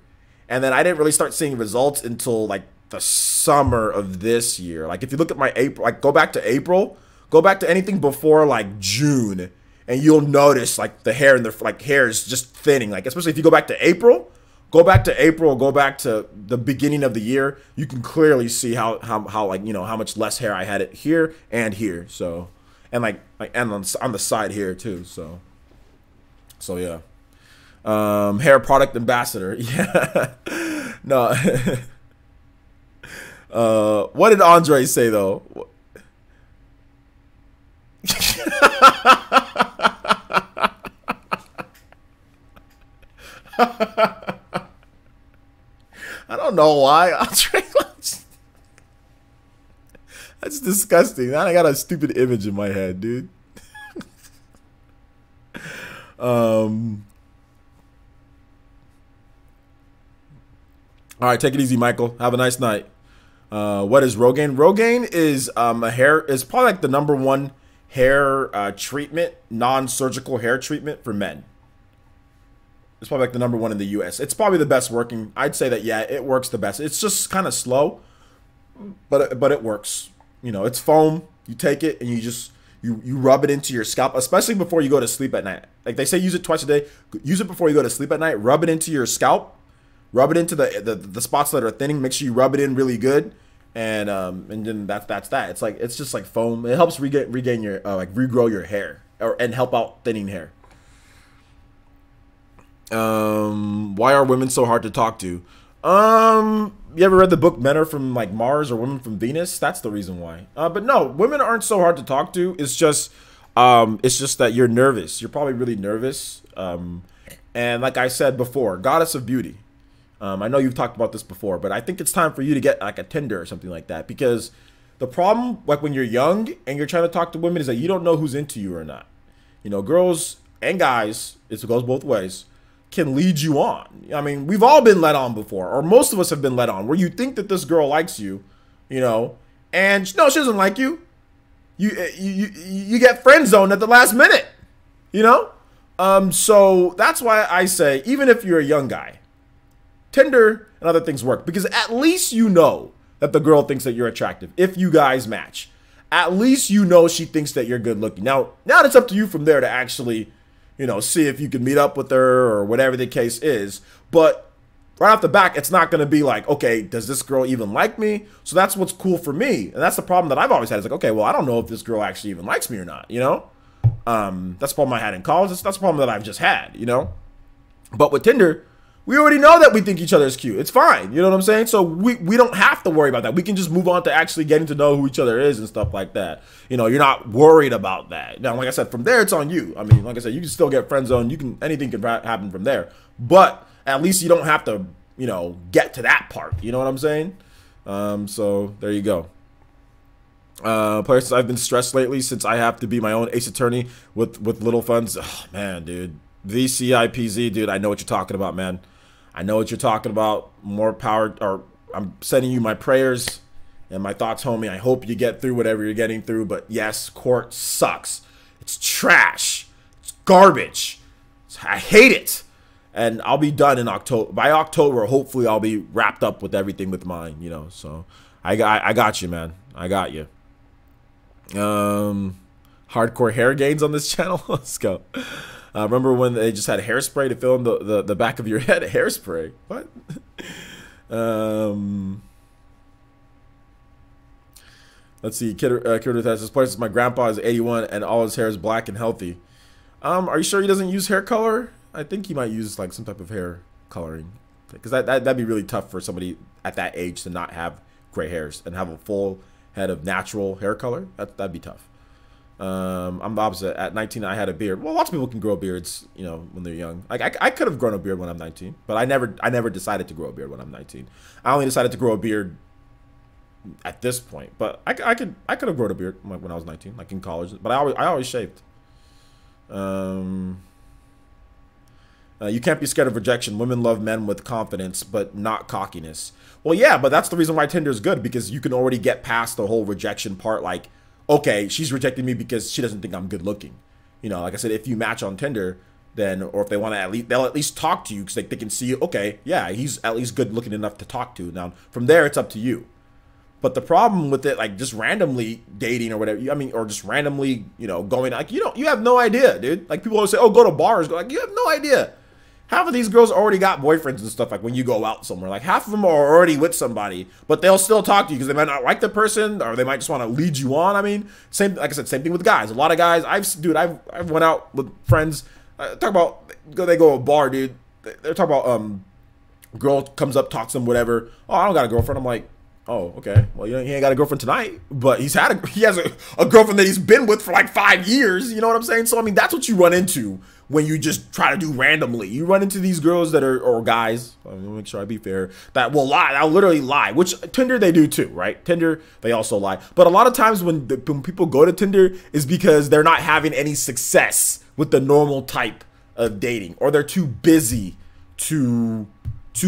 and then I didn't really start seeing results until like the summer of this year. Like if you look at my April, like go back to April, go back to anything before like June, and you'll notice like the hair and the like hair is just thinning. Like especially if you go back to April, go back to the beginning of the year, you can clearly see how like, you know, how much less hair I had it here and here. So, and like and on the side here too. So yeah. Hair product ambassador. Yeah. No. What did Andre say though? I don't know why. Andre, that's disgusting. Now I got a stupid image in my head, dude. All right, take it easy, Michael. Have a nice night. What is Rogaine? Rogaine is is probably like the #1 hair treatment, non-surgical hair treatment for men. It's probably like the #1 in the US. It's probably the best working. I'd say that, yeah, it works the best. It's just kind of slow, but it works. You know, it's foam. You take it and you rub it into your scalp, especially before you go to sleep at night. Like they say, use it twice a day. Use it before you go to sleep at night. Rub it into your scalp. Rub it into the spots that are thinning. Make sure you rub it in really good, and then that's that. It's just like foam. It helps regain your like regrow your hair and help out thinning hair. Why are women so hard to talk to? You ever read the book Men Are From like Mars or Women from Venus? That's the reason why. But no, women aren't so hard to talk to. It's just that you're nervous. You're probably really nervous. And like I said before, goddess of beauty. I know you've talked about this before, but I think it's time for you to get like a Tinder or something like that, because the problem, like when you're young and you're trying to talk to women, is that you don't know who's into you or not. You know, girls and guys, it goes both ways, can lead you on. I mean, we've all been led on before, or most of us have been led on, where you think that this girl likes you, you know, and no, she doesn't like you. You get friend zoned at the last minute, you know? So that's why I say, even if you're a young guy, Tinder and other things work, because at least you know that the girl thinks that you're attractive. If you guys match, at least you know she thinks that you're good looking. Now it's up to you from there to actually, you know, see if you can meet up with her or whatever the case is. But right off the back, it's not going to be like, okay, does this girl even like me? So that's what's cool for me. And that's the problem that I've always had. It's like, okay, well, I don't know if this girl actually even likes me or not, you know? That's the problem I had in college. That's the problem that I've just had, you know? But with Tinder, we already know that we think each other is cute. It's fine. You know what I'm saying? So we don't have to worry about that. We can just move on to actually getting to know who each other is and stuff like that. You know, you're not worried about that. Now, like I said, from there, it's on you. I mean, like I said, you can still get friend zoned. Anything can happen from there. But at least you don't have to, you know, get to that part. You know what I'm saying? So there you go. Players, I've been stressed lately since I have to be my own ace attorney with little funds. Oh, man, dude. VCIPZ, dude, I know what you're talking about, man. I know what you're talking about. More power, or I'm sending you my prayers and my thoughts, homie. I hope you get through whatever you're getting through. But yes, court sucks. It's trash. It's garbage. I hate it. And I'll be done in October. By October, hopefully, I'll be wrapped up with everything with mine. You know, so I got you, man. I got you. Hardcore hair gains on this channel. Let's go. Remember when they just had hairspray to fill in the back of your head? Hairspray? What? Let's see. Kid has this place. My grandpa is 81 and all his hair is black and healthy. Are you sure he doesn't use hair color? I think he might use like some type of hair coloring, because that'd be really tough for somebody at that age to not have gray hairs and have a full head of natural hair color. That'd be tough. I'm the opposite. At 19, I had a beard. Well, lots of people can grow beards, you know, when they're young. Like I could have grown a beard when I'm 19, but I never decided to grow a beard when I'm 19. I only decided to grow a beard at this point. But I could have grown a beard when I was 19, like in college. But I always shaved. You can't be scared of rejection. Women love men with confidence, but not cockiness. Well, yeah, but that's the reason why Tinder is good, because you can already get past the whole rejection part. Like, okay, she's rejecting me because she doesn't think I'm good looking. You know, like I said, if you match on Tinder, then, or if they want to they'll at least talk to you because they can see, okay, yeah, he's at least good looking enough to talk to. Now, from there, it's up to you. But the problem with it, like just randomly dating or whatever, I mean, or just randomly, you know, going, like, you have no idea, dude. Like people always say, oh, go to bars. Like, you have no idea. Half of these girls already got boyfriends and stuff. Like when you go out somewhere, like half of them are already with somebody, but they'll still talk to you because they might not like the person, or they might just want to lead you on. I mean, same, like I said, same thing with guys. A lot of guys, I've went out with friends. Talk about they go to a bar, dude. They're talking about girl comes up, talks to them, whatever. Oh, I don't got a girlfriend. I'm like, oh, okay. Well, he ain't got a girlfriend tonight, but he has a girlfriend that he's been with for like 5 years. You know what I'm saying? So I mean, that's what you run into when you just try to do randomly. You run into these girls that are, or guys, I'm gonna make sure I be fair, that will lie. I'll literally lie, which Tinder they do too, right? Tinder, they also lie. But a lot of times when people go to Tinder is because they're not having any success with the normal type of dating, or they're too busy to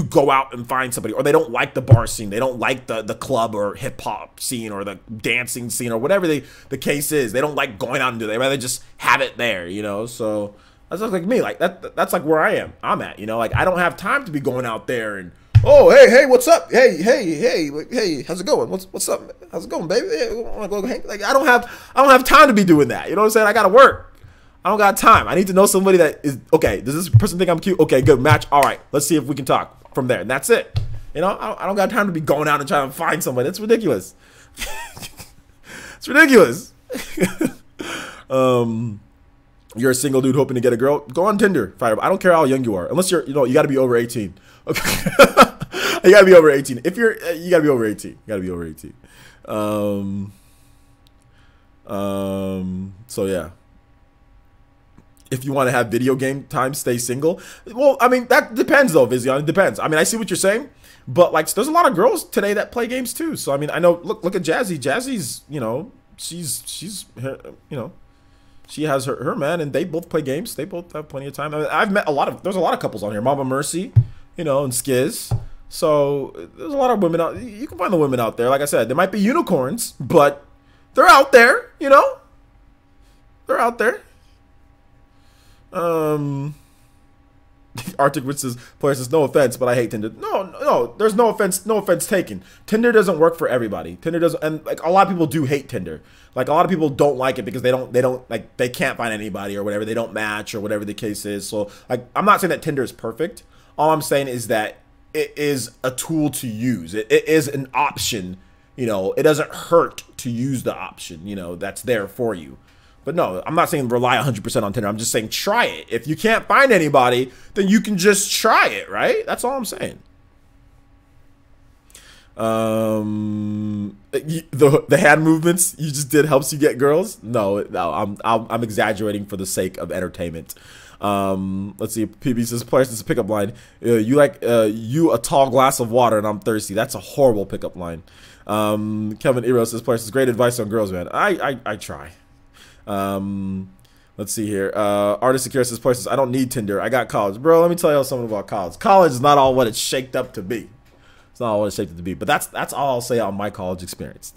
go out and find somebody, or they don't like the bar scene, they don't like the club or hip hop scene or the dancing scene or whatever the case is. They don't like going out and do it. They rather just have it there, you know? So that's like me, like that's like where I'm at, you know? Like I don't have time to be going out there and, oh, hey, what's up? Hey, how's it going? What's up? How's it going, baby? Hey, wanna go hang? Like I don't have time to be doing that. You know what I'm saying? I gotta work. I don't got time. I need to know somebody that is, okay, does this person think I'm cute? Okay, good, match. All right, let's see if we can talk from there. And that's it. You know, I don't got time to be going out and trying to find somebody. That's ridiculous. It's ridiculous. You're a single dude hoping to get a girl. Go on Tinder. Fire. I don't care how young you are. Unless you're, you know, you got to be over 18. Okay. You got to be over 18. If you're, you got to be over 18. You got to be over 18. So yeah. if you want to have video game time, stay single. Well, I mean, that depends though, Vizion. It depends. I mean, I see what you're saying, but like, there's a lot of girls today that play games too. So I mean, I know. Look at Jazzy. Jazzy's, you know, she's you know, she has her man, and they both play games. They both have plenty of time. I mean, I've met there's a lot of couples on here. Mama Mercy, you know, and Skiz. So there's a lot of women out. You can find the women out there. Like I said, there might be unicorns, but they're out there. You know, they're out there. Arctic Witch says, player says, no offense, but I hate Tinder. No, there's no offense taken. Tinder doesn't work for everybody. Tinder doesn't, and like a lot of people do hate Tinder. Like a lot of people don't like it because they don't like, they can't find anybody or whatever. They don't match or whatever the case is. So like, I'm not saying that Tinder is perfect. All I'm saying is that it is a tool to use. It is an option. You know, it doesn't hurt to use the option, you know, that's there for you. But no, I'm not saying rely 100% on Tinder. I'm just saying try it. If you can't find anybody, then you can just try it, right? That's all I'm saying. The hand movements you just did helps you get girls. No, I'm exaggerating for the sake of entertainment. Let's see. PB says, players, this is a pickup line. You a tall glass of water and I'm thirsty. That's a horrible pickup line. Kevin Eros says, players, this is great advice on girls, man. I try. Let's see here. Artist Secure says, places, I don't need Tinder. I got college. Bro, let me tell you something about college. College is not all what it's shaped up to be. It's not all what it's shaped up to be. But that's all I'll say on my college experience.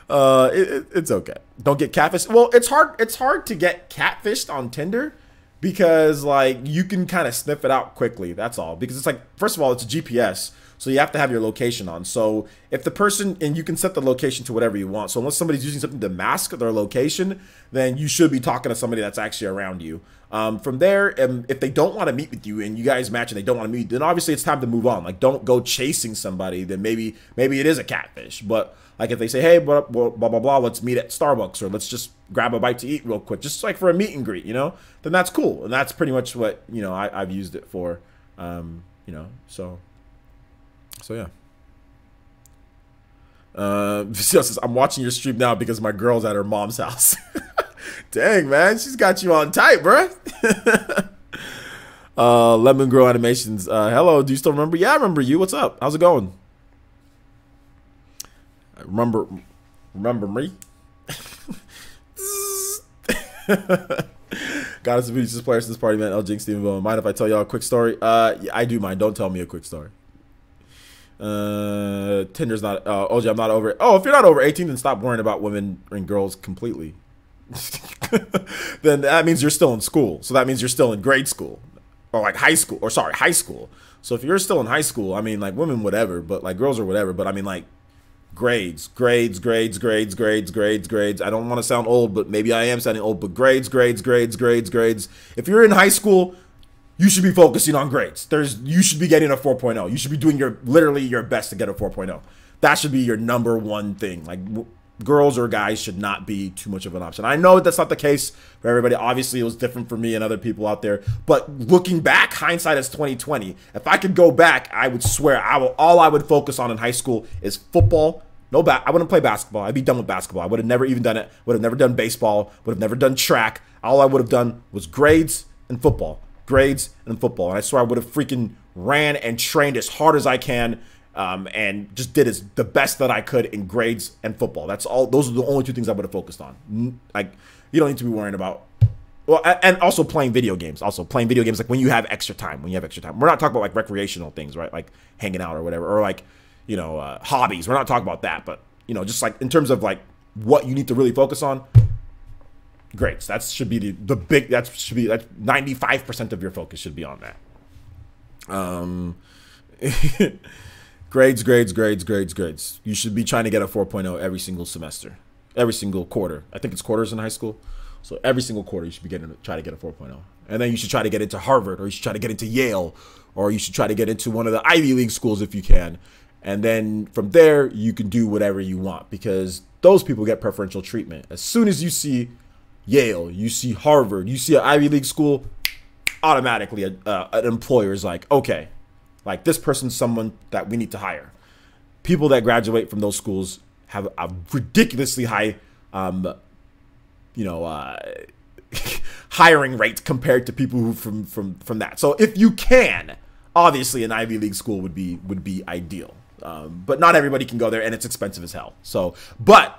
It's okay. Don't get catfished. Well, it's hard to get catfished on Tinder because like you can kind of sniff it out quickly. That's all. Because it's like, first of all, it's a GPS. So you have to have your location on. So if the person, and you can set the location to whatever you want. So unless somebody's using something to mask their location, then you should be talking to somebody that's actually around you. From there, if they don't want to meet with you and you guys match and they don't want to meet, then obviously it's time to move on. Like, don't go chasing somebody. Then maybe it is a catfish. But like if they say, hey, blah, blah, blah, blah, let's meet at Starbucks or let's just grab a bite to eat real quick, just like for a meet and greet, you know, then that's cool. And that's pretty much what, you know, I've used it for, you know, so yeah. Says, I'm watching your stream now because my girl's at her mom's house. Dang, man, she's got you on tight, bro. Lemon Grow Animations. Hello, do you still remember? Yeah, I remember you. What's up? How's it going? Remember me? Goddess of Beauty says, players this party, man. El Jinx, Steven Bowen. Mind if I tell y'all a quick story? Yeah, I do mind. Don't tell me a quick story. Tinder's not OJ, I'm not over it. Oh, if you're not over 18, then stop worrying about women and girls completely. Then that means you're still in school. So that means you're still in grade school. Or like high school. Or sorry, high school. So if you're still in high school, I mean like women whatever, but like girls or whatever, but I mean like grades. I don't want to sound old, but maybe I am sounding old, but grades. If you're in high school, you should be focusing on grades. You should be getting a 4.0. You should be doing literally your best to get a 4.0. That should be your number one thing. Like girls or guys should not be too much of an option. I know that's not the case for everybody. Obviously, it was different for me and other people out there. But looking back, hindsight is 2020. If I could go back, I would swear all I would focus on in high school is football. I wouldn't play basketball. I'd be done with basketball. I would have never even done it. Would have never done baseball. Would have never done track. All I would have done was grades and football. Grades and football. And I swear I would have freaking ran and trained as hard as I can and just did the best that I could in grades and football. That's all. Those are the only two things I would have focused on. Like, you don't need to be worrying about. Well, and also playing video games. Like when you have extra time. We're not talking about like recreational things, right? Like hanging out or whatever. Or like, you know, hobbies. We're not talking about that. But, you know, just like in terms of like what you need to really focus on. Grades. That should be the big. That should be 95% of your focus should be on that. Grades. You should be trying to get a 4.0 every single semester, every single quarter. I think it's quarters in high school, so every single quarter you should be try to get a 4.0, and then you should try to get into Harvard, or you should try to get into Yale, or you should try to get into one of the Ivy League schools if you can, and then from there you can do whatever you want because those people get preferential treatment. As soon as you see Yale, you see Harvard, you see an Ivy League school, automatically an employer is like, okay, like this person's someone that we need to hire. People that graduate from those schools have a ridiculously high, hiring rate compared to people who from that. So if you can, obviously an Ivy League school would be ideal. But not everybody can go there, and it's expensive as hell. So, but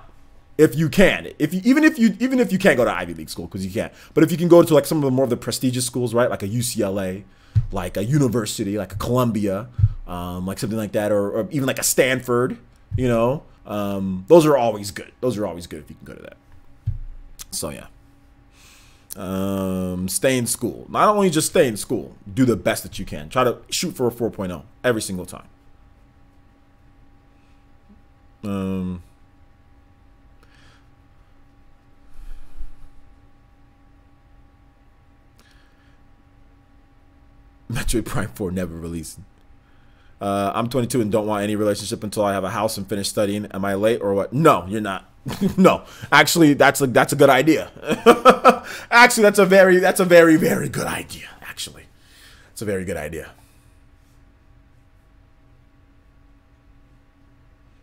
if you can, even if you can't go to Ivy League school, because you can't, but if you can go to like some of the more of the prestigious schools, right, like a UCLA, like a university, like a Columbia, like something like that, or even like a Stanford, you know, those are always good. Those are always good if you can go to that. So yeah. Stay in school. Not only just stay in school, do the best that you can. Try to shoot for a 4.0 every single time. Metroid Prime 4 never released. I'm 22 and don't want any relationship until I have a house and finish studying. Am I late or what? No, you're not. No, actually, that's a good idea. Actually, that's a very good idea. Actually, it's a very good idea.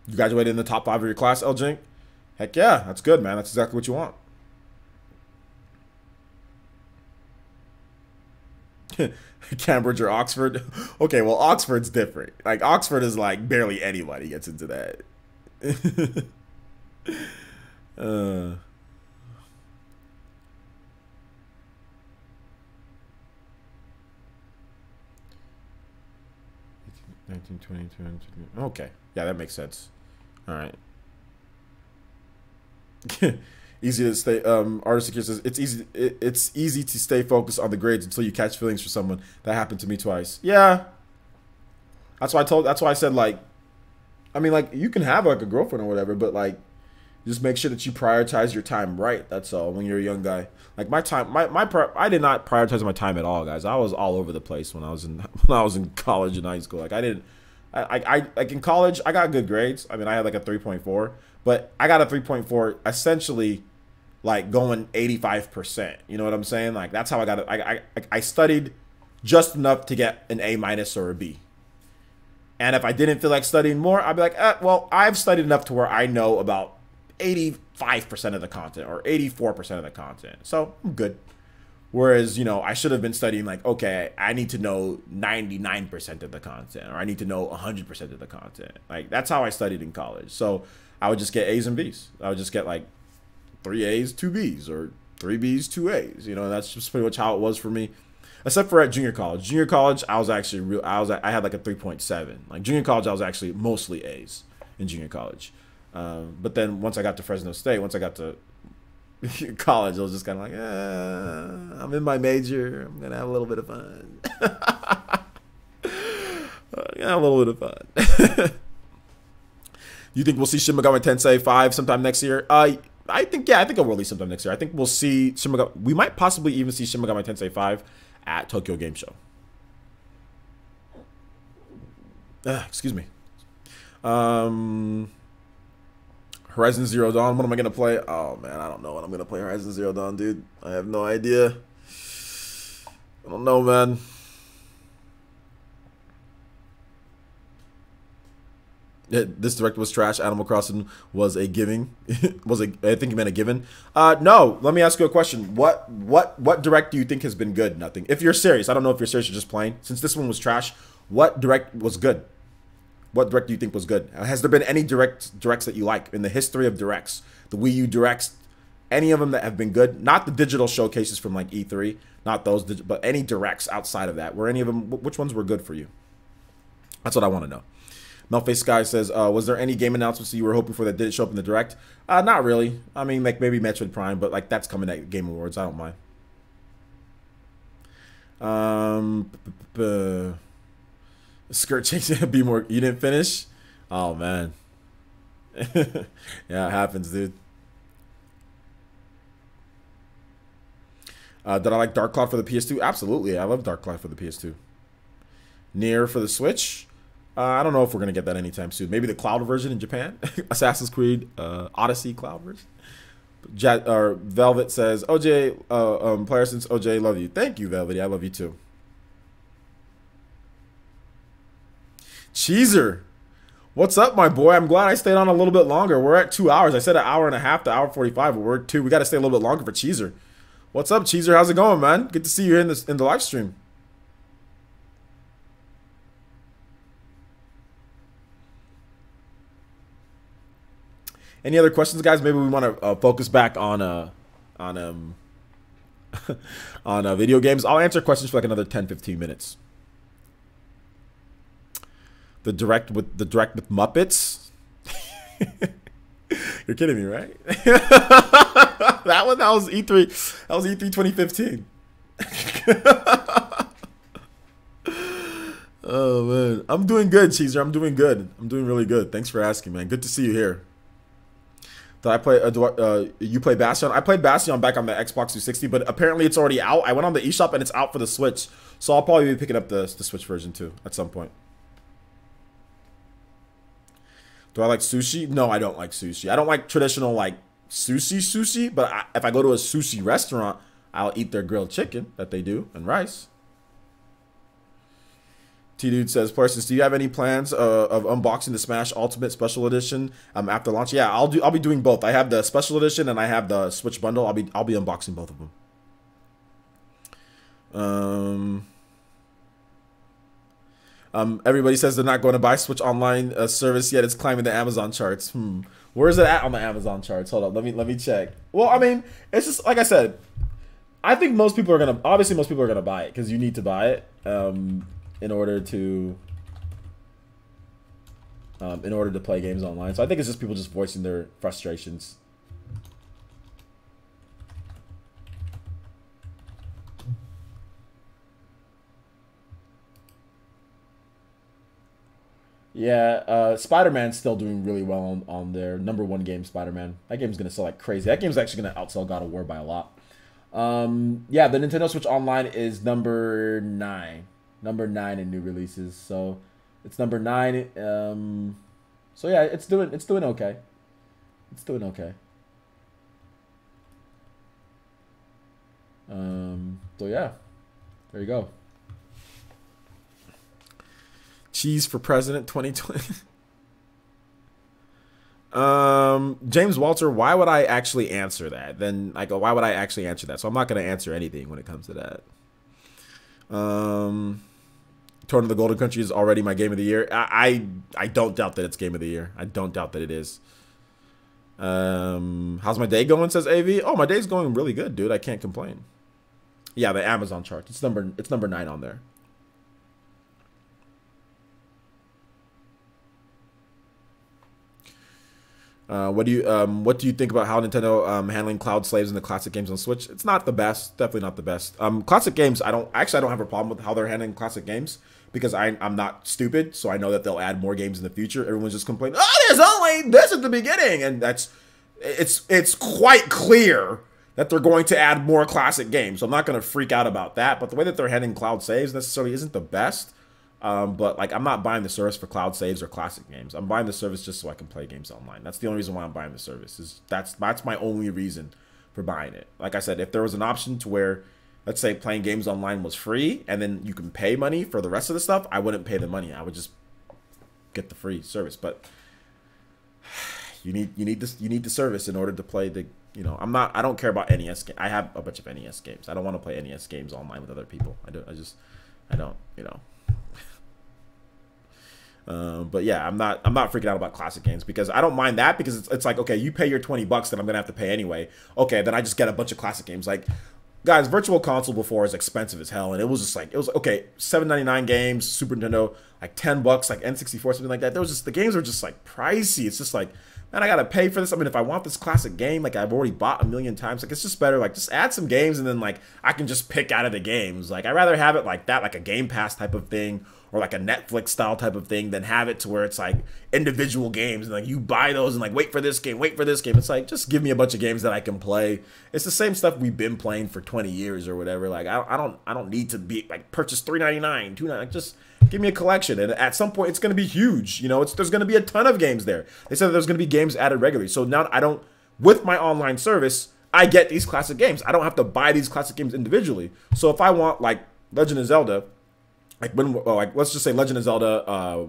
You graduated in the top 5 of your class, Eljink? Heck yeah, that's good, man. That's exactly what you want. Cambridge or Oxford? Okay, well, Oxford's different. Like, Oxford is like barely anybody gets into that. 19, 20, 20. Okay, yeah, that makes sense. All right. Easy to stay. Artist Secure says it's easy to stay focused on the grades until you catch feelings for someone. That happened to me twice. Yeah, that's why I said, like, I mean, like, you can have like a girlfriend or whatever, but like, just make sure that you prioritize your time right. That's all. When you're a young guy, like my time, I did not prioritize my time at all, guys. I was all over the place when I was in college and high school. Like, I didn't. I like in college, I got good grades. I mean, I had like a 3.4, but I got a 3.4 essentially like going 85%. You know what I'm saying? Like, that's how I got it. I studied just enough to get an A- or a B. And if I didn't feel like studying more, I'd be like, well, I've studied enough to where I know about 85% of the content or 84% of the content. So I'm good. Whereas, you know, I should have been studying like, okay, I need to know 99% of the content, or I need to know 100% of the content. Like, that's how I studied in college. So I would just get A's and B's. I would just get like 3 A's, 2 B's, or 3 B's, 2 A's. You know, that's just pretty much how it was for me. Except for at junior college. Junior college, I was actually I had like a 3.7. Like, junior college, I was actually mostly A's in junior college. But then once I got to Fresno State, once I got to college, I was just kind of like, I'm in my major. I'm gonna have a little bit of fun. A little bit of fun. You think we'll see Shin Megami Tensei 5 sometime next year? I think it'll release sometime next year. I think we'll see we might possibly even see Shin Megami Tensei 5 at Tokyo Game Show. Excuse me. Horizon Zero Dawn, what am I going to play? Oh, man, I don't know what I'm going to play Horizon Zero Dawn, dude. I have no idea. I don't know, man. This direct was trash. Animal Crossing was a giving. I think you meant a given. No, let me ask you a question. What direct do you think has been good? Nothing. If you're serious, I don't know if you're serious or just playing. Since this one was trash, what direct was good? What direct do you think was good? Has there been any directs that you like in the history of directs? The Wii U directs, any of them that have been good? Not the digital showcases from like E3, not those, but any directs outside of that. Were any of them? Which ones were good for you? That's what I want to know. Melface Sky says, was there any game announcements that you were hoping for that didn't show up in the direct? Not really. I mean, like maybe Metroid Prime, but like that's coming at Game Awards. I don't mind. Skirt change be more. You didn't finish? Oh man. Yeah, it happens, dude. Did I like Dark Cloud for the PS2? Absolutely. I love Dark Cloud for the PS2. Nier for the Switch? I don't know if we're gonna get that anytime soon. Maybe the cloud version in Japan. Assassin's Creed Odyssey cloud version. Velvet says, OJ, player since OJ, love you. Thank you, Velvety. I love you too. Cheezer, what's up, my boy? I'm glad I stayed on a little bit longer. We're at 2 hours. I said an hour and a half to hour 45, but we're at 2. We got to stay a little bit longer for Cheezer. What's up, Cheezer? How's it going, man? Good to see you here in the live stream. Any other questions, guys? Maybe we want to focus back on video games. I'll answer questions for like another 10-15 minutes. The direct with Muppets. You're kidding me, right? that was E3. That was E3 2015. Oh man, I'm doing good, Caesar. I'm doing good. I'm doing really good. Thanks for asking, man. Good to see you here. Did I play? You play Bastion? I played Bastion back on the Xbox 360, but apparently it's already out. I went on the eShop and it's out for the Switch, so I'll probably be picking up the Switch version too at some point. Do I like sushi? No, I don't like sushi. I don't like traditional like sushi, but if I go to a sushi restaurant, I'll eat their grilled chicken that they do and rice. T-Dude says, Parsons, do you have any plans of unboxing the Smash Ultimate Special Edition after launch? Yeah, I'll be doing both. I have the Special Edition and I have the Switch bundle. I'll be unboxing both of them. Everybody says they're not going to buy Switch Online service yet. It's climbing the Amazon charts. Where is it at on the Amazon charts? Hold up, let me check. Well, I mean, it's just like I said. I think most people are gonna buy it because you need to buy it in order to play games online. So I think it's just people just voicing their frustrations. Yeah, Spider-Man's still doing really well on their #1 game, Spider-Man. That game's gonna sell like crazy. That game's actually gonna outsell God of War by a lot. Yeah, the Nintendo Switch Online is number 9 in new releases. So it's number 9. So yeah, it's doing okay. It's doing okay. So yeah, there you go. Cheese for President 2020. James Walter, why would I actually answer that? Then I go, why would I actually answer that? So I'm not going to answer anything when it comes to that. Torna the Golden Country is already my game of the year. I don't doubt that it's game of the year. I don't doubt that it is. How's my day going, says AV? Oh, my day's going really good, dude. I can't complain. Yeah, the Amazon chart. It's number 9 on there. What do you think about how Nintendo handling cloud slaves in the classic games on Switch? It's not the best, definitely not the best. Classic games, I don't have a problem with how they're handling classic games because I'm not stupid, so I know that they'll add more games in the future. Everyone's just complaining, oh, there's only this at the beginning, and it's quite clear that they're going to add more classic games. So I'm not going to freak out about that, but the way that they're handling cloud saves necessarily isn't the best. But like, I'm not buying the service for cloud saves or classic games. I'm buying the service just so I can play games online. That's the only reason why I'm buying the service. That's my only reason for buying it. Like I said, if there was an option to where, let's say, playing games online was free and then you can pay money for the rest of the stuff, I wouldn't pay the money. I would just get the free service. But you need the service in order to play the. I don't care about NES games. I have a bunch of NES games. I don't want to play NES games online with other people. I don't. But yeah, I'm not freaking out about classic games because I don't mind that because it's like, okay, you pay your $20 that I'm gonna have to pay anyway. Okay, then I just get a bunch of classic games. Like, guys, Virtual Console before is expensive as hell, and it was okay, $7.99 games, Super Nintendo, like $10, like N64, something like that. The games were just like pricey. It's just like, man, I gotta pay for this. I mean, if I want this classic game, like I've already bought a million times, like it's just better, like just add some games and then like I can just pick out of the games. Like I'd rather have it like that, like a Game Pass type of thing, or like a Netflix style type of thing, than have it to where it's like individual games and like you buy those and like wait for this game. It's like, just give me a bunch of games that I can play. It's the same stuff we've been playing for 20 years or whatever. Like I don't need to be like purchase $3.99, $2.99. Like, just give me a collection, and at some point it's going to be huge. There's going to be a ton of games there. They said that there's going to be games added regularly. So now with my online service, I get these classic games. I don't have to buy these classic games individually. So if I want like Legend of Zelda, let's just say Legend of Zelda,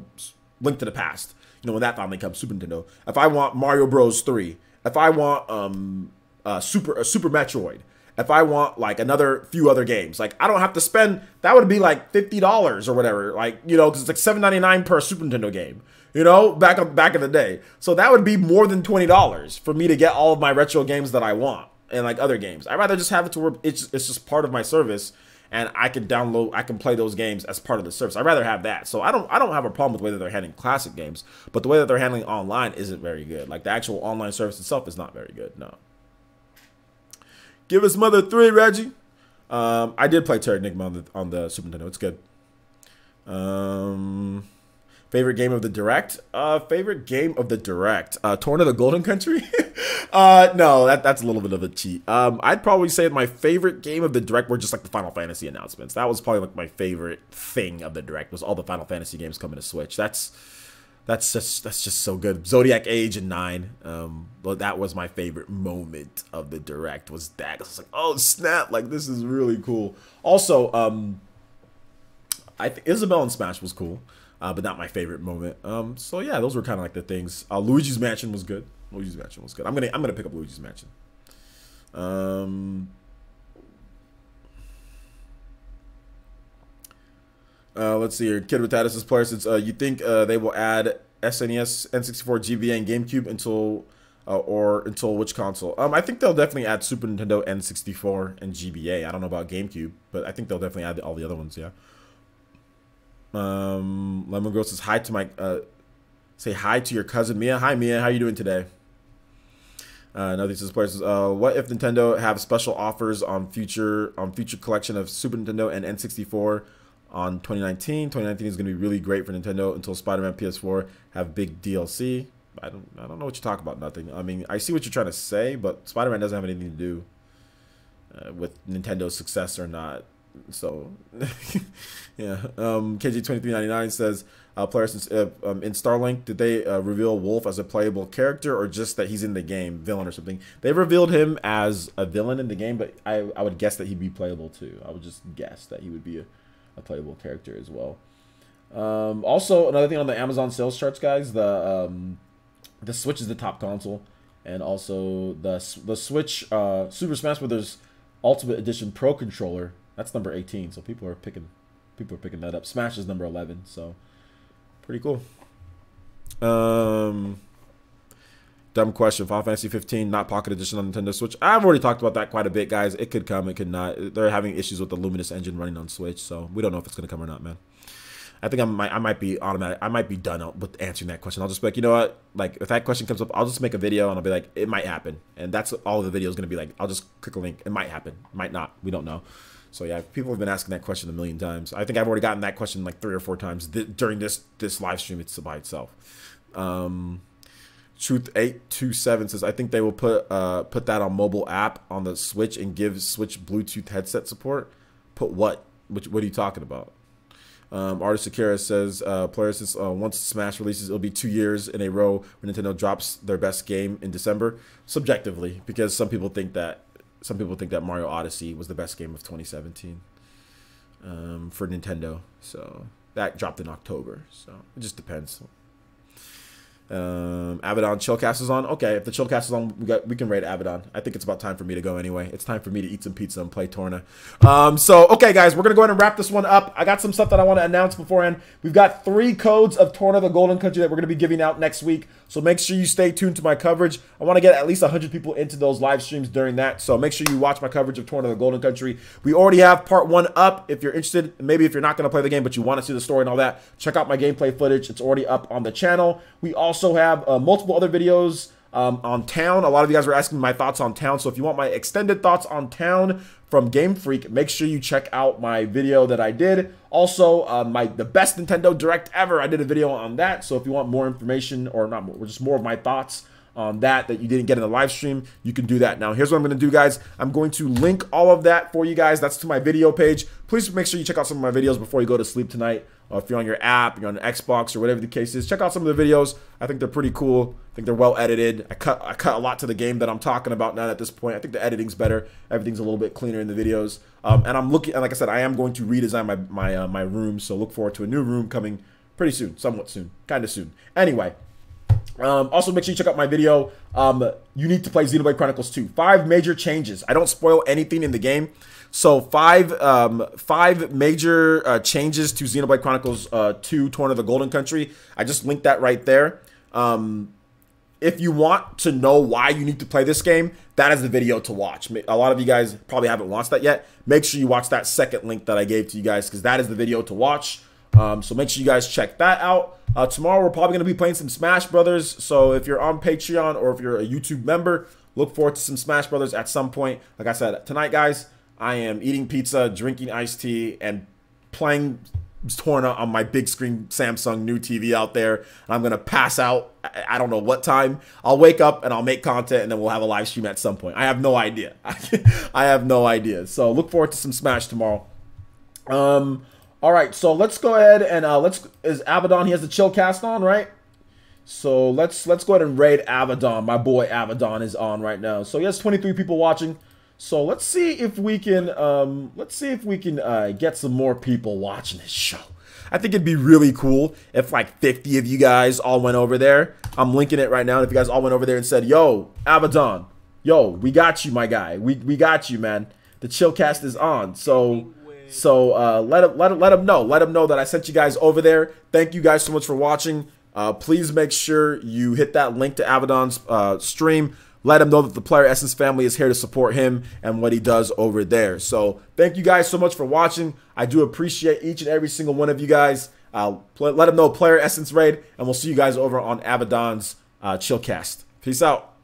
Link to the Past, when that finally comes, Super Nintendo. If I want Mario Bros 3, if I want Super Metroid, if I want like another few other games. Like I don't have to spend, that would be like $50 or whatever. Like, you know, because it's like $7.99 per Super Nintendo game. You know, back in the day. So that would be more than $20 for me to get all of my retro games that I want and like other games. I'd rather just have it to where it's just part of my service, and I can play those games as part of the service. I'd rather have that. So I don't have a problem with the way that they're handling classic games, but the way that they're handling online isn't very good. Like the actual online service itself is not very good. No. Give us Mother 3, Reggie. I did play Terra Enigma on the Super Nintendo. It's good. Favorite game of the Direct? Favorite game of the Direct? Torna the Golden Country? No, that's a little bit of a cheat. I'd probably say my favorite game of the Direct were just like the Final Fantasy announcements. That was probably like my favorite thing of the Direct, was all the Final Fantasy games coming to Switch. That's just so good. Zodiac Age and 9. But that was my favorite moment of the Direct, was that. I was like, oh snap, like this is really cool. Also, I think Isabelle and Smash was cool. But not my favorite moment. So yeah, those were kind of like the things. Luigi's Mansion was good. Luigi's Mansion was good. I'm gonna pick up Luigi's Mansion. Let's see here. Kid with Tatus' player says, you think they will add SNES, N64, GBA, and GameCube until which console? I think they'll definitely add Super Nintendo, N64, and GBA. I don't know about GameCube, but I think they'll definitely add all the other ones. Yeah. Lemon Girl says hi to my say hi to your cousin Mia. Hi Mia, how you doing today? Another says players says, what if Nintendo have special offers on future collection of Super Nintendo and N64 on 2019? 2019 is going to be really great for Nintendo until Spider-Man PS4 have big DLC. I don't know what you talk about. Nothing. I mean, I see what you're trying to say, but Spider-Man doesn't have anything to do with Nintendo's success or not. So yeah. KG2399 says player since in Starlink, did they reveal Wolf as a playable character or just that he's in the game, villain or something? They revealed him as a villain in the game, but I would guess that he'd be playable too. I would just guess that he would be a playable character as well. Also, another thing on the Amazon sales charts, guys, the Switch is the top console, and also the Switch Super Smash Bros. Ultimate Edition Pro controller, that's number 18. So people are picking that up. Smash is number 11. So pretty cool. Dumb question. Final Fantasy 15 not Pocket Edition on Nintendo Switch. I've already talked about that quite a bit, guys. It could come, it could not. They're having issues with the Luminous engine running on Switch, so we don't know if it's gonna come or not, man. I think I might be automatic. I might be done with answering that question. I'll just be like, you know what? Like, if that question comes up, I'll just make a video and I'll be like, it might happen. And that's all the video is going to be like. I'll just click a link. It might happen. Might not. We don't know. So, yeah, people have been asking that question a million times. I think I've already gotten that question like 3 or 4 times during this live stream. It's by itself. Truth827 says, I think they will put that on mobile app on the Switch and give Switch Bluetooth headset support. Put what? What are you talking about? Artist Akira says, players says, once Smash releases, it'll be 2 years in a row when Nintendo drops their best game in December. Subjectively, because some people think that Mario Odyssey was the best game of 2017 for Nintendo. So that dropped in October. So it just depends. Abaddon Chillcast is on. Okay, if the Chillcast is on, we can raid Abaddon. I think it's about time for me to go anyway. It's time for me to eat some pizza and play Torna. So okay, guys, we're gonna go ahead and wrap this one up. I got some stuff that I want to announce beforehand. We've got 3 codes of Torna the Golden Country that we're gonna be giving out next week. So make sure you stay tuned to my coverage. I want to get at least 100 people into those live streams during that. So make sure you watch my coverage of Torna the Golden Country. We already have part 1 up. If you're interested, maybe if you're not gonna play the game but you want to see the story and all that, check out my gameplay footage. It's already up on the channel. We also have multiple other videos on Town. A lot of you guys were asking my thoughts on Town, so if you want my extended thoughts on Town from Game Freak, make sure you check out my video that I did. Also, the best Nintendo Direct ever, I did a video on that, so if you want more information, or not more, just more of my thoughts on that you didn't get in the live stream, you can do that. Now, here's what I'm going to do, guys. I'm going to link all of that for you guys. That's to my video page. Please make sure you check out some of my videos before you go to sleep tonight. If you're on your app, you're on Xbox, or whatever the case is, check out some of the videos. I think they're pretty cool. I think they're well edited. I cut a lot to the game that I'm talking about now at this point. I think the editing's better. Everything's a little bit cleaner in the videos. And I'm looking, and like I said, I am going to redesign my room. So look forward to a new room coming pretty soon, somewhat soon, kind of soon. Anyway, Also, make sure you check out my video. You need to play Xenoblade Chronicles 2. 5 major changes. I don't spoil anything in the game. So five major changes to Xenoblade Chronicles 2, Torna the Golden Country. I just linked that right there. If you want to know why you need to play this game, that is the video to watch. A lot of you guys probably haven't watched that yet. Make sure you watch that second link that I gave to you guys, because that is the video to watch. So make sure you guys check that out. Tomorrow we're probably going to be playing some Smash Brothers. So if you're on Patreon or if you're a YouTube member, look forward to some Smash Brothers at some point. Like I said, tonight, guys, I am eating pizza, drinking iced tea, and playing Torna on my big screen Samsung new TV out there. And I'm going to pass out. I don't know what time. I'll wake up and I'll make content, and then we'll have a live stream at some point. I have no idea. I have no idea. So look forward to some Smash tomorrow. All right, so let's go ahead and is Abaddon, he has the chill cast on, right? So let's go ahead and raid Abaddon. My boy Abaddon is on right now. So he has 23 people watching. So let's see if we can get some more people watching this show. I think it'd be really cool if like 50 of you guys all went over there. I'm linking it right now. And if you guys all went over there and said, "Yo, Abaddon, yo, we got you, my guy. We got you, man. The chill cast is on." So let him know. Let him know that I sent you guys over there. Thank you guys so much for watching. Please make sure you hit that link to Abaddon's stream. Let him know that the Player Essence family is here to support him and what he does over there. So thank you guys so much for watching. I do appreciate each and every single one of you guys. Let him know Player Essence raid, and we'll see you guys over on Abaddon's Chillcast. Peace out.